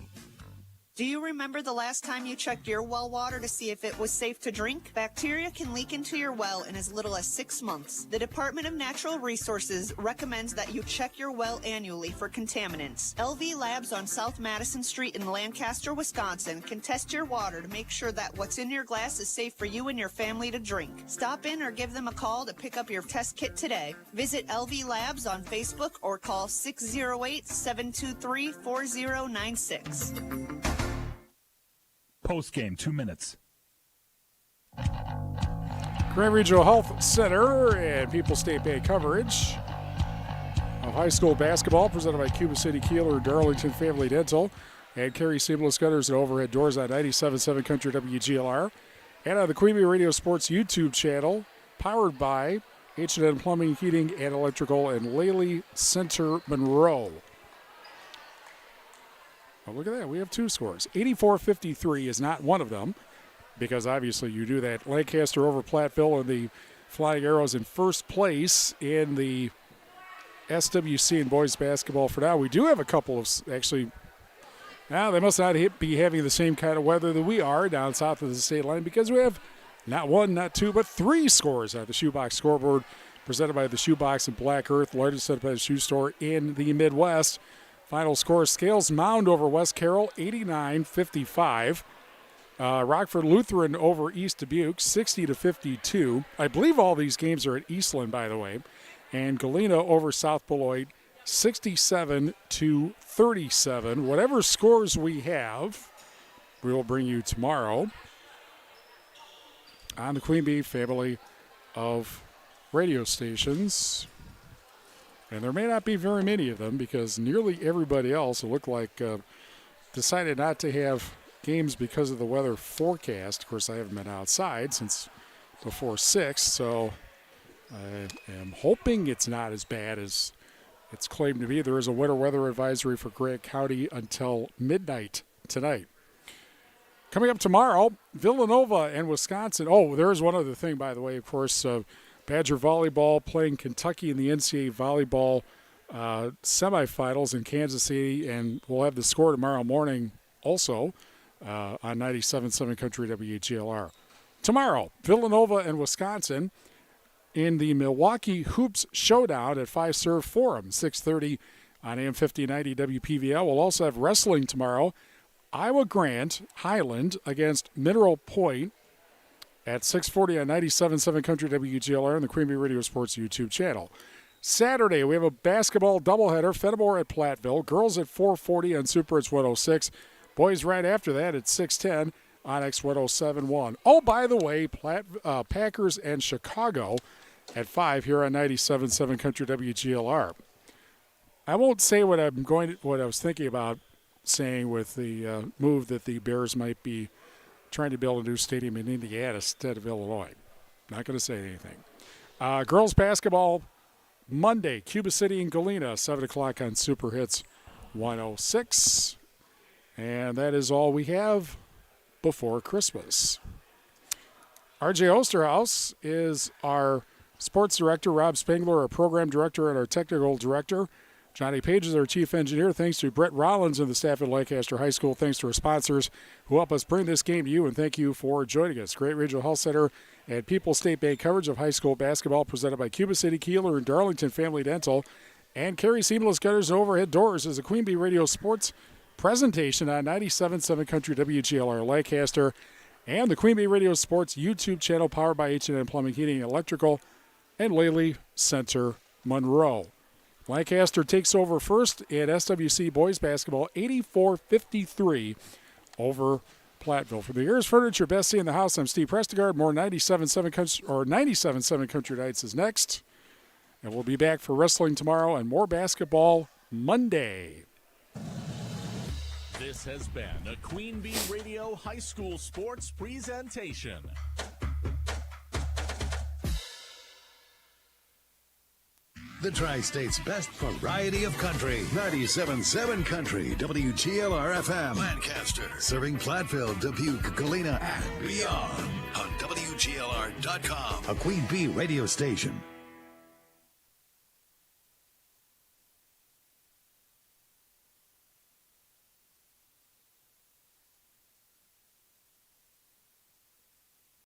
Do you remember the last time you checked your well water to see if it was safe to drink? Bacteria can leak into your well in as little as 6 months. The Department of Natural Resources recommends that you check your well annually for contaminants. LV Labs on South Madison Street in Lancaster, Wisconsin can test your water to make sure that what's in your glass is safe for you and your family to drink. Stop in or give them a call to pick up your test kit today. Visit LV Labs on Facebook or call 608-723-4096. Postgame, 2 minutes. Grand Regional Health Center and People's State Bank coverage of high school basketball presented by Cuba City Kieler, Darlington Family Dental, and Carey Seamless Gutters and Overhead Doors on 97.7 Country WGLR, and on the Queen Bee Radio Sports YouTube channel, powered by H&N Plumbing, Heating, and Electrical, and Lely Center Monroe. Oh, look at that. We have two scores. 84-53 is not one of them, because obviously you do that. Lancaster over Platteville, and the Flying Arrows in first place in the SWC in boys basketball for now. We do have a couple of, actually, now they must not be having the same kind of weather that we are down south of the state line, because we have not one, not two, but three scores at the Shoebox scoreboard, presented by the Shoebox in Black Earth, largest independent shoe store in the Midwest. Final score, Scales Mound over West Carroll, 89-55. Rockford Lutheran over East Dubuque, 60-52. I believe all these games are at Eastland, by the way. And Galena over South Beloit, 67-37. Whatever scores we have, we will bring you tomorrow on the Queen Bee family of radio stations. And there may not be very many of them, because nearly everybody else, it looked like, decided not to have games because of the weather forecast. Of course, I haven't been outside since before 6, so I am hoping it's not as bad as it's claimed to be. There is a winter weather advisory for Grant County until midnight tonight. Coming up tomorrow, Villanova and Wisconsin. Oh, there's one other thing, by the way. Of course, Badger volleyball playing Kentucky in the NCAA volleyball semifinals in Kansas City, and we'll have the score tomorrow morning also on 97.7 Country WGLR. Tomorrow, Villanova and Wisconsin in the Milwaukee Hoops Showdown at 5 Serve Forum, 6:30 on AM 1590 WPVL. We'll also have wrestling tomorrow. Iowa Grant Highland against Mineral Point at 6:40 on 97.7 Country WGLR and the Queen Bee Radio Sports YouTube channel. Saturday, we have a basketball doubleheader, Fenimore at Platteville, girls at 4:40 on Super Hits 106, boys right after that at 6:10 on X1071. Oh, by the way, Packers and Chicago at 5 here on 97.7 Country WGLR. I won't say what I was thinking about saying with the move that the Bears might be trying to build a new stadium in Indiana instead of Illinois. Not going to say anything. Girls basketball Monday, Cuba City and Galena, 7 o'clock on Super Hits 106. And that is all we have before Christmas. RJ Osterhaus is our sports director, Rob Spengler, our program director, and our technical director. Johnny Page is our chief engineer. Thanks to Brett Rollins and the staff at Lancaster High School. Thanks to our sponsors who help us bring this game to you, and thank you for joining us. Great Regional Health Center and People's State Bank coverage of high school basketball presented by Cuba City Kieler and Darlington Family Dental, and Carey Seamless Gutters and Overhead Doors is a Queen Bee Radio Sports presentation on 97.7 Country WGLR Lancaster and the Queen Bee Radio Sports YouTube channel powered by H&N Plumbing, Heating, and Electrical, and Lely Center Monroe. Lancaster takes over first in SWC boys basketball, 84-53 over Platteville. For the Ayers Furniture Best Seat in the House, I'm Steve Prestegard. More 97.7 Country Nights is next. And we'll be back for wrestling tomorrow and more basketball Monday. This has been a Queen Bee Radio High School Sports presentation. The Tri-State's best variety of country. 97.7 Country, WGLR FM. Lancaster, serving Platteville, Dubuque, Galena, and beyond on WGLR.com. A Queen Bee radio station.